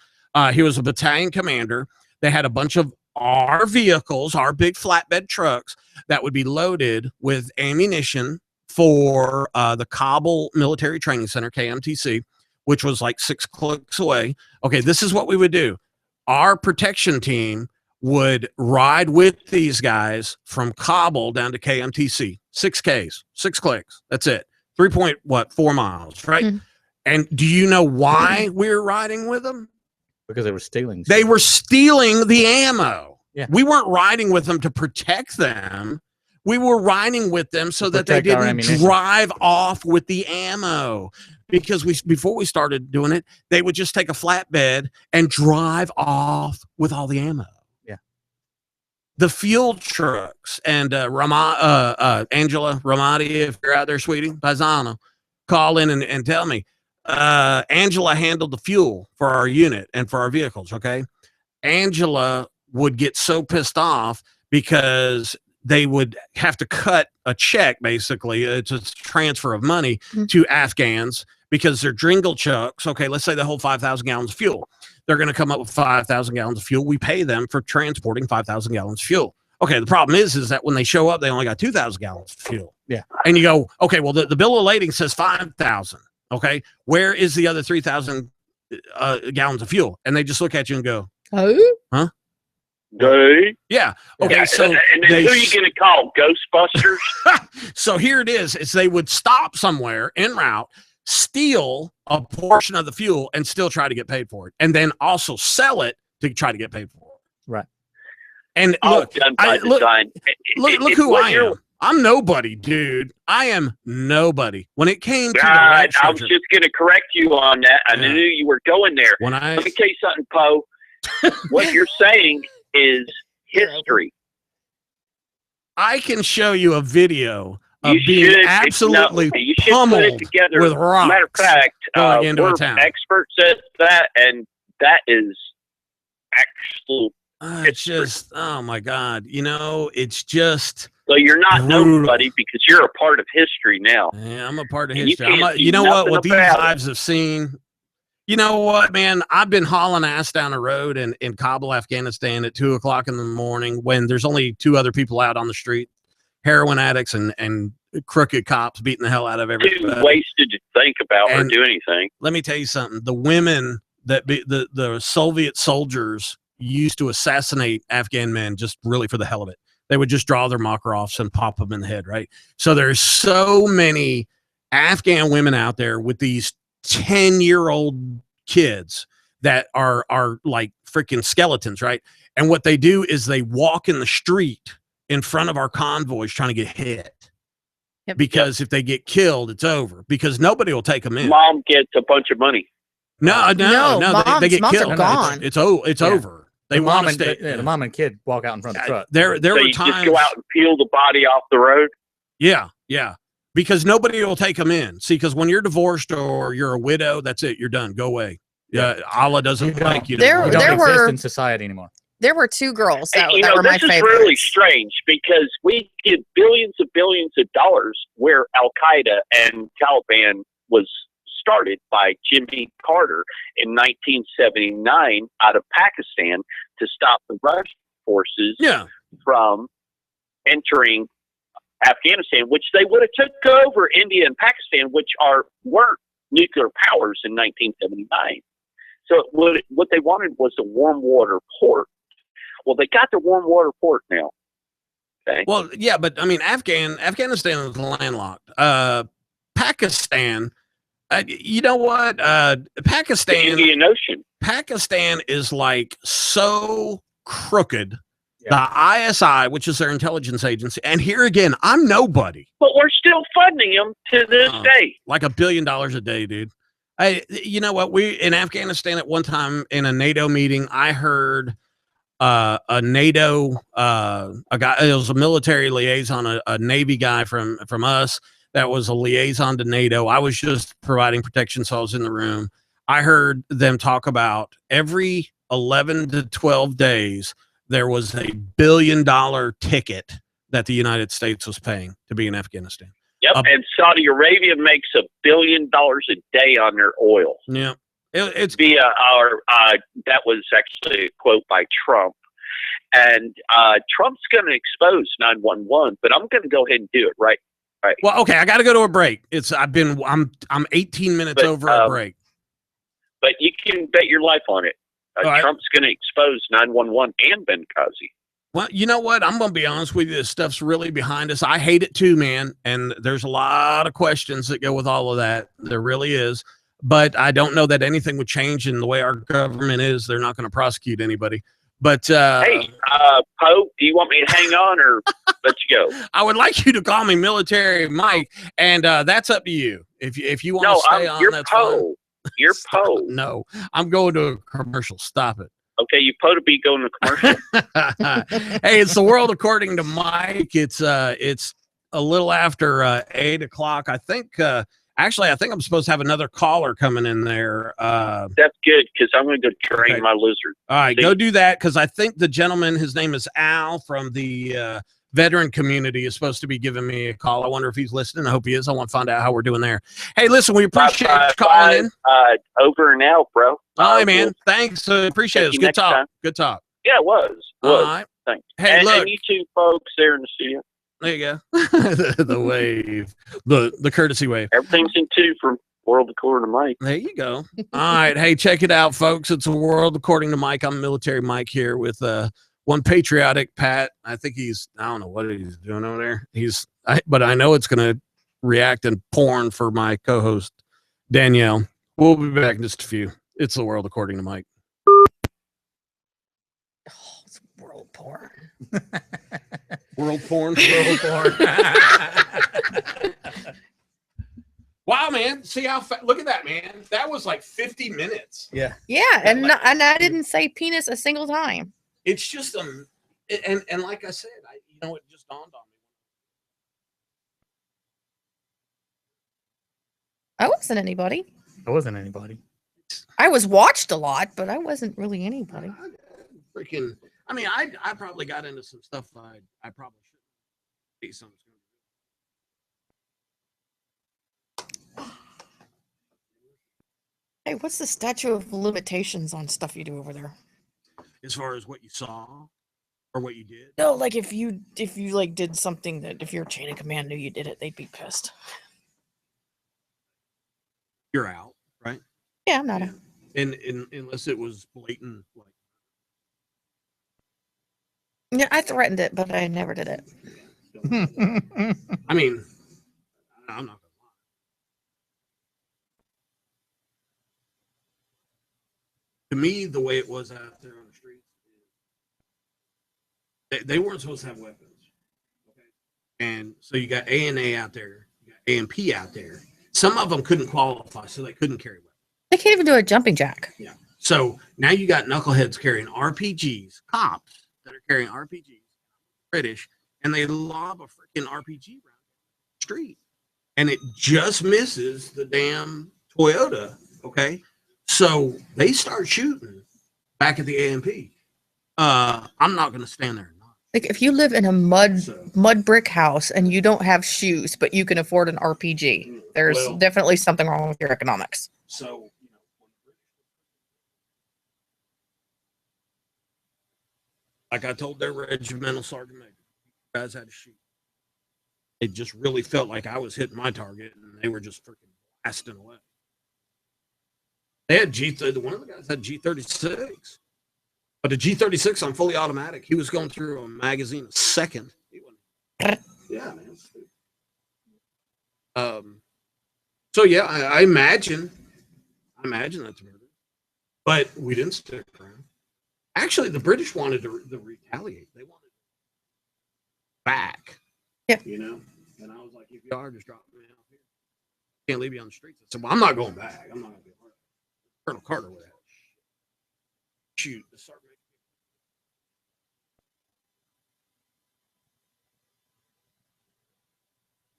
He was a battalion commander. They had a bunch of our vehicles, our big flatbed trucks that would be loaded with ammunition for the Kabul Military Training Center, KMTC, which was like 6 clicks away. Okay, this is what we would do. Our protection team would ride with these guys from Kabul down to KMTC, 6 Ks, 6 clicks. That's it. 3.4 miles, right? Mm-hmm. And do you know why we're riding with them? Because they were stealing. They were stealing the ammo. Yeah. We weren't riding with them to protect them. We were riding with them so that they didn't drive off with the ammo. Because before we started doing it, they would just take a flatbed and drive off with all the ammo. Yeah. The fuel trucks and Angela Ramadi, if you're out there, sweetie, Paisano, call in and tell me. Angela handled the fuel for our unit and for our vehicles. Okay. Angela would get so pissed off because they would have to cut a check. Basically, it's a transfer of money to Afghans because they're Dringle chucks. Okay. Let's say they hold 5,000 gallons of fuel. They're going to come up with 5,000 gallons of fuel. We pay them for transporting 5,000 gallons of fuel. Okay. The problem is that when they show up, they only got 2,000 gallons of fuel. Yeah. And you go, okay, well, the bill of lading says 5,000. Okay, where is the other 3,000 gallons of fuel? And they just look at you and go, "Oh, huh? Yeah. Okay. Yeah. So and who are you going to call? Ghostbusters? So here it is. They would stop somewhere en route, steal a portion of the fuel, and still try to get paid for it, and then also sell it to try to get paid for it. Right. And look who I am. I'm nobody, dude. I am nobody. When it came to I was just going to correct you on that. I knew you were going there. Let me tell you something, Poe. What you're saying is history. I can show you a video of being absolutely pummeled with rocks. Matter of fact, we're experts at that, and that is actual. It's just, oh my God. It's just. So you're not nobody because you're a part of history now. Yeah, I'm a part of history. You know what these lives have seen? You know what, man? I've been hauling ass down the road in Kabul, Afghanistan at 2:00 in the morning when there's only 2 other people out on the street, heroin addicts and crooked cops beating the hell out of everybody. Too wasted to think about or do anything. Let me tell you something. The women the Soviet soldiers used to assassinate Afghan men just really for the hell of it. They would just draw their Makarovs and pop them in the head, right? So there's so many Afghan women out there with these 10-year-old kids that are like freaking skeletons, right? And what they do is they walk in the street in front of our convoys trying to get hit. Yep. Because if they get killed, it's over. Because nobody will take them in. Mom gets a bunch of money. No, they get killed. Are gone. It's over. They want to stay. The mom and kid walk out in front of the truck. There were times. Just go out and peel the body off the road. Yeah. Because nobody will take them in. See, because when you're divorced or you're a widow, that's it. You're done. Go away. Allah doesn't You like you. There- You don't there exist were- in society anymore. There were 2 girls that, you that know, were my this is favorites. really strange because we give billions of dollars where Al Qaeda and Taliban was started by Jimmy Carter in 1979 out of Pakistan to stop the Russian forces Yeah. from entering Afghanistan, which they would have took over India and Pakistan, which weren't nuclear powers in 1979. So what they wanted was a warm water port. Well, they got the warm water port now. Okay. Well, yeah, but I mean, Afghanistan is landlocked. Pakistan, you know what? The Pakistan Indian Ocean. is like so crooked. Yeah. The ISI, which is their intelligence agency, and here again, I'm nobody. But we're still funding them to this Oh. day. Like $1 billion a day, dude. You know what? We in Afghanistan at one time in a NATO meeting, I heard a NATO a guy. It was a military liaison, a Navy guy from us that was a liaison to NATO. I was just providing protection, so I was in the room. I heard them talk about every 11 to 12 days there was a $1 billion ticket that the United States was paying to be in Afghanistan. Yep. And Saudi Arabia makes $1 billion a day on their oil Yeah, it's via our. That was actually a quote by Trump, and Trump's going to expose 911. But I'm going to go ahead and do it right. well. Okay, I got to go to a break. I'm 18 minutes But, over a break. But you can bet your life on it. All right. Trump's going to expose 911 and Benghazi. Well, you know what? I'm going to be honest with you. This stuff's really behind us. I hate it too, man. And there's a lot of questions that go with all of that. There really is. But I don't know that anything would change in the way our government is. They're not going to prosecute anybody. But Hey, Pope, do you want me to hang on or let you go? I would like you to call me Military Mike, and that's up to you. If you want No, to stay on, you're that's fine. Poe. You're Stop Poe. it. No, I'm going to a commercial. Stop it. Okay, you Poe to be going to commercial. Hey, it's the world according to Mike. It's a little after 8:00. I think actually I think I'm supposed to have another caller coming in there. That's good because I'm going to go train Okay. my lizard. All right, See? go do that because I think the gentleman, his name is Al from the veteran community, is supposed to be giving me a call. I wonder if he's listening. I hope he is. I want to find out how we're doing there. Hey, listen, we appreciate you calling in. Over and out, bro. All right, man. Thanks. Appreciate it. It's you good next talk. time. Good talk. Yeah, it was. All right. Thanks. Hey, and, look. and you two folks there in the studio. There you go. The wave, the courtesy wave. Everything's in 2 from World According to Mike. There you go. All right. Hey, check it out, folks. It's a world according to Mike. I'm Military Mike here with one patriotic Pat. I think I don't know what he's doing over there. But I know it's going to react in porn for my co-host, Danielle. We'll be back in just a few. It's the world according to Mike. Oh, it's world porn. World porn. World porn. Wow, man. See how look at that, man. That was like 50 minutes. Yeah. Yeah, and I didn't say penis a single time. It's just and like I said, it just dawned on me. I wasn't anybody. I wasn't anybody. I was watched a lot, but I wasn't really anybody. Freaking, I mean, I probably got into some stuff I probably shouldn't be some. Hey, what's the statute of limitations on stuff you do over there? As far as what you saw or what you did. No, like if you like did something that if your chain of command knew you did it, they'd be pissed. You're out, right? Yeah, I'm not. Yeah. And unless it was blatant, like Yeah, I threatened it, but I never did it. I mean, I'm not gonna lie. To me, the way it was out there on the streets, they weren't supposed to have weapons. Okay, and so you got A&A out there, you got A&P out there. Some of them couldn't qualify, so they couldn't carry weapons. They can't even do a jumping jack. Yeah. So now you got knuckleheads carrying RPGs, cops that are carrying RPGs, British, and they lob a freaking RPG around the street. And it just misses the damn Toyota. Okay. So they start shooting back at the AMP. I'm not going to stand there. Like if you live in a mud So, brick house and you don't have shoes, but you can afford an RPG, there's well, definitely something wrong with your economics. so like I told their regimental sergeant major, guys had to shoot. It just really felt like I was hitting my target, and they were just freaking blasting away. They had one of the guys had G36, but a G36 on fully automatic, he was going through a magazine a second. Yeah, man. So yeah, I imagine that's murder, but we didn't stick around. Actually, the British wanted to retaliate. They wanted back. Yeah. You know, and I was like, if you are, just drop me out here. Can't leave you on the streets. I said, well, I'm not going back. I'm not going to be a part of it. Colonel Carter would have shoot the sergeant.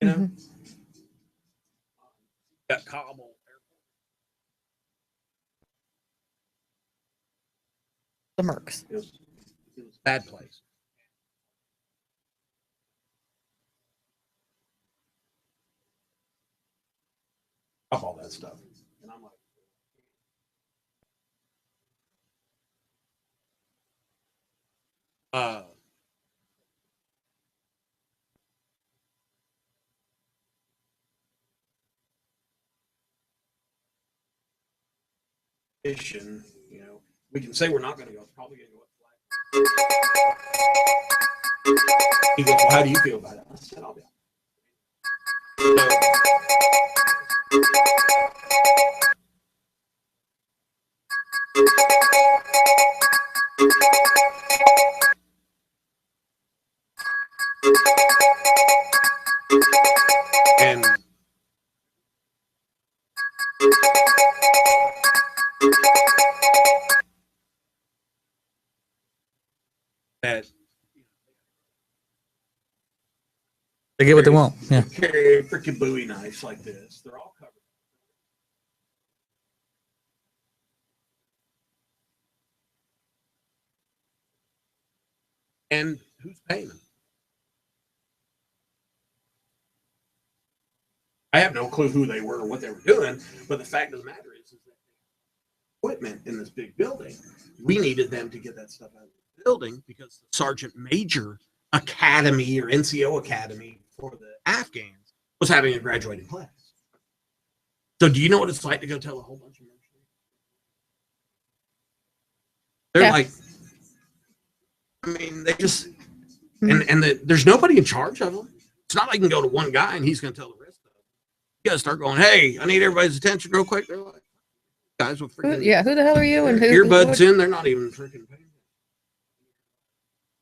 You know, got Kabul Airport. The Mercs. It was a bad place. Up all that stuff. And I'm like, you know, we can say we're not going to go. It's probably going to go up flag. He goes, well, how do you feel about it? I said, I'll be. And that They get what they want. Yeah. carry a freaking Bowie knife like this. They're all covered. And who's paying them? I have no clue who they were or what they were doing, but the fact of the matter is that equipment in this big building, we needed them to get that stuff out of the building because the Sergeant Major Academy or NCO Academy for the Afghans was having a graduating class. So do you know what it's like to go tell a whole bunch of mercenaries? They're Yeah. like, I mean, they just, there's nobody in charge of them. It's not like you can go to one guy and he's going to tell the rest of them. You got to start going, hey, I need everybody's attention real quick. They're like, guys with freaking Who the hell are you? And who? earbuds in, they're not even freaking paying.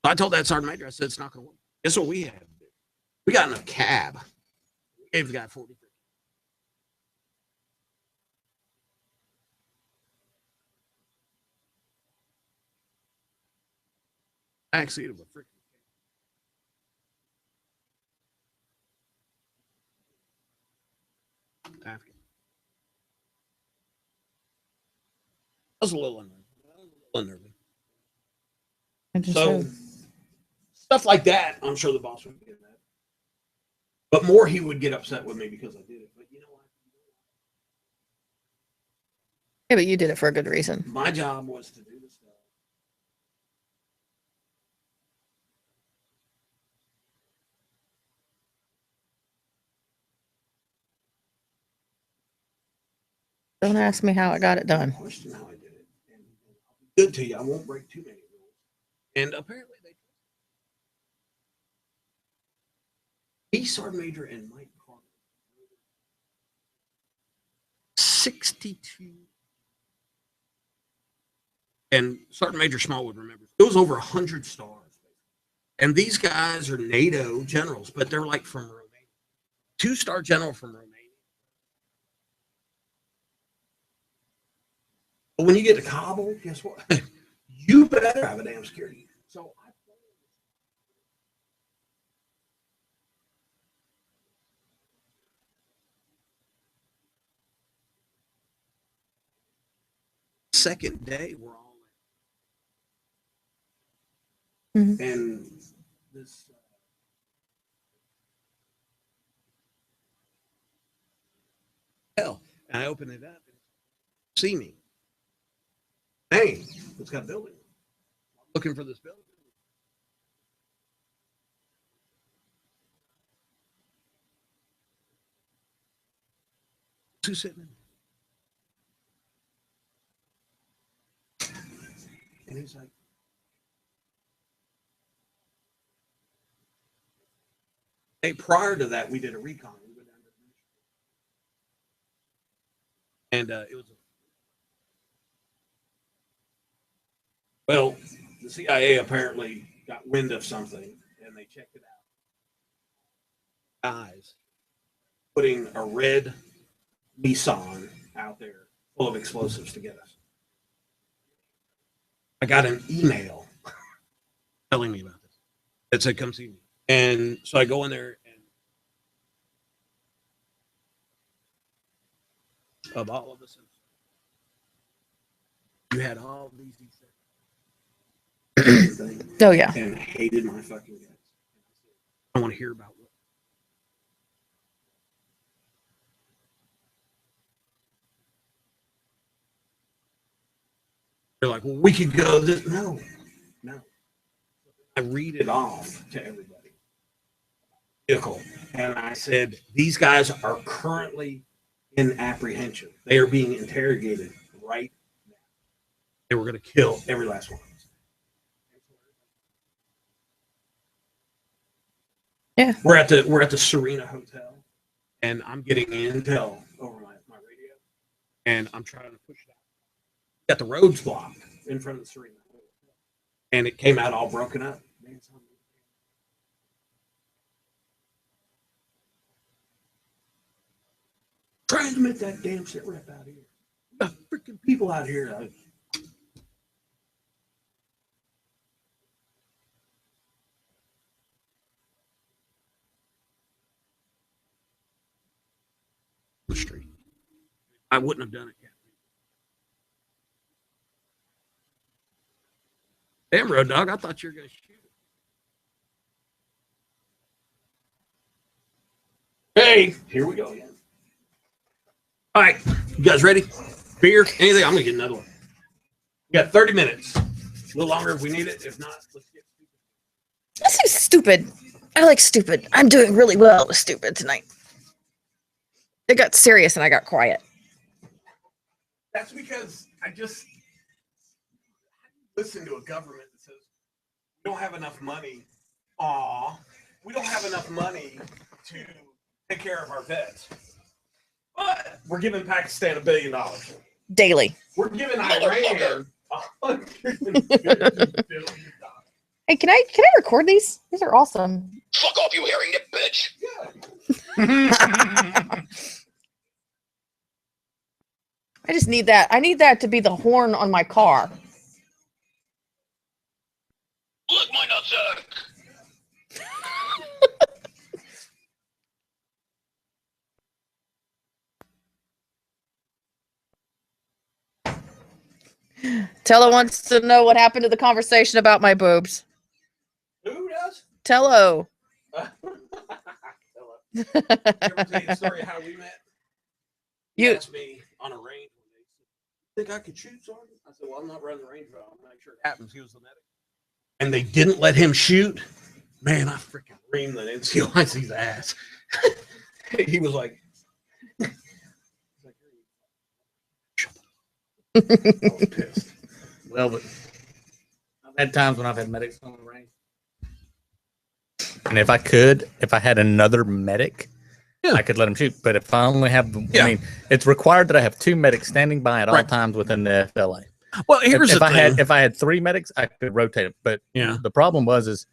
I told that Sergeant Major, I said, it's not going to work. Guess what we had? We got in a cab. We gave the guy 40. Backseat of a freaking Afghan. I was a little unnerving. So stuff like that, I'm sure the boss would get that. But more, he would get upset with me because I did it. But you know what? Yeah, but you did it for a good reason. My job was to do the stuff. Don't ask me how I got it done. Question how I did it. And I'll be good to you. I won't break too many rules. And apparently he Sergeant Major and Mike Carter. 62. And Sergeant Major Smallwood remembers it was over 100 stars. And these guys are NATO generals, but they're like from Romania. 2-star general from Romania. But when you get to Kabul, guess what? You better have a damn security. So second day, we're all Mhm. and this hell, and I open it up and see me. Hey, it's got a building. Looking for this building. Who's sitting in there? And he's like, hey, prior to that, we did a recon. We went down to and it was well, the CIA apparently got wind of something and they checked it out. Guys putting a red Nissan out there full of explosives to get us. I got an email telling me about this. It said, come see me. And so I go in there and of all of us, you had all these things Oh yeah. and hated my fucking guts. I want to hear about what. They're like, well, we could go this. No. I read it off to everybody. Vehicle. And I said, these guys are currently in apprehension. They are being interrogated right now. They were going to kill every last one of us. Yeah. We're at the Serena Hotel, and I'm getting intel over my radio, and I'm trying to push it out. Got the roads blocked in front of the Serena Hotel, and it came out all broken up. Transmit that damn shit rep out here. We got freaking people out here. The street. I wouldn't have done it yet. Damn, Road Dog, I thought you were going to shoot it. Hey, here we go again. All right, you guys ready? Beer, anything? I'm going to get another one. We got 30 minutes. A little longer if we need it. If not, let's get stupid. This is stupid. I like stupid. I'm doing really well with stupid tonight. It got serious and I got quiet. That's because I just listen to a government that says we don't have enough money. We don't have enough money to take care of our vets. But we're giving Pakistan $1 billion. Daily. We're giving Iran $150 billion. Hey, can I record these? These are awesome. Fuck off, you hairy nip bitch. I just need that. I need that to be the horn on my car. Look, my nutsack. Tello wants to know what happened to the conversation about my boobs. Who does? Tello. You ever tell you the story of how we met? You- asked me on a range one day. Think I could shoot something? I said, well, I'm not running the range, but I'll make sure it happens. He was the medic. And they didn't let him shoot. Man, I freaking reamed the NCOIC's ass. He was like, I was pissed. Well, but I've had times when I've had medics on the range. And if I had another medic, Yeah. I could let him shoot. But if I only have, Yeah. I mean, it's required that I have 2 medics standing by at all Right. times within the FLA. well, here's if the I thing. if I had 3 medics, I could rotate them. But Yeah. the problem was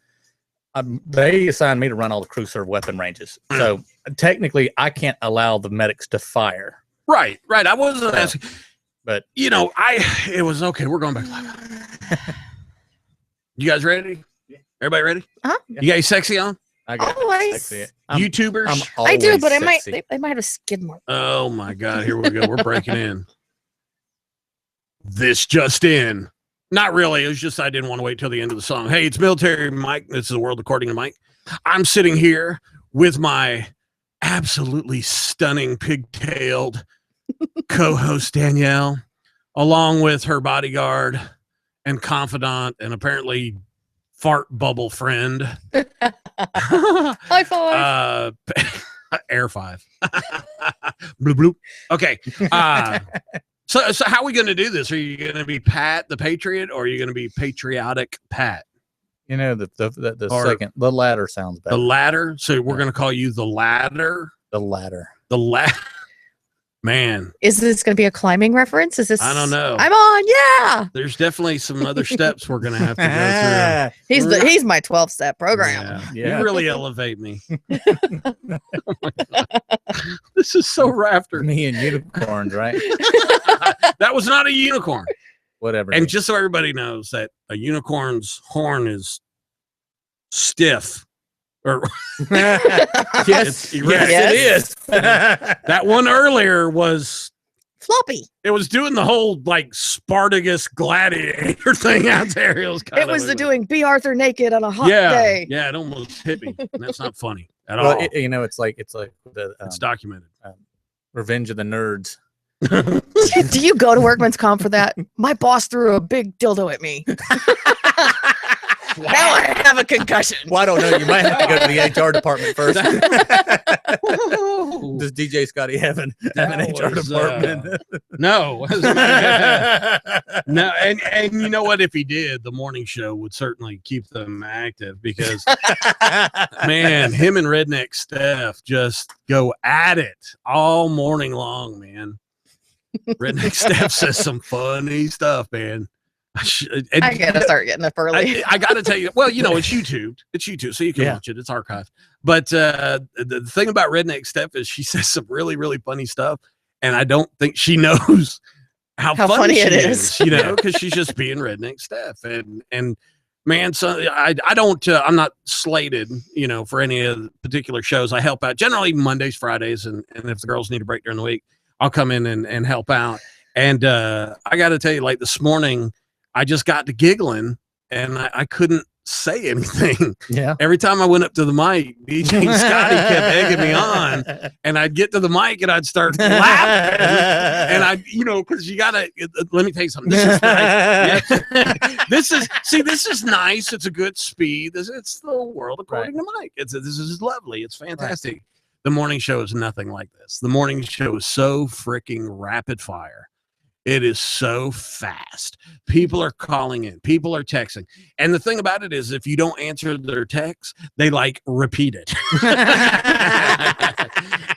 they assigned me to run all the crew serve weapon ranges. So technically, I can't allow the medics to fire. Right. I wasn't So, asking. but You know, it was okay. We're going back live. You guys ready? Yeah. Everybody ready? Uh-huh. You guys sexy on? I got Always. sexy. I'm YouTubers? I do, always but sexy. I might. They might have a skid mark. Oh my God. Here we go. We're breaking in. This just in. Not really. It was just I didn't want to wait till the end of the song. Hey, it's Military Mike. This is the world according to Mike. I'm sitting here with my absolutely stunning pigtailed co-host Danielle, along with her bodyguard and confidant and apparently fart bubble friend. High five. Air 5. Bloop, bloop. Okay. So how are we going to do this? Are you going to be Pat the Patriot, or are you going to be Patriotic Pat? You know, the Or- second, the latter sounds better. The latter. So we're going to call you the ladder. The latter. The ladder. Man, Is this going to be a climbing reference? Is this? I don't know. I'm on. Yeah. There's definitely some other steps we're going to have to go He's my 12-step through. program. Yeah. You really elevate me. Oh my God. This is so rafter. Me and unicorns, right? That was not a unicorn. Whatever. And just so everybody knows that a unicorn's horn is stiff. Or yes, It's erect. yes, it is. that one earlier was Floppy. it was doing the whole like Spartacus gladiator thing out there. It was kind It was the doing B. Arthur naked on a hot day. Yeah, it almost hit me. And that's not funny at Well, all. it's like the It's documented. Revenge of the Nerds. Do you go to workman's comp for that? My boss threw a big dildo at me. Now I have a concussion. Well, I don't know. You might have to go to the HR department first. Does DJ Scotty have an HR was, department? No. No, and you know what? If he did, the morning show would certainly keep them active because man, him and Redneck Steph just go at it all morning long, man. Redneck Steph says some funny stuff, man. I gotta start getting up early. I got to tell you, well, you know, it's YouTube. It's YouTube, so you can Yeah. watch it. It's archived. But the thing about Redneck Steph is she says some really, really funny stuff, and I don't think she knows how funny it she is. you know, because she's just being Redneck Steph. And man, so I don't, I'm not slated, you know, for any of the particular shows. I help out generally Mondays, Fridays, and if the girls need a break during the week, I'll come in and help out. And I got to tell you, like this morning, I just got to giggling and I couldn't say anything. Yeah. Every time I went up to the mic, DJ Scotty kept egging me on, and I'd get to the mic and I'd start laughing. And I, you know, because you gotta. Let me tell you something. This is nice. Yeah. This is nice. It's a good speed. It's the world according to Mike. This is lovely. It's fantastic. The morning show is nothing like this. The morning show is so freaking rapid fire. It is so fast. People are calling in. People are texting. And the thing about it is if you don't answer their text, they like repeat it.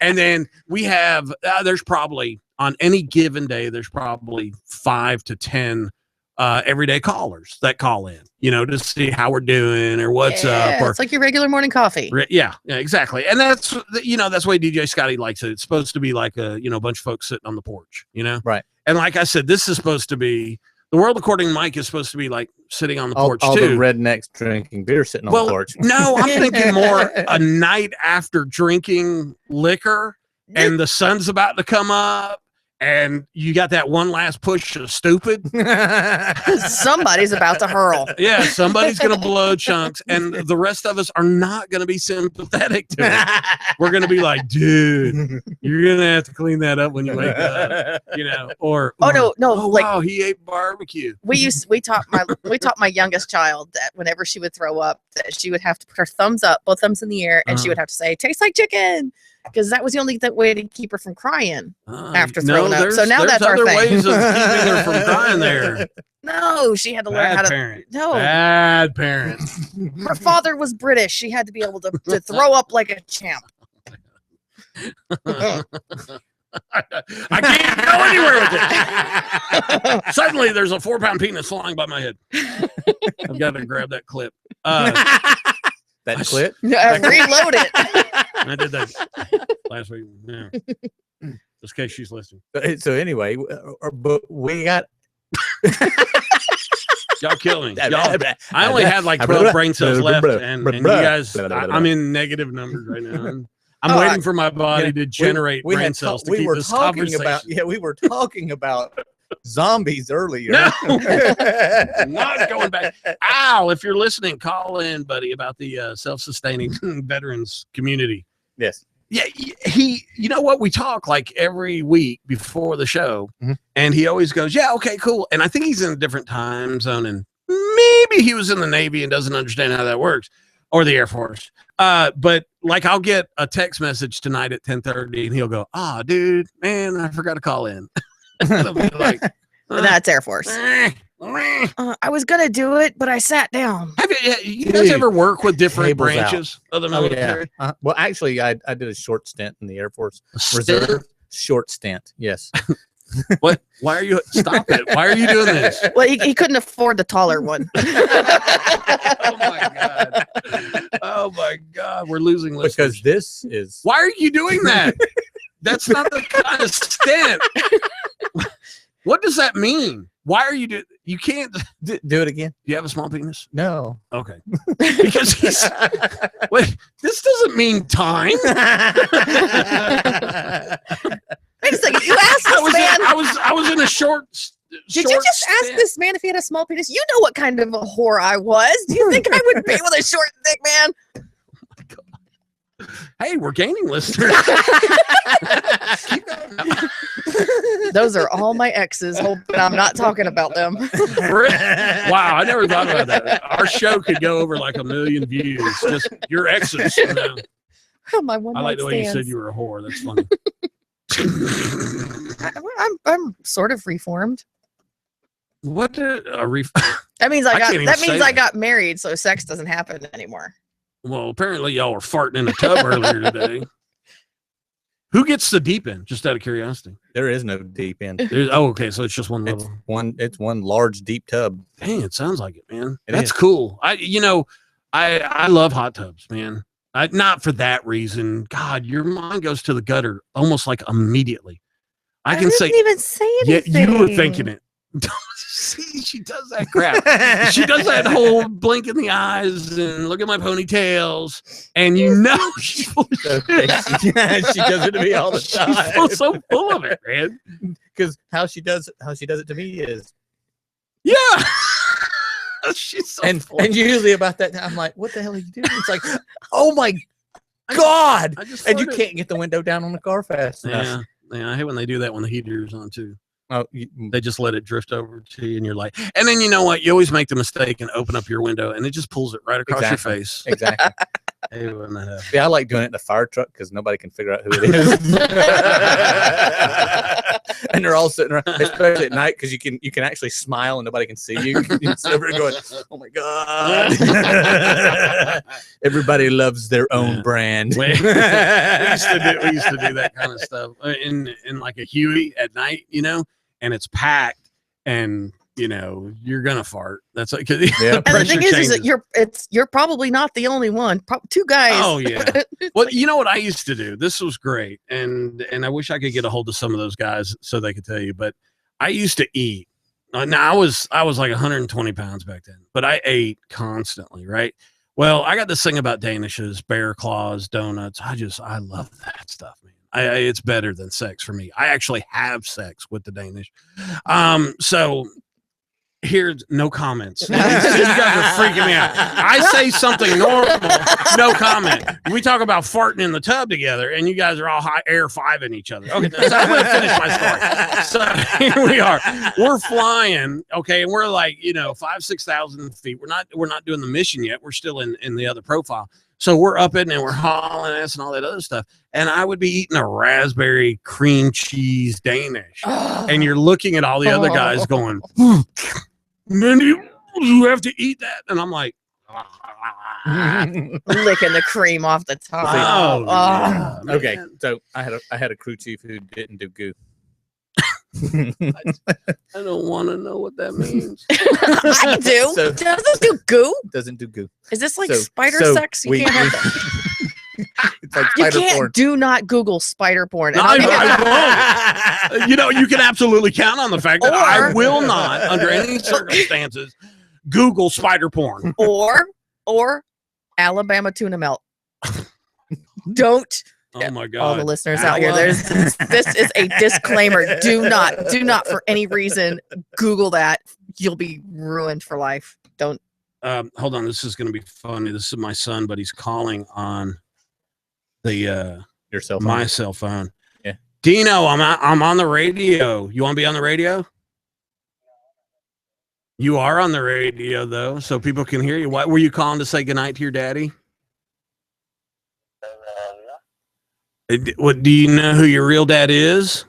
And then we have, there's probably on any given day, there's probably 5 to 10 everyday callers that call in, you know, to see how we're doing or what's up. Or It's like your regular morning coffee. yeah, exactly. And that's, you know, that's the way DJ Scotty likes it. It's supposed to be like a, you know, a bunch of folks sitting on the porch, you know? Right. And like I said, this is supposed to be, the world according to Mike is supposed to be like sitting on the porch all too. the rednecks drinking beer sitting on the porch. No, I'm thinking more a night after drinking liquor and the sun's about to come up and you got that one last push of stupid. Somebody's about to hurl. Yeah, somebody's going to blow chunks and the rest of us are not going to be sympathetic to it. We're going to be like, dude, you're going to have to clean that up when you wake up, you know, or No, oh, like wow, he ate barbecue. we taught my youngest child that whenever she would throw up, that she would have to put her thumbs up, both thumbs in the air, and she would have to say, "Tastes like chicken," because that was the only way to keep her from crying after throwing up. So now there's that's our other thing. ways of keeping her from crying there. No, she had to learn how Bad to. parent. No, Bad parent. her father was British. She had to be able to throw up like a champ. I can't go anywhere with it. Suddenly, there's a 4-pound penis flying by my head. I've got to grab that clip. That clip? Reload it. I did that last week. Yeah. Just in case she's listening. So anyway, but we got. Y'all kill me. I only had like 12 brain cells left, and you guys, I'm in negative numbers right now. I'm waiting for my body to generate brain cells to keep this conversation. We were talking about zombies earlier. No, not going back. Al, if you're listening, call in, buddy, about the self-sustaining veterans community. Yes. Yeah, he. You know what? We talk like every week before the show, and he always goes, "Yeah, okay, cool." And I think he's in a different time zone, and maybe he was in the Navy and doesn't understand how that works, or the Air Force. But like, I'll get a text message tonight at 10:30, and he'll go, dude, man, I forgot to call in." I'll be like, That's Air Force. I was gonna do it, but I sat down. Have you guys ever work with different Cable's out. branches of the Oh, military? yeah. Well, actually, I did a short stint in the Air Force Stint? Reserve. Short stint, yes. What? Why are you? Stop it! Why are you doing this? Well, he couldn't afford the taller one. Oh my god! Oh my god! We're losing listeners. Because this is. Why are you doing that? That's not the kind of stint. What does that mean? Why are you doing? You can't. Do it again. Do you have a small penis? No. Okay. Because he's. Wait, this doesn't mean time. Wait a second. You asked this man. I was in a short. Did you just ask this man if he had a small penis? You know what kind of a whore I was. Do you think I would be with a short, thick man? Hey, we're gaining listeners. Those are all my exes, hoping I'm not talking about them. Wow, I never thought about that. Our show could go over like 1 million views. Just your exes. You know? My I like the way you said you were a whore. That's funny. I'm sort of reformed. What did a That means I can't even that say means I that. got married, so sex doesn't happen anymore. Well, apparently y'all were farting in a tub earlier today. Who gets the deep end? Just out of curiosity. There is no deep end. Okay, so it's just one It's level. it's one large deep tub. Dang, it sounds like it, man. It That's is. cool. I love hot tubs, man. Not for that reason. God, your mind goes to the gutter almost like immediately. I can say, didn't even say yeah, anything. you were thinking it. See, she does that crap. She does that whole blink in the eyes and look at my ponytails, and you know she's full of shit. she does it to me all the time. She's so full of it, man. Because how she does it to me is Yeah. She's so full. and usually about that time I'm like, what the hell are you doing? It's like, oh my God. I just And you farted. can't get the window down on the car fast enough. Yeah, I hate when they do that when the heater's on too. Oh, They just let it drift over to you, and you're like, and then you know what? You always make the mistake and open up your window, and it just pulls it right across Exactly. your face. exactly. Hey, when that happens. Yeah, I like doing it in the fire truck because nobody can figure out who it is. And they're all sitting around, especially at night, because you can actually smile and nobody can see you. You're over going, oh my God. Everybody loves their own Yeah. brand. we used to do that kind of stuff in like a Huey at night, and it's packed, and you're gonna fart. That's like, 'cause Yeah. And the pressure thing is changes. that you're probably not the only one. Two guys. Oh yeah. Well, you know what I used to do? This was great, and I wish I could get a hold of some of those guys so they could tell you. But I used to eat. Now I was like 120 pounds back then, but I ate constantly, right? Well, I got this thing about Danishes, bear claws, donuts. I love that stuff, man. It's better than sex for me. I actually have sex with the Danish. So here's no comments. You guys are freaking me out. I say something normal, no comment. We talk about farting in the tub together, and you guys are all air fiving each other. Okay, so I'm going to finish my story. So here we are. We're flying, okay, and we're like 5,000-6,000 feet. We're not doing the mission yet. We're still in the other profile. So we're up it and we're hauling ass and all that other stuff. And I would be eating a raspberry cream cheese Danish. And you're looking at all the other guys going, man, you have to eat that. And I'm like, Licking the cream off the top. oh, yeah, man. Okay, so I had a crew chief who didn't do goo. I don't want to know what that means. I do. So- Does this do goo? Doesn't do goo. Is this like So- spider so sex? You we- can't have that. It's like You spider can't. porn. Do not Google spider porn. And No, I'll be- I won't. You can absolutely count on the fact that I Or- will not, under any circumstances, Google spider porn. or Alabama tuna melt. Don't Oh my god! All the listeners out here, this is a disclaimer. Do not for any reason Google that. You'll be ruined for life. Don't. Hold on, this is going to be funny. This is my son, but he's calling on the Your cell phone. my cell phone. Yeah. Dino, I'm on the radio. You want to be on the radio? You are on the radio though, so people can hear you. What were you calling to say goodnight to your daddy? What do you know who your real dad is?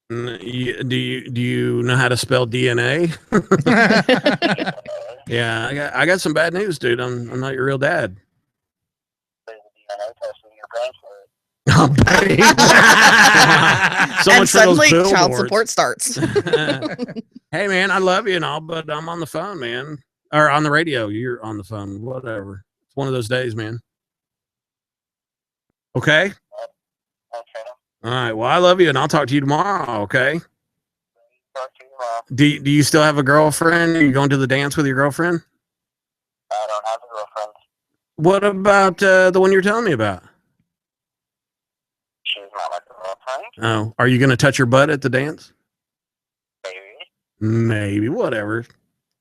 Do you know how to spell DNA? Yeah, I got some bad news, dude. I'm not your real dad. So And much for those suddenly, child billboards. support starts. Hey man, I love you and all, but I'm on the phone, man, or on the radio. You're on the phone, whatever. It's one of those days, man. Okay. All right. Well, I love you, and I'll talk to you tomorrow. Okay. Do you still have a girlfriend? Are you going to the dance with your girlfriend? I don't have a girlfriend. What about the one you're telling me about? She's not my girlfriend. Oh, are you going to touch her butt at the dance? Maybe. Maybe. Whatever.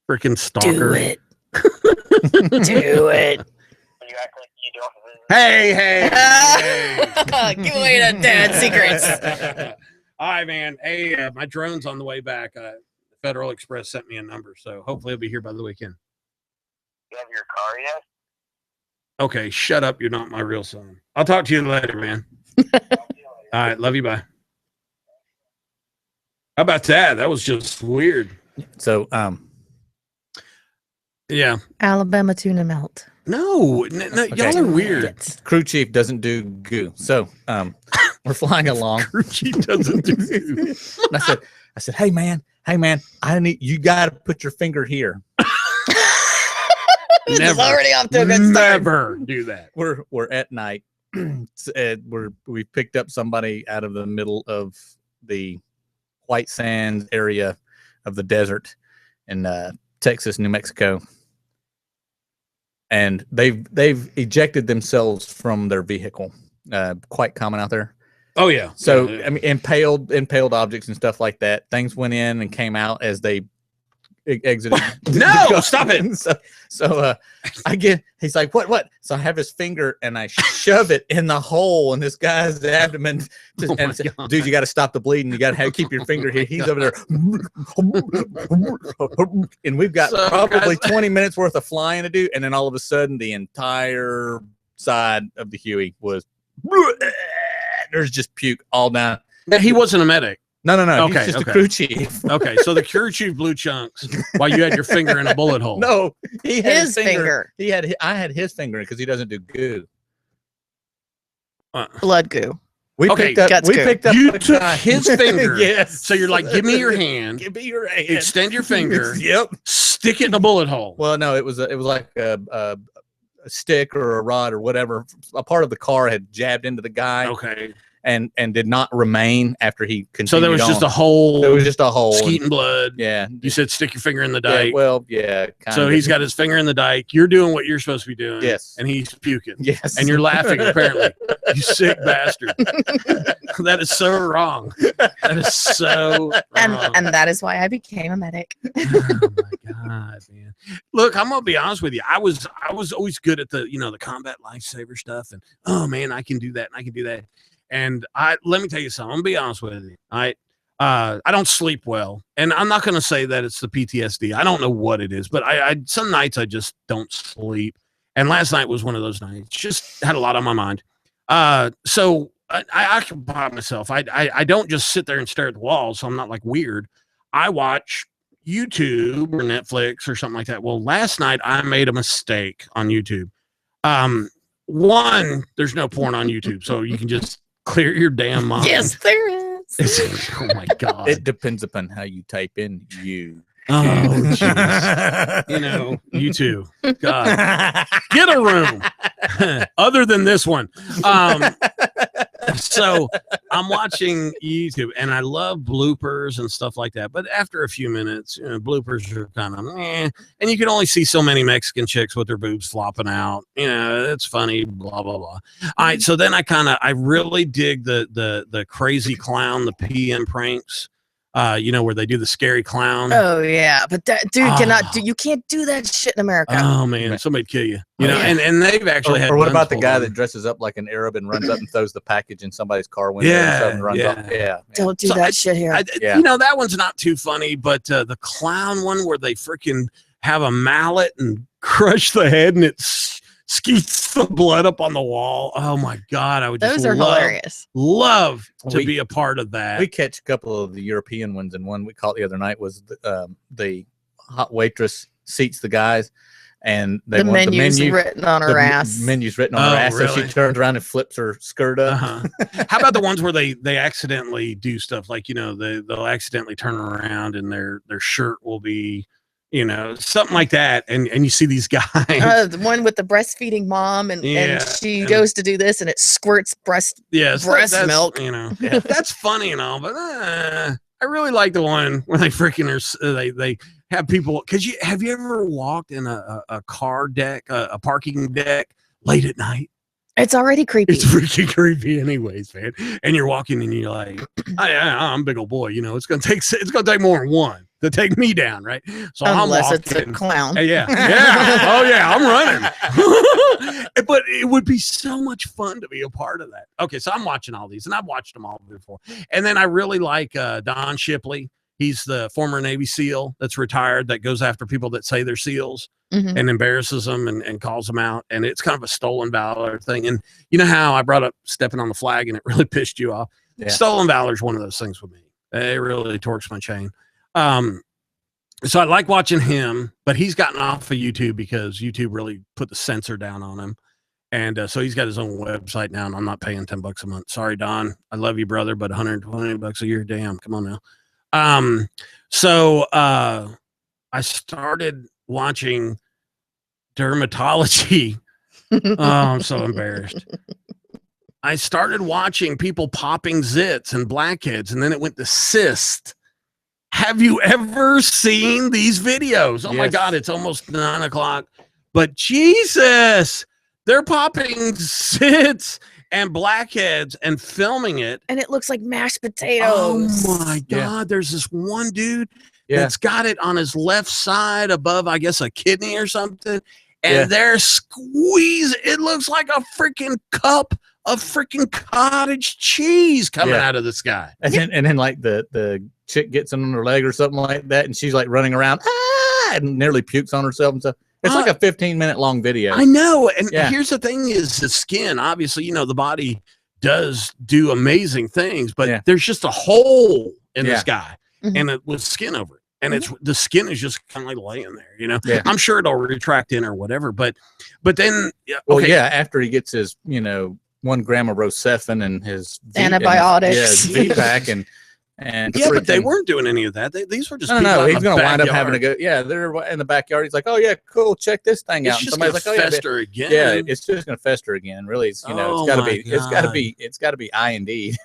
Freaking stalker. Do it. Do it. You act like you don't. Hey. Give away the dad secrets. All right, man. Hey, my drone's on the way back. Federal Express sent me a number, so hopefully it'll be here by the weekend. You have your car yet? Okay, shut up. You're not my real son. I'll talk to you later, man. All right, love you. Bye. How about that? That was just weird. So, Yeah. Alabama tuna melt. No, y'all are weird. crew chief doesn't do goo. So, we're flying along. She doesn't do. And I said, hey man, you got to put your finger here. This is Never. already off to a good start. Never do that. We're at night. We picked up somebody out of the middle of the White Sands area of the desert in Texas, New Mexico, and they've ejected themselves from their vehicle. Quite common out there. Oh yeah. So Yeah. I mean, impaled objects and stuff like that. Things went in and came out as they exited. No, stop it. So he's like, what? So I have his finger and I shove it in the hole in this guy's abdomen. Oh And my say, God. dude, you got to stop the bleeding. You got to keep your finger here. He's over there. And we've got So, probably guys- 20 minutes worth of flying to do. And then all of a sudden, the entire side of the Huey was, there's just puke all down. He wasn't a medic. No. Okay, He's just okay. a crew chief. Okay, so the crew chief blew chunks while you had your finger in a bullet hole. No, he had His finger. I had his finger because he doesn't do goo. Blood goo. We Okay, picked up. guts We goo. picked up. You a took guy- his finger. Yes. So you're like, give me your hand, Give me your hand. extend your finger, Yep. stick it in a bullet hole. Well, no, it was like a stick or a rod or whatever. A part of the car had jabbed into the guy Okay. and did not remain after he continued. So there was just a on. hole, There was just a hole. skeeting blood. Yeah. You said stick your finger in the Yeah, dike. well, yeah. So kinda. he's got his finger in the dike. You're doing what you're supposed to be doing. Yes. And he's puking. Yes. And you're laughing, apparently. You sick bastard. That is so wrong. That is so And wrong. and that is why I became a medic. Oh my God, man. Look, I'm gonna be honest with you. I was always good at the combat lifesaver stuff, and oh man, I can do that and I can do that. And let me tell you something. I'm gonna be honest with you. I don't sleep well, and I'm not gonna say that it's the PTSD. I don't know what it is, but I some nights I just don't sleep. And last night was one of those nights. Just had a lot on my mind. So I occupy myself. I don't just sit there and stare at the wall. So I'm not like weird. I watch YouTube or Netflix or something like that. Well, last night I made a mistake on YouTube. One, there's no porn on YouTube, so you can just clear your damn mind. Yes, there is. Oh my God. It depends upon how you type in you. Oh, jeez. You too. God, get a room other than this one. So I'm watching YouTube, and I love bloopers and stuff like that. But after a few minutes, bloopers are kind of and you can only see so many Mexican chicks with their boobs flopping out. It's funny, blah blah blah. All right, so then I really dig the crazy clown, the PM pranks. Where they do the scary clown. Oh yeah, but that dude cannot do. You can't do that shit in America. Oh man, somebody'd kill you. And they've actually had. Or what about the guns guy pulled that on. dresses up like an Arab and runs up and throws the package in somebody's car window and runs off? Yeah. Don't do So that shit here. Yeah. That one's not too funny, but the clown one where they freaking have a mallet and crush the head and it skeets the blood up on the wall. Oh my God. I would just Those are hilarious. love to We- be a part of that. We catch a couple of the European ones, and one we caught the other night was the hot waitress seats the guys, and they The want the menu's menu written on her ass. Menu's written on her Oh, ass, so really? she turns around and flips her skirt up. How about the ones where they accidentally do stuff like, they'll accidentally turn around and their shirt will be, something like that. And you see these guys. The one with the breastfeeding mom, and Yeah, she and- goes to do this, and it squirts breast. Yes, breast that's, milk. That's funny and all, but I really like the one where they freaking they have people. Have you ever walked in a car deck, a parking deck late at night? It's already creepy. It's freaking creepy, anyways, man. And you're walking and you're like, I'm a big old boy, it's gonna take more than one to take me down, right? So Unless I'm it's a walking. clown. Yeah. Oh yeah, I'm running. But it would be so much fun to be a part of that. Okay, so I'm watching all these, and I've watched them all before. And then I really like Don Shipley. He's the former Navy SEAL that's retired that goes after people that say they're SEALs Mhm. and embarrasses them and calls them out. And it's kind of a stolen valor thing. And you know how I brought up stepping on the flag and it really pissed you off? Yeah. Stolen valor is one of those things with me. It really torques my chain. So I like watching him, but he's gotten off of YouTube because YouTube really put the censor down on him. And so he's got his own website now, and I'm not paying $10 a month. Sorry, Don. I love you, brother, but $120 a year. Damn, come on now. So I started watching dermatology. Oh, I'm so embarrassed. I started watching people popping zits and blackheads, and then it went to cyst. Have you ever seen these videos? Oh my Yes. God, it's almost 9:00. But Jesus, they're popping zits and blackheads and filming it. And it looks like mashed Oh potatoes. my God, Yeah. there's this one dude Yeah. that's got it on his left side above, I guess, a kidney or something. And Yeah. they're squeezing. It looks like a freaking cup of freaking cottage cheese coming Yeah. out of this guy. And then like the chick gets on her leg or something like that, and she's like running around and nearly pukes on herself and stuff. It's like a 15-minute long video. I know. And Yeah. here's the thing is the skin, obviously, the body does do amazing things, but Yeah. there's just a hole in Yeah. this guy Mhm. and it with skin over it. And it's the skin is just kind of like laying there, Yeah. I'm sure it'll retract in or whatever, but then Well, okay, yeah, after he gets his 1 gram of Rocephin and his Antibiotics. his V-Pack and yeah, but they freaking- weren't doing any of that. These were just No, people no, out in he's the gonna wind up having to backyard. go. Yeah, they're in the backyard. He's like, "Oh yeah, cool. Check this thing out." It's And just somebody's gonna like, "Oh yeah, fester again. yeah, it's just gonna fester again." Really, it's Oh, it's got to my be, it's got to God. be, it's got to be I&D.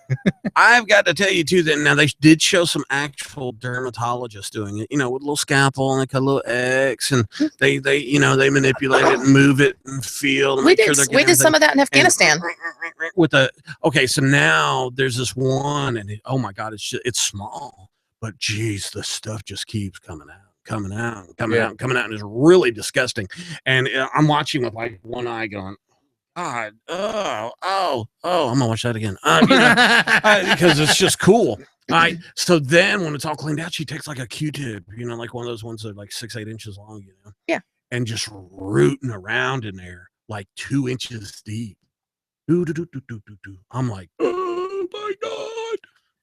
I've got to tell you too that now they did show some actual dermatologists doing it, with a little scalpel and like a little X, and they manipulate it and move it and feel. To We make did sure they're we getting did some of that in everything- Afghanistan. with the okay. So now there's this one, and oh my God, it's small, but geez, the stuff just keeps coming out, Yeah. and it's really disgusting. And I'm watching with like one eye going, God, I'm gonna watch that again. Because it's just cool. All right. So then when it's all cleaned out, she takes like a Q-tip, like one of those ones that are like 6-8 inches long, Yeah. and just rooting around in there like 2 inches deep. I'm like, oh my God.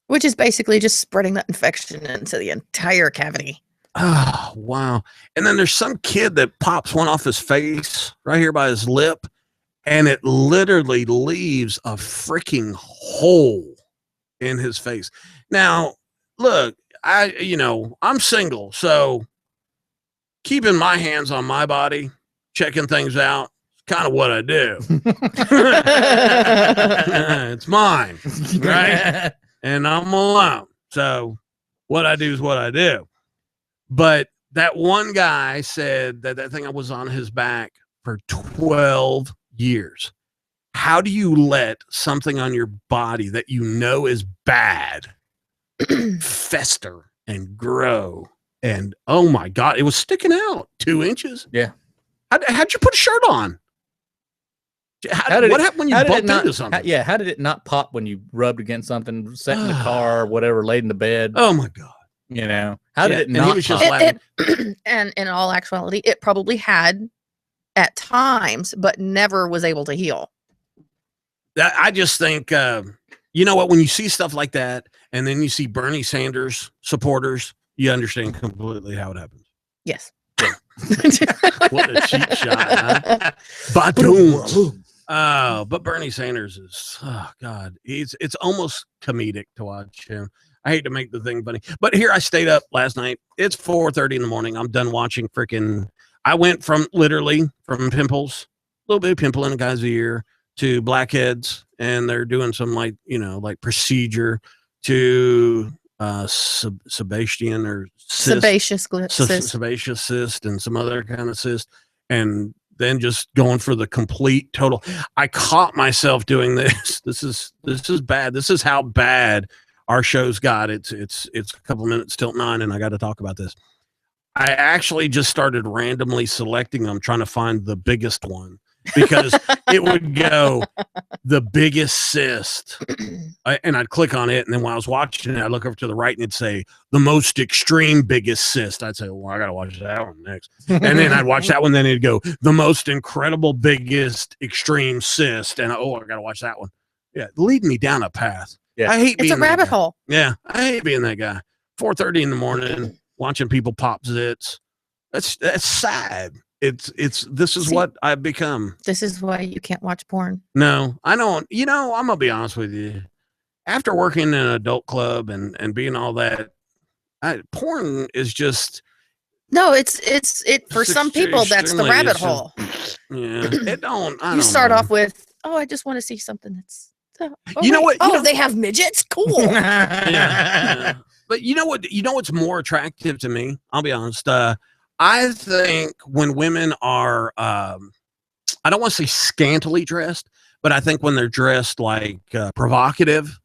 Which is basically just spreading that infection into the entire cavity. Oh, wow. And then there's some kid that pops one off his face right here by his lip, and it literally leaves a freaking hole in his face. Now, look, I'm single, so keeping my hands on my body, checking things out, kind of what I do. It's mine, right? And I'm alone. So what I do is what I do. But that one guy said that thing was on his back for 12 years. How do you let something on your body that you know is bad fester and grow? And oh my God, it was sticking out 2 inches. Yeah. How'd you put a shirt on? What happened when you bumped into something? How did it not pop when you rubbed against something, sat in the car, whatever, laid in the bed? Oh my God. You know, how did it and he not was just pop? laughing. And in all actuality, it probably had at times, but never was able to heal. I just think, you know what, when you see stuff like that, and then you see Bernie Sanders supporters, you understand completely how it happens. Yes. What a cheap shot, huh? Ba-doom. But Bernie Sanders is, oh God, it's almost comedic to watch him. I hate to make the thing funny, but here I stayed up last night. It's 4:30 in the morning. I'm done watching I went from pimples, a little bit of pimple in a guy's ear, to blackheads, and they're doing some like procedure to Sebastian or sebaceous sebaceous cyst and some other kind of cyst, and then just going for the complete total. I caught myself doing this. This is bad. This is how bad our show's got. It's a couple minutes till 9, and I got to talk about this. I actually just started randomly selecting them, trying to find the biggest one, because it would go the biggest cyst, and I'd click on it, and then while I was watching it, I'd look over to the right and it'd say the most extreme biggest cyst. I'd say, well, I gotta watch that one next, and then I'd watch that one, then it'd go the most incredible biggest extreme cyst, and I gotta watch that one. Yeah, lead me down a path. Yeah. I hate It's being a rabbit that guy. hole. Yeah, I hate being that guy. 4:30 in the morning, watching people pop zits. That's sad. This is See, what I've become. This is why you can't watch porn. No, I don't. I'm gonna be honest with you. After working in an adult club and being all that, porn is just. No, it's for some people that's the extremely- rabbit it's just- hole. Yeah, it don't. I You don't start know. off with, I just want to see something that's. You know what? They have midgets. Cool. Yeah. But you know what? You know what's more attractive to me? I'll be honest. I think when women are, I don't want to say scantily dressed, but I think when they're dressed like provocative,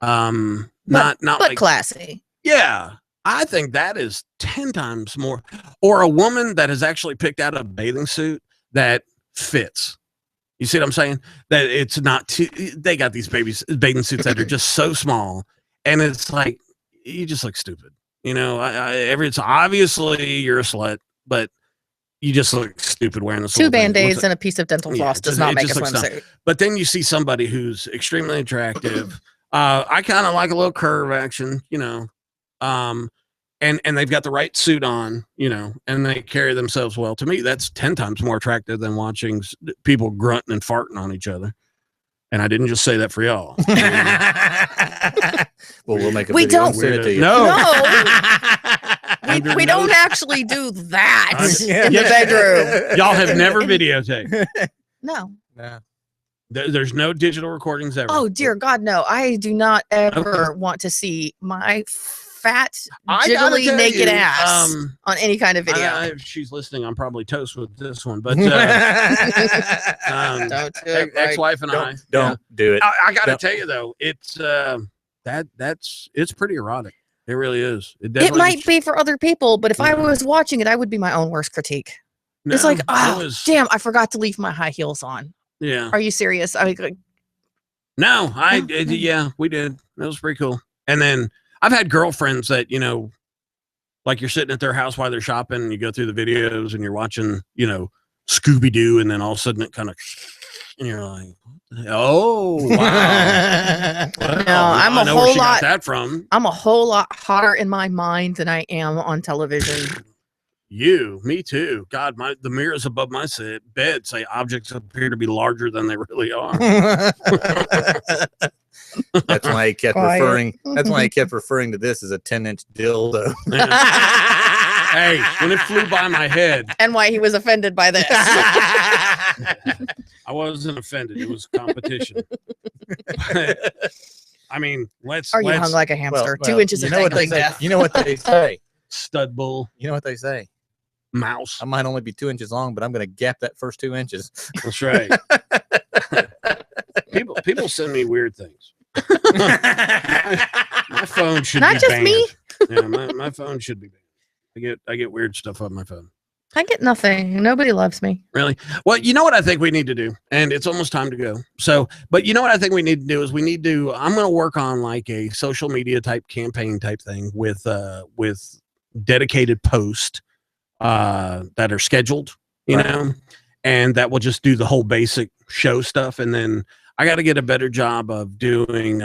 not but like classy. Yeah, I think that is 10 times more. Or a woman that has actually picked out a bathing suit that fits. You see what I'm saying? That it's not they got these bathing suits that are just so small, and it's like you just look stupid. It's obviously you're a slut, but you just look stupid wearing this. 2 Band-Aids and a piece of dental floss does not make a looks dumb. swimsuit. But then you see somebody who's extremely attractive. I kind of like a little curve action, and they've got the right suit on, and they carry themselves well. To me, that's 10 times more attractive than watching people grunting and farting on each other. And I didn't just say that for y'all. Well, we'll make a We video and don't- send it to you. No. No, we don't actually do that I'm- in the bedroom. Y'all have never videotaped. No. Yeah. There's no digital recordings ever. Oh dear God, no! I do not ever want to see my fat, I gotta jiggly, tell naked you, ass on any kind of video. if she's listening, I'm probably toast with this one. But Don't do it, Mike. ex-wife and I Don't do it. I gotta Don't. tell you though, it's it's pretty erotic. It really is. It definitely might be for other people, but if I was watching it, I would be my own worst critique. It's like, damn, I forgot to leave my high heels on. Yeah. Are you serious? No, yeah, we did. That was pretty cool. And then I've had girlfriends that, like you're sitting at their house while they're shopping and you go through the videos and you're watching, Scooby-Doo, and then all of a sudden it kind of, and you're like, oh, wow. No, I I'm a know where whole she got lot. that from. I'm a whole lot hotter in my mind than I am on television. Me too. God, the mirrors above my bed say objects appear to be larger than they really are. That's why he kept Quiet. referring. That's why he kept referring to this as a 10-inch dildo. Hey, when it flew by my head, And why he was offended by this. I wasn't offended. It was competition. I mean, let's Or you hung like a hamster, 2 inches you of know what they dangling say. death. You know what they say. stud bull You know what they say. mouse. I might only be 2 inches long, but I'm going to gap that first 2 inches. That's right. People send me weird things. My phone should Not be just banned. me. Yeah, my phone should be banned. I get weird stuff on my phone. I get nothing. Nobody loves me. Really? Well, you know what I think we need to do, and it's almost time to go. So, but you know what I think we need to do is I'm going to work on like a social media type campaign type thing with dedicated posts that are scheduled, you know, and that will just do the whole basic show stuff. And then I got to get a better job of doing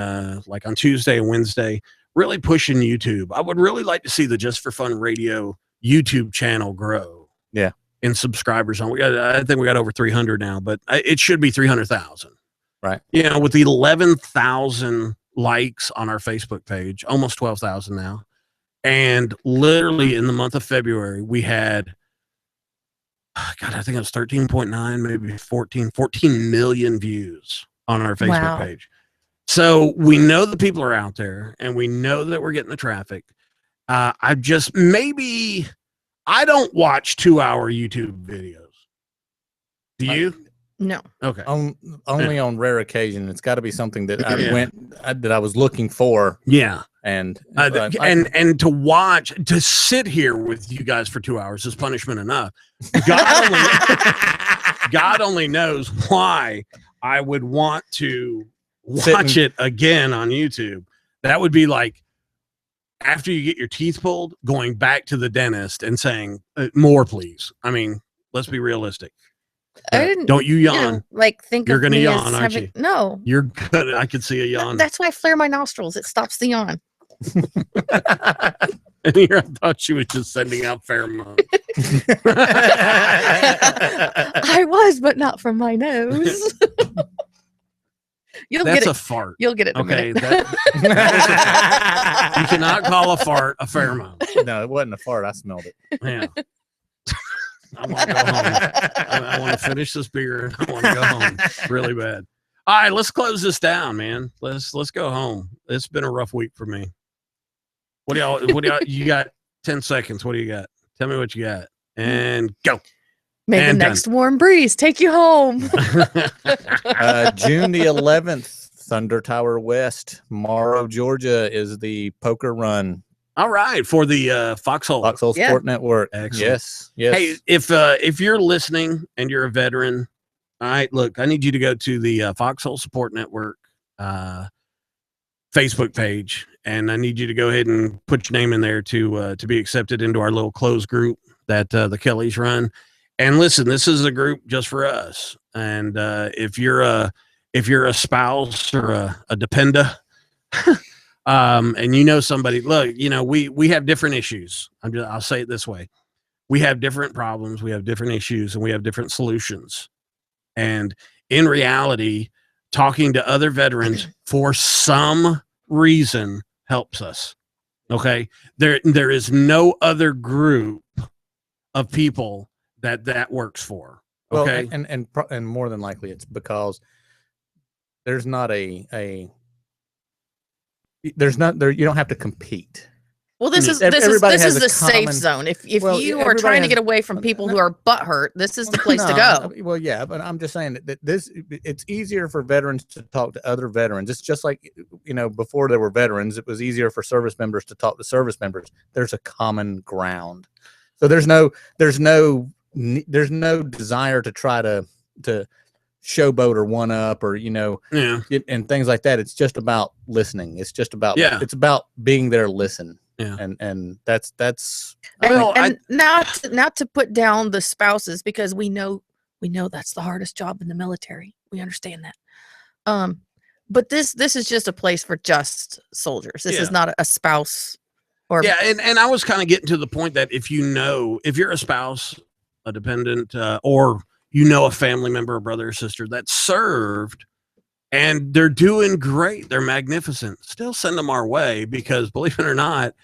like on Tuesday and Wednesday, really pushing YouTube. I would really like to see the Just for Fun Radio YouTube channel grow. Yeah. In subscribers on, I think we got over 300 now, but it should be 300,000. Right. You know, with 11,000 likes on our Facebook page, almost 12,000 now. And literally in the month of February, we had, God, I think it was 13.9, maybe 14 million views on our Facebook Wow. page. So we know the people are out there and we know that we're getting the traffic. I don't watch 2-hour YouTube videos. Do you? No. Okay. Only on rare occasion. It's got to be something that Yeah. that I was looking for. Yeah. And And to sit here with you guys for 2 hours is punishment enough. God only knows why I would want to watch it again on YouTube. That would be like after you get your teeth pulled, going back to the dentist and saying, more, please. I mean, let's be realistic. I didn't. Don't you You yawn. know, like think You're of gonna me yawn, as aren't having, you? No. You're good. I could see a yawn. That's why I flare my nostrils. It stops the yawn. And here I thought she was just sending out pheromones. I was, but not from my nose. You'll That's get a it. fart. You'll get it. In a Okay. minute. You cannot call a fart a pheromone. No, it wasn't a fart. I smelled it. Yeah. I want to go home. I want to finish this beer and I want to go home really bad. All right, let's close this down, man. Let's go home. It's been a rough week for me. What do y'all you got 10 seconds. What do you got? Tell me what you got. And go. May And the done. next warm breeze take you home. June the 11th, Thunder Tower West, Morrow, Georgia, is the poker run. All right, for the Foxhole. Foxhole Yeah. Sport Network. Excellent. Yes. Yes. Hey, if you're listening and you're a veteran, all right, look, I need you to go to the Foxhole Support Network Facebook page, and I need you to go ahead and put your name in there to be accepted into our little closed group that the Kellys run. And listen, this is a group just for us. And if you're a spouse or a dependa, and you know somebody, look, you know, we have different issues. I'll say it this way. We have different problems, we have different issues, and we have different solutions. And in reality, talking to other veterans for some reason helps us. Okay. There is no other group of people that works for. Well, Okay. and more than likely it's because there's not there's not there. You don't have to compete. Well, this is Everybody has a the safe common- zone. If Well, you are everybody trying to has- get away from people who are butthurt, this is the place to No, go. Well, yeah, but I'm just saying that it's easier for veterans to talk to other veterans. It's just like, you know, before there were veterans, it was easier for service members to talk to service members. There's a common ground. So there's no desire to try to showboat or one up or, you know, Yeah. and things like that. It's just about listening. It's just about, Yeah. it's about being there, listen. Yeah. And that's Well, And not to put down the spouses, because we know that's the hardest job in the military. We understand that. But this is just a place for just soldiers. This is Yeah. not a spouse or Yeah, and I was kind of getting to the point that if you're a spouse, a dependent, or you know a family member, a brother or sister that served, and they're doing great, they're magnificent, still send them our way, because believe it or not,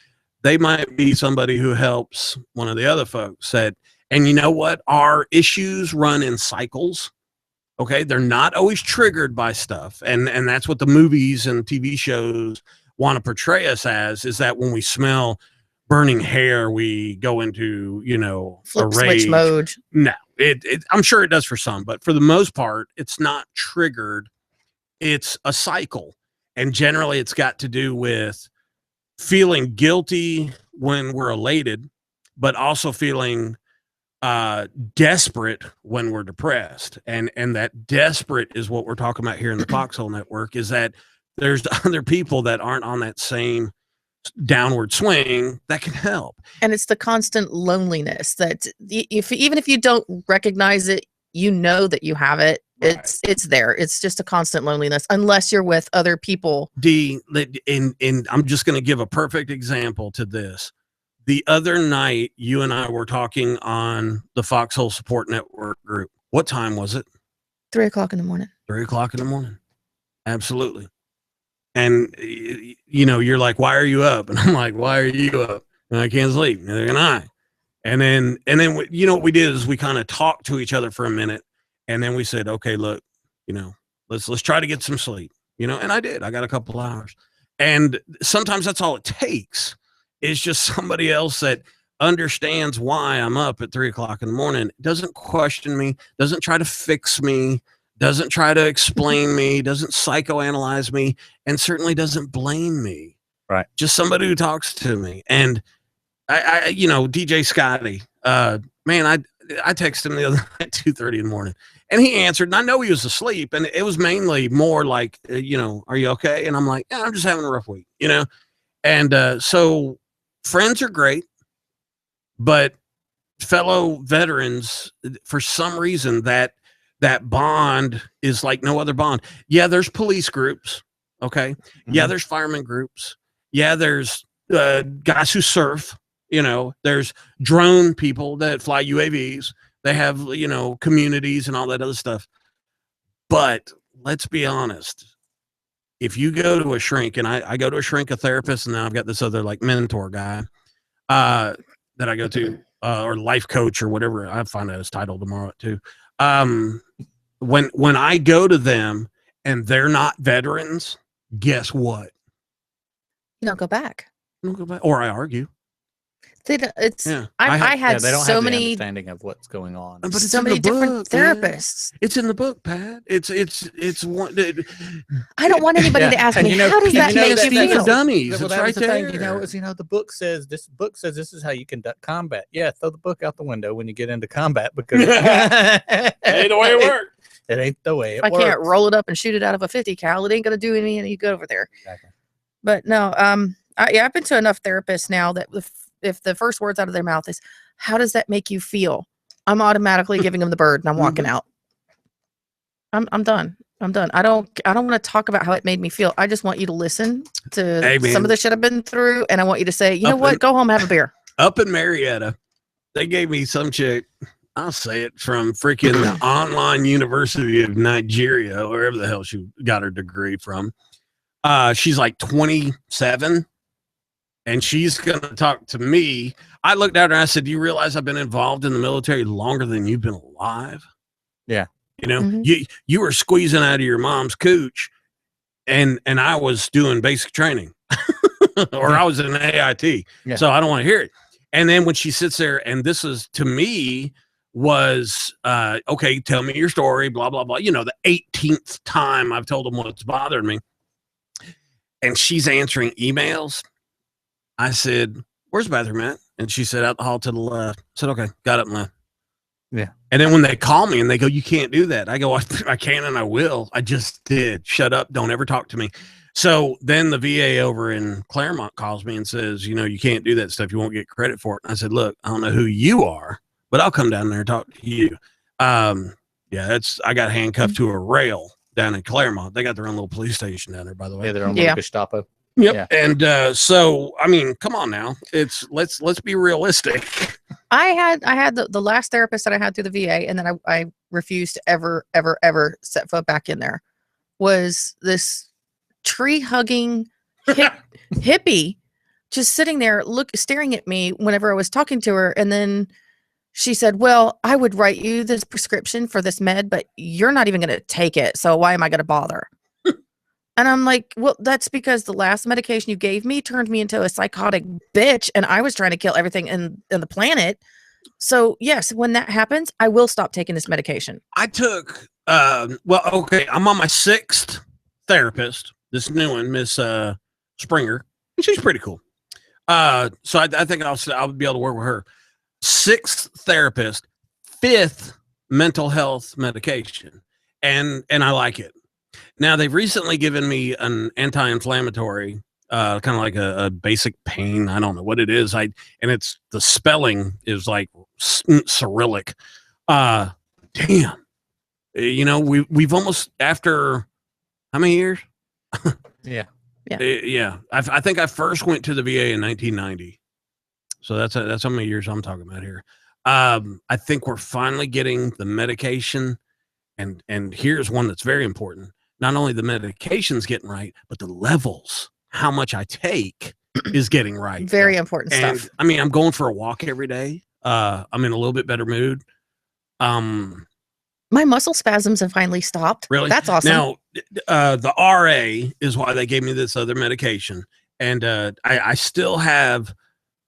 they might be somebody who helps one of the other folks that, and you know what? Our issues run in cycles. Okay. They're not always triggered by stuff. And that's what the movies and TV shows want to portray us as, is that when we smell burning hair, we go into, Flip a switch rage mode. No, I'm sure it does for some, but for the most part, it's not triggered. It's a cycle. And generally it's got to do with feeling guilty when we're elated, but also feeling desperate when we're depressed. And that desperate is what we're talking about here in the Foxhole Network, is that there's other people that aren't on that same downward swing that can help. And it's the constant loneliness that even if you don't recognize it, you know that you have it. Right. It's there. It's just a constant loneliness unless you're with other people. And I'm just going to give a perfect example to this. The other night, you and I were talking on the Foxhole Support Network group. What time was it? 3 o'clock in the morning. 3 o'clock in the morning. Absolutely. And, you're like, why are you up? And I'm like, why are you up? And I can't sleep. Neither can I. And then, what we did is we kind of talked to each other for a minute. And then we said, okay, look, let's try to get some sleep, and I did. I got a couple hours. And sometimes that's all it takes, is just somebody else that understands why I'm up at 3 o'clock in the morning, doesn't question me, doesn't try to fix me, doesn't try to explain me, doesn't psychoanalyze me, and certainly doesn't blame me. Right. Just somebody who talks to me. And I DJ Scotty, man, I texted him the other night at 2:30 in the morning, and he answered, and I know he was asleep, and it was mainly more like, are you okay? And I'm like, yeah, I'm just having a rough week, And so friends are great, but fellow veterans, for some reason, that bond is like no other bond. Yeah, there's police groups. Okay. Mm-hmm. Yeah, there's fireman groups. Yeah, there's guys who surf. There's drone people that fly UAVs. They have, communities and all that other stuff. But let's be honest. If you go to a shrink, and I go to a shrink, a therapist, and then I've got this other like mentor guy that I go to, or life coach or whatever. I find out his title tomorrow too. When I go to them and they're not veterans, guess what? You don't go back. Or I argue. I had they don't so have the many understanding of what's going on. But it's so in many the different book, man. therapists. It's in the book, Pat. It's one. I don't want anybody to ask me, how does that make you Steve feel? the dummies. Well, It's that right was the there. thing. The book says this is how you conduct combat. Yeah, throw the book out the window when you get into combat, because Ain't the way it works. It ain't the way it If I works. can't roll it up and shoot it out of a 50 cal, it ain't gonna do any good over there. Exactly. But no, I've been to enough therapists now that if the first words out of their mouth is, how does that make you feel? I'm automatically giving them the bird and I'm walking out. I'm done. I don't want to talk about how it made me feel. I just want you to listen to some of the shit I've been through, and I want you to say, you know what, go home and have a beer. Up in Marietta, they gave me some chick, I'll say it, from freaking the online University of Nigeria, wherever the hell she got her degree from. She's like 27. And she's going to talk to me. I looked at her and I said, do you realize I've been involved in the military longer than you've been alive? Yeah. You were squeezing out of your mom's cooch, and I was doing basic training or I was in AIT. Yeah. So I don't want to hear it. And then when she sits there, and this is to me was, okay, tell me your story, blah, blah, blah. The 18th time I've told them what's bothering me. And she's answering emails. I said, where's the bathroom at? And she said, out the hall to the left. I said, okay, got up and left. Yeah. And then when they call me and they go, you can't do that. I go, I can and I will. I just did. Shut up. Don't ever talk to me. So then the VA over in Claremont calls me and says, you can't do that stuff. You won't get credit for it. And I said, look, I don't know who you are, but I'll come down there and talk to you. I got handcuffed to a rail down in Claremont. They got their own little police station down there, by the way. Yeah, their own little Gestapo. Yep. Yeah. And so, I mean, come on now. Let's be realistic. I had the last therapist that I had through the VA, and then I refused to ever set foot back in there, was this tree hugging hippie just sitting there staring at me whenever I was talking to her. And then she said, well, I would write you this prescription for this med, but you're not even going to take it. So why am I going to bother? And I'm like, well, that's because the last medication you gave me turned me into a psychotic bitch, and I was trying to kill everything in the planet. So yes, when that happens, I will stop taking this medication. I took, well, okay, I'm on my 6th therapist, this new one, Miss Springer, and she's pretty cool. So I think I'll be able to work with her. 6th therapist, 5th mental health medication, and I like it. Now they've recently given me an anti-inflammatory, kind of like a basic pain. I don't know what it is. And it's the spelling is like Cyrillic. Damn. You know, we've almost, after how many years? Yeah. Yeah. I think I first went to the VA in 1990. So that's how many years I'm talking about here. I think we're finally getting the medication, and here's one that's very important. Not only the medication's getting right, but the levels, how much I take is getting right. Very important And stuff. I mean, I'm going for a walk every day. I'm in a little bit better mood. My muscle spasms have finally stopped. Really? That's awesome. Now, the RA is why they gave me this other medication. And I still have,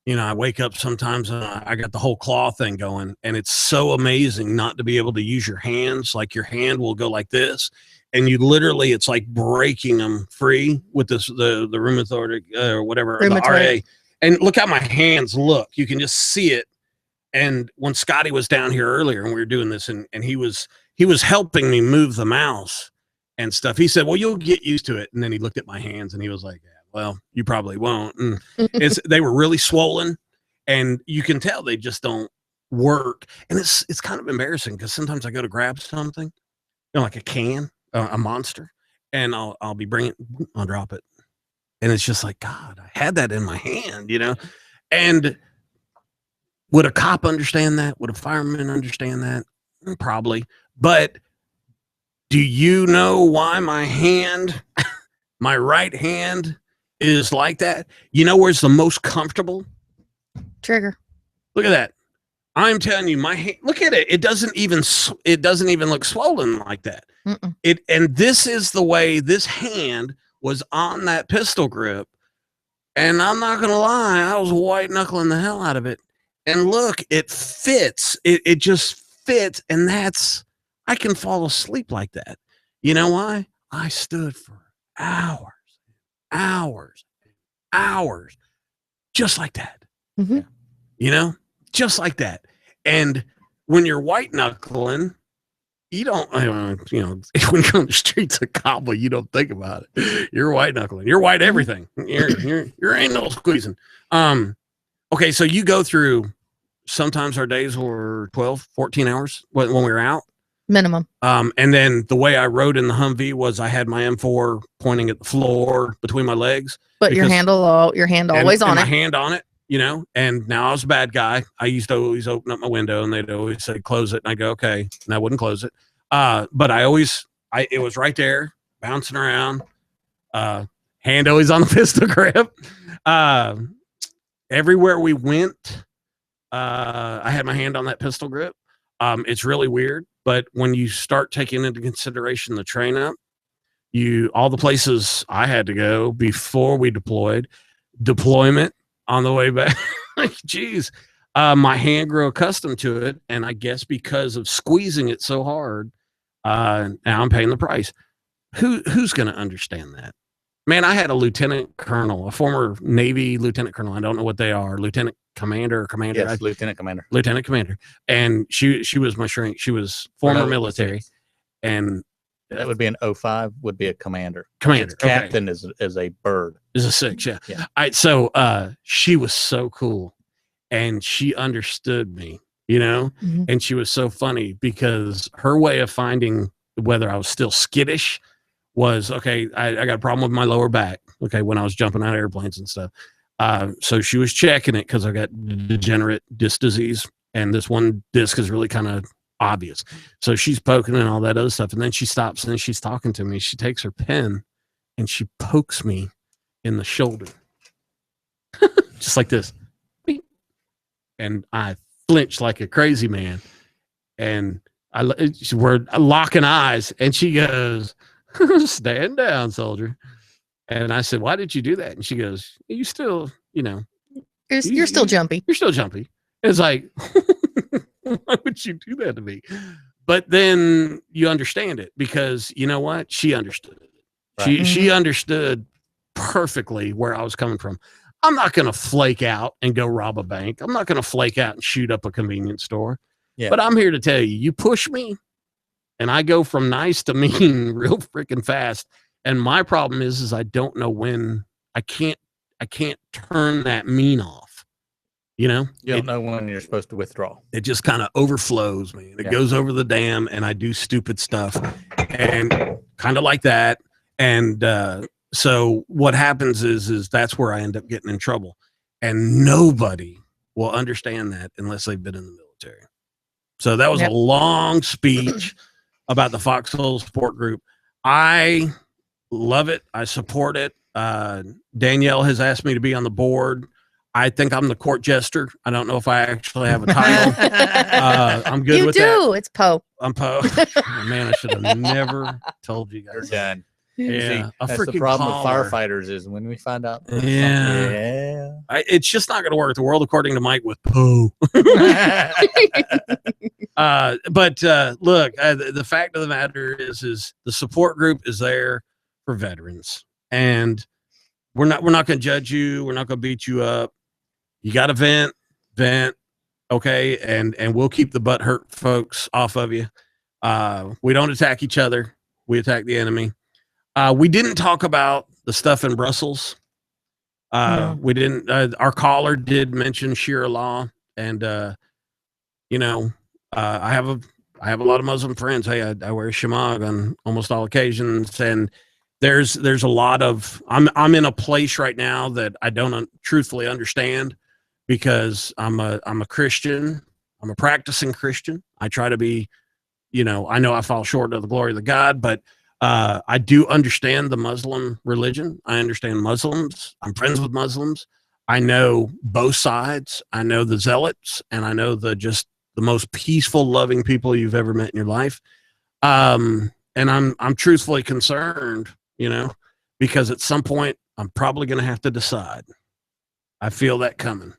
you know, I wake up sometimes and I got the whole claw thing going. And it's so amazing not to be able to use your hands. Like your hand will go like this. And you literally, it's like breaking them free with this, the rheumatoid or whatever, the RA. And look how my hands look. You can just see it. And when Scotty was down here earlier and we were doing this, and he was helping me move the mouse and stuff, he said, well, you'll get used to it. And then he looked at my hands and he was like, yeah, well, you probably won't. And they were really swollen, and you can tell they just don't work. And it's kind of embarrassing because sometimes I go to grab something, you know, like a can, a Monster, and I'll be bringing, I'll drop it. And it's just like, God, I had that in my hand, you know? And would a cop understand that? Would a fireman understand that? Probably. But do you know why my hand, my right hand is like that? You know where's the most comfortable? Trigger. Look at that. I'm telling you, my hand, look at it. It doesn't even look swollen like that. Mm-mm. And this is the way this hand was on that pistol grip. And I'm not going to lie, I was white knuckling the hell out of it. And look, it fits. It just fits. And I can fall asleep like that. You know why? I stood for hours, just like that. Mm-hmm. You know, just like that. And when you're white knuckling, you don't, you know, when you're on the streets of Kabul, you don't think about it. You're white knuckling. You're white everything. You're ain't no squeezing. Okay, so you go through, sometimes our days were 12, 14 hours when we were out. Minimum. And then the way I rode in the Humvee was I had my M4 pointing at the floor between my legs. But your hand always on my it. hand on it, you know, and now I was a bad guy. I used to always open up my window and they'd always say, close it. And I go, okay. And I wouldn't close it. But it was right there bouncing around, hand always on the pistol grip. Everywhere we went, I had my hand on that pistol grip. It's really weird, but when you start taking into consideration the train up, all the places I had to go before we deployed, deployment on the way back, geez, my hand grew accustomed to it. And I guess because of squeezing it so hard, now I'm paying the price. Who's going to understand that? Man, I had a lieutenant colonel, a former Navy lieutenant colonel. I don't know what they are, lieutenant commander or commander. Yes, lieutenant commander. Lieutenant commander. And she was my shrink. She was former military. And that would be an 05, would be a commander. Commander. Captain is a bird. Is a 6, yeah. Yeah. All right, so she was so cool. And she understood me, you know? Mm-hmm. And she was so funny because her way of finding whether I was still skittish was, okay, I got a problem with my lower back, okay, when I was jumping out of airplanes and stuff. So she was checking it because I got degenerate disc disease, and this one disc is really kind of obvious. So she's poking and all that other stuff, and then she stops and then she's talking to me. She takes her pen and she pokes me in the shoulder. just like this. Beep. And I flinched like a crazy man. And we're locking eyes. And she goes, stand down, soldier. And I said, why did you do that? And she goes, you still, You're still jumpy. You're still jumpy. It's like, why would you do that to me? But then you understand it because you know what? She understood it. Right. She understood perfectly where I was coming from. I'm not going to flake out and go rob a bank. I'm not going to flake out and shoot up a convenience store. Yeah. But I'm here to tell you, you push me and I go from nice to mean real freaking fast. And my problem is I don't know when. I can't turn that mean off. You don't know when you're supposed to withdraw. It just kind of overflows me. It goes over the dam and I do stupid stuff and kind of like that. And so what happens is that's where I end up getting in trouble. And nobody will understand that unless they've been in the military. So that was a long speech about the Foxhole Support Group. I love it. I support it. Danielle has asked me to be on the board. I think I'm the court jester. I don't know if I actually have a title. I'm good with that. You do. It's Poe. I'm Poe. Oh, man, I should have never told you You're guys. done. Yeah, See, that's the problem with firefighters is when we find out. Yeah. It's just not going to work. The world according to Mike with Poe. But look, the fact of the matter is the support group is there for veterans, and we're not going to judge you. We're not going to beat you up. You got to vent, okay, and we'll keep the butt hurt folks off of you. We don't attack each other. We attack the enemy. We didn't talk about the stuff in Brussels. We didn't. Our caller did mention Shira law, and I have a lot of Muslim friends. Hey, I wear shemagh on almost all occasions, and there's a lot of. I'm in a place right now that I don't truthfully understand because I'm a Christian. I'm a practicing Christian. I try to be, I know I fall short of the glory of the God, but I do understand the Muslim religion. I understand Muslims. I'm friends with Muslims. I know both sides. I know the zealots, and I know the most peaceful, loving people you've ever met in your life. And I'm truthfully concerned, because at some point I'm probably going to have to decide. I feel that coming.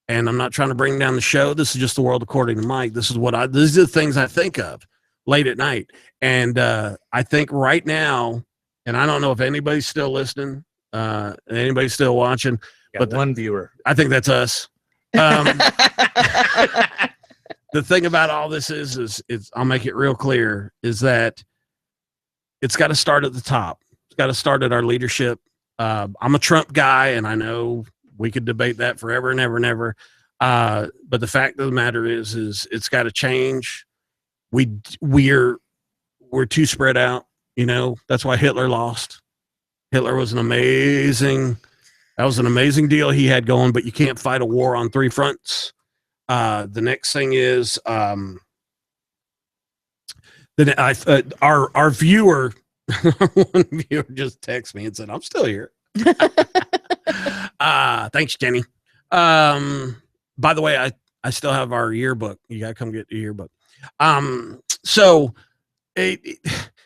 And I'm not trying to bring down the show. This is just the world according to Mike. These are the things I think of late at night. And I think right now, and I don't know if anybody's still listening, anybody's still watching, but one viewer. I think that's us. The thing about all this is I'll make it real clear, is that it's got to start at the top. It's got to start at our leadership. I'm a Trump guy, and I know we could debate that forever and ever and ever. But the fact of the matter is it's got to change. We're too spread out. That's why Hitler lost. Hitler was an amazing deal he had going, but you can't fight a war on three fronts. The next thing is our viewer, one viewer just texted me and said, I'm still here. Thanks, Jenny. By the way, I still have our yearbook. You gotta come get the yearbook. So to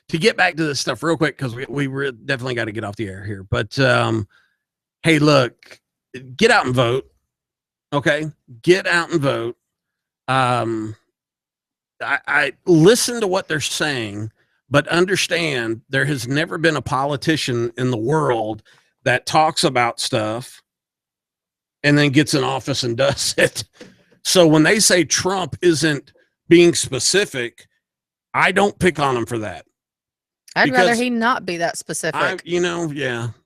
get back to this stuff real quick, because we definitely got to get off the air here. But hey, look, get out and vote. Okay, get out and vote. I listen to what they're saying, but understand there has never been a politician in the world that talks about stuff and then gets in office and does it. So when they say Trump isn't being specific, I don't pick on him for that. I'd rather he not be that specific.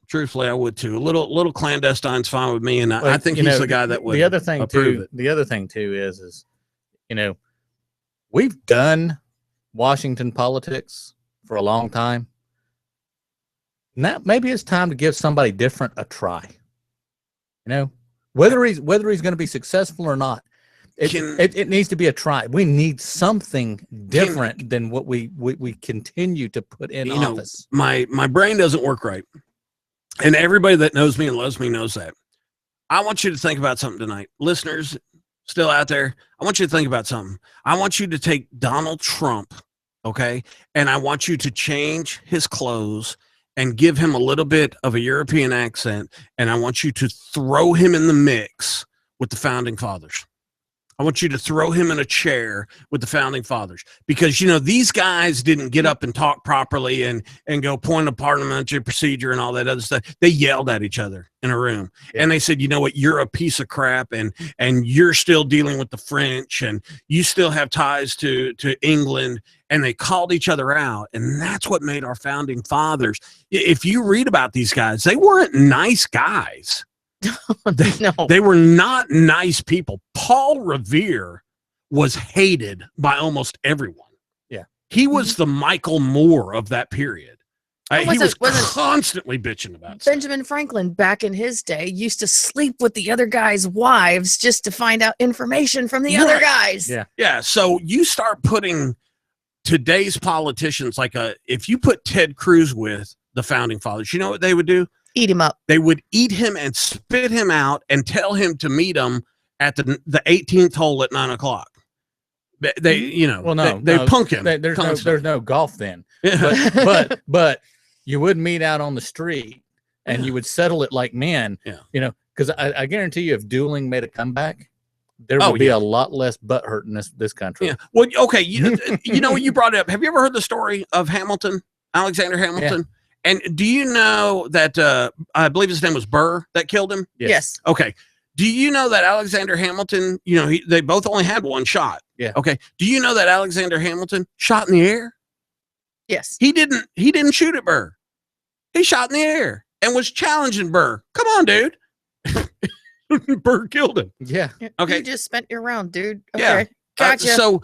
Truthfully, I would too. A little clandestine's fine with me, and I think he's the guy that would. The other thing too is we've done Washington politics for a long time. Now maybe it's time to give somebody different a try. Whether he's going to be successful or not, it needs to be a try. We need something different than what we continue to put in office. My brain doesn't work right, and everybody that knows me and loves me knows that. I want you to think about something tonight. Listeners still out there, I want you to think about something. I want you to take Donald Trump, okay, and I want you to change his clothes and give him a little bit of a European accent, and I want you to throw him in the mix with the Founding Fathers. I want you to throw him in a chair with the Founding Fathers, because, you know, these guys didn't get up and talk properly and go point of parliamentary procedure and all that other stuff. They yelled at each other in a room, and they said, you know what, you're a piece of crap, and you're still dealing with the French, and you still have ties to England, and they called each other out. And that's what made our Founding Fathers. If you read about these guys, they weren't nice guys. No. They were not nice people. Paul Revere was hated by almost everyone. Yeah. He was the Michael Moore of that period. And He was wasn't constantly bitching about stuff. Benjamin Franklin back in his day used to sleep with the other guys' wives just to find out information from the other Right. guys. Yeah. Yeah. So you start putting today's politicians, like if you put Ted Cruz with the Founding Fathers, you know what they would do? Eat him up. They would eat him and spit him out and tell him to meet them at the 18th hole at 9:00. They you know, Well, no, they no, punk him. There's no golf then. Yeah. But you would meet out on the street and you would settle it like men. Yeah. You know, because I guarantee you, if dueling made a comeback, there Oh, would be yeah. a lot less butt hurt in this country. Yeah. Well, okay. You know what you brought up? Have you ever heard the story of Hamilton, Alexander Hamilton? And do you know that I believe his name was Burr that killed him? Yes. Okay. Do you know that Alexander Hamilton, you know, they both only had one shot? Yeah. Okay. Do you know that Alexander Hamilton shot in the air? Yes. He didn't shoot at Burr. He shot in the air and was challenging Burr. Come on, dude. Burr killed him. Yeah. Okay. You just spent your round, dude. Okay. Yeah. Gotcha.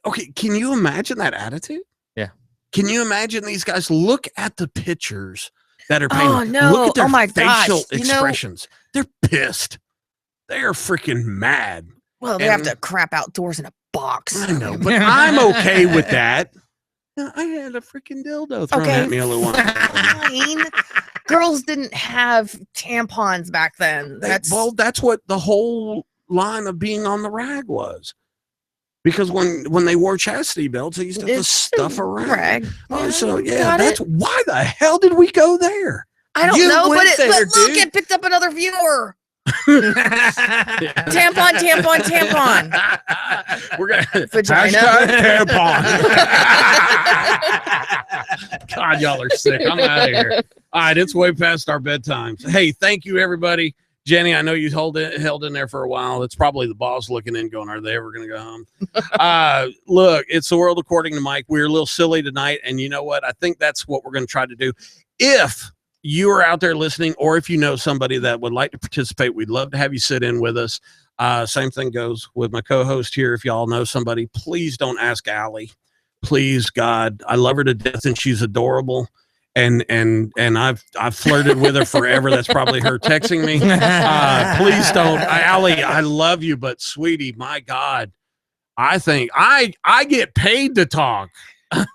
Okay, can you imagine that attitude? Yeah. Can you imagine these guys? Look at the pictures that are painted. Oh, no. Look at their Oh, my gosh. facial You know- expressions. They're pissed. They are freaking mad. Well, they have and- to crap outdoors in a box. I know, but I'm okay with that. Yeah, I had a freaking dildo thrown at me a little while. Fine. Girls didn't have tampons back then. That's That's what the whole line of being on the rag was. Because when they wore chastity belts, they used to have to it's stuff around. rag. Oh, so yeah, Got that's it. why the hell did we go there? I don't You know, went but there, look, dude. it picked up another viewer. Tampon, tampon, tampon. We're gonna Vagina. hashtag tampon. God, y'all are sick. I'm out of here. All right, it's way past our bedtimes. Hey, thank you, everybody. Jenny, I know you held in there for a while. It's probably the boss looking in, going, "Are they ever going to go home?" Look, it's the world according to Mike. We're a little silly tonight, and you know what? I think that's what we're going to try to do. If you are out there listening, or if you know somebody that would like to participate, we'd love to have you sit in with us. Same thing goes with my co-host here. If y'all know somebody, please don't ask Allie. Please, God, I love her to death, and she's adorable. And I've flirted with her forever. That's probably her texting me. Please don't, Allie. I love you, but sweetie, my God, I think I get paid to talk. I'm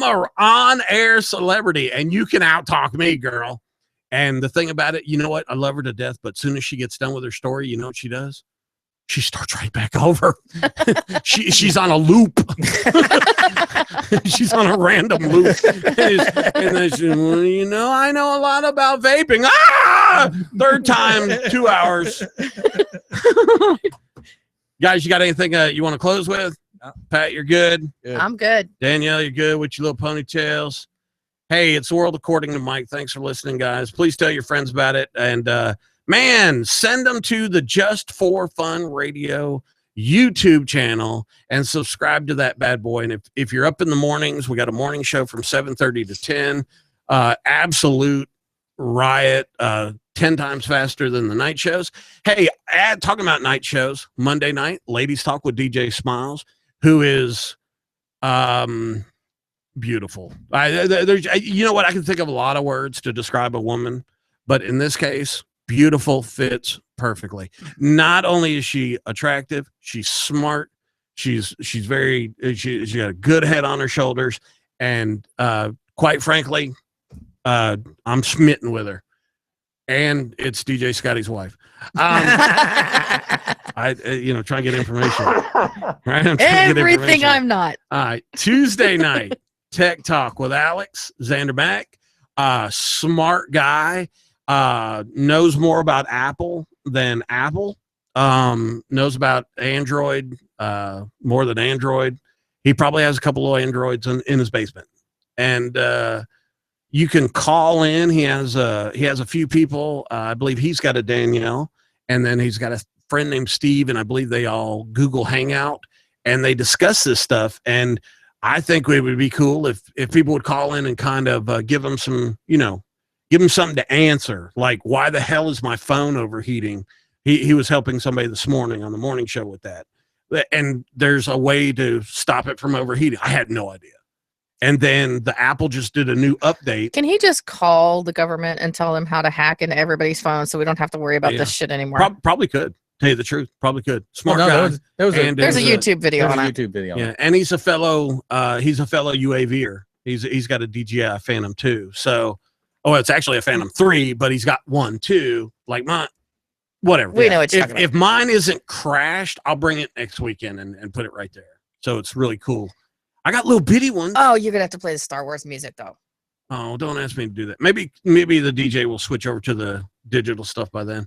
a on-air celebrity, and you can out-talk me, girl. And the thing about it, you know what? I love her to death, but as soon as she gets done with her story, you know what she does? She starts right back over. She's on a loop. She's on a random loop. And then she, well, you know, I know a lot about vaping. Ah! Third time, 2 hours. Guys, you got anything you want to close with? Pat, you're good. I'm good. Danielle, you're good with your little ponytails. Hey, it's the world according to Mike. Thanks for listening, guys. Please tell your friends about it. And man, send them to the Just for Fun Radio YouTube channel and subscribe to that bad boy. And if you're up in the mornings, we got a morning show from 7:30 to 10. Absolute riot, 10 times faster than the night shows. Hey, talking about night shows, Monday night, Ladies Talk with DJ Smiles, who is beautiful. You know what? I can think of a lot of words to describe a woman, but in this case, beautiful fits perfectly. Not only is she attractive, she's smart. She's very, she's got a good head on her shoulders. And quite frankly, I'm smitten with her. And it's DJ Scotty's wife. I try and get information. Right? I'm trying to get Everything information. I'm not. All right. Tuesday night, Tech Talk with Alex Zanderback. Smart guy. Knows more about Apple than Apple. Knows about Android more than Android. He probably has a couple of Androids in his basement. And you can call in. He has a few people. I believe he's got a Danielle, and then he's got a friend named Steve, and I believe they all Google Hangout, and they discuss this stuff. And I think it would be cool if people would call in and kind of give them some, give them something to answer, like why the hell is my phone overheating? He was helping somebody this morning on the morning show with that, and there's a way to stop it from overheating. I had no idea. And then the Apple just did a new update. Can he just call the government and tell them how to hack into everybody's phone so we don't have to worry about this shit anymore? Probably could. Tell you the truth, probably could. Smart guy. There's a YouTube video on it. YouTube video. Yeah, and he's a fellow UAVer. He's got a DJI Phantom 2. So, it's actually a Phantom 3, but he's got 1 too. Like mine, whatever. We know what you're talking about. If mine isn't crashed, I'll bring it next weekend and put it right there. So it's really cool. I got little bitty ones. Oh, you're gonna have to play the Star Wars music though. Oh, don't ask me to do that. Maybe the DJ will switch over to the digital stuff by then.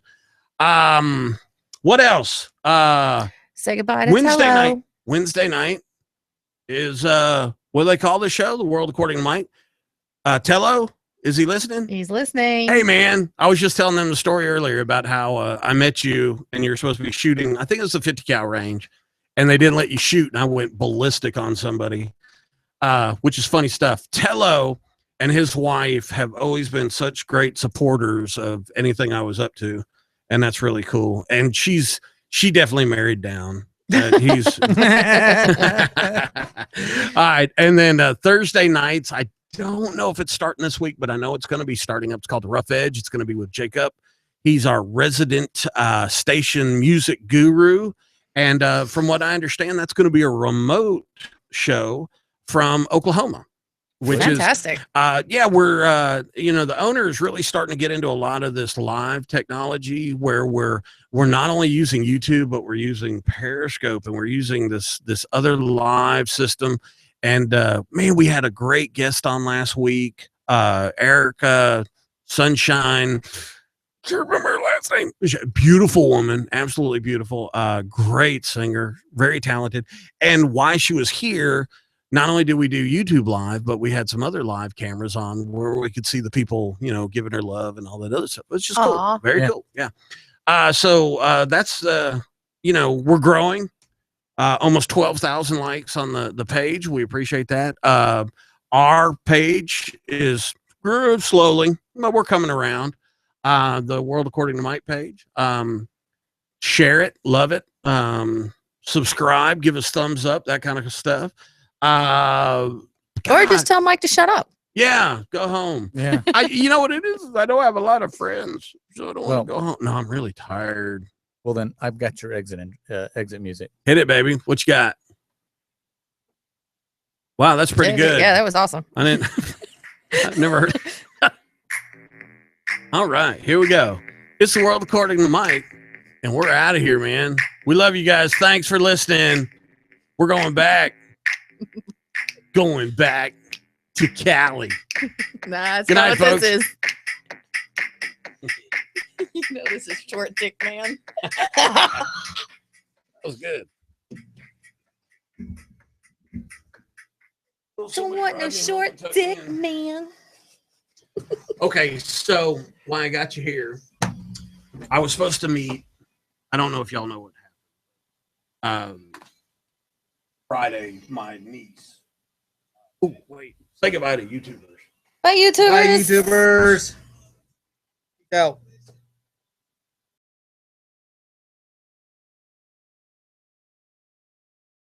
What else? Say goodbye to Wednesday Tello. night. Wednesday night is what do they call the show? The World According to Mike. Tello, is he listening? He's listening. Hey man, I was just telling them the story earlier about how I met you and you're supposed to be shooting. I think it was the 50 cal range, and they didn't let you shoot, and I went ballistic on somebody, which is funny stuff. Tello and his wife have always been such great supporters of anything I was up to, and that's really cool. And she definitely married down. He's all right. And then Thursday nights, I don't know if it's starting this week, but I know it's going to be starting up. It's called The Rough Edge. It's going to be with Jacob. He's our resident station music guru. And from what I understand, that's going to be a remote show from Oklahoma, which fantastic. We're the owner is really starting to get into a lot of this live technology where we're not only using YouTube, but we're using Periscope, and we're using this other live system. And man, we had a great guest on last week, Erica Sunshine. Can't remember her last name. Beautiful woman, absolutely beautiful. Great singer, very talented. And while she was here, not only did we do YouTube live, but we had some other live cameras on where we could see the people, giving her love and all that other stuff. It's just cool. Very cool. Yeah. So that's we're growing. Almost 12,000 likes on the page. We appreciate that. Our page is grew slowly, but we're coming around. The World According to Mike page. Share it, love it. Subscribe, give us thumbs up, that kind of stuff. Or just tell Mike to shut up. Yeah, go home. Yeah. You know what it is? I don't have a lot of friends, so I don't want to go home. No, I'm really tired. Well, then I've got your exit music. Hit it, baby. What you got? Wow, that's pretty good. Yeah, that was awesome. I didn't. I've never heard. All right, here we go. It's the World According to Mike, and we're out of here, man. We love you guys. Thanks for listening. We're going back to Cali. That's Good not night, what folks. this is. You know this is short dick man. That was good. Don't want no short dick man. Okay, so why I got you here, I was supposed to meet. I don't know if y'all know what happened. Friday, my niece. Oh, wait. Say goodbye to YouTubers. Bye, YouTubers. Bye, YouTubers. Go.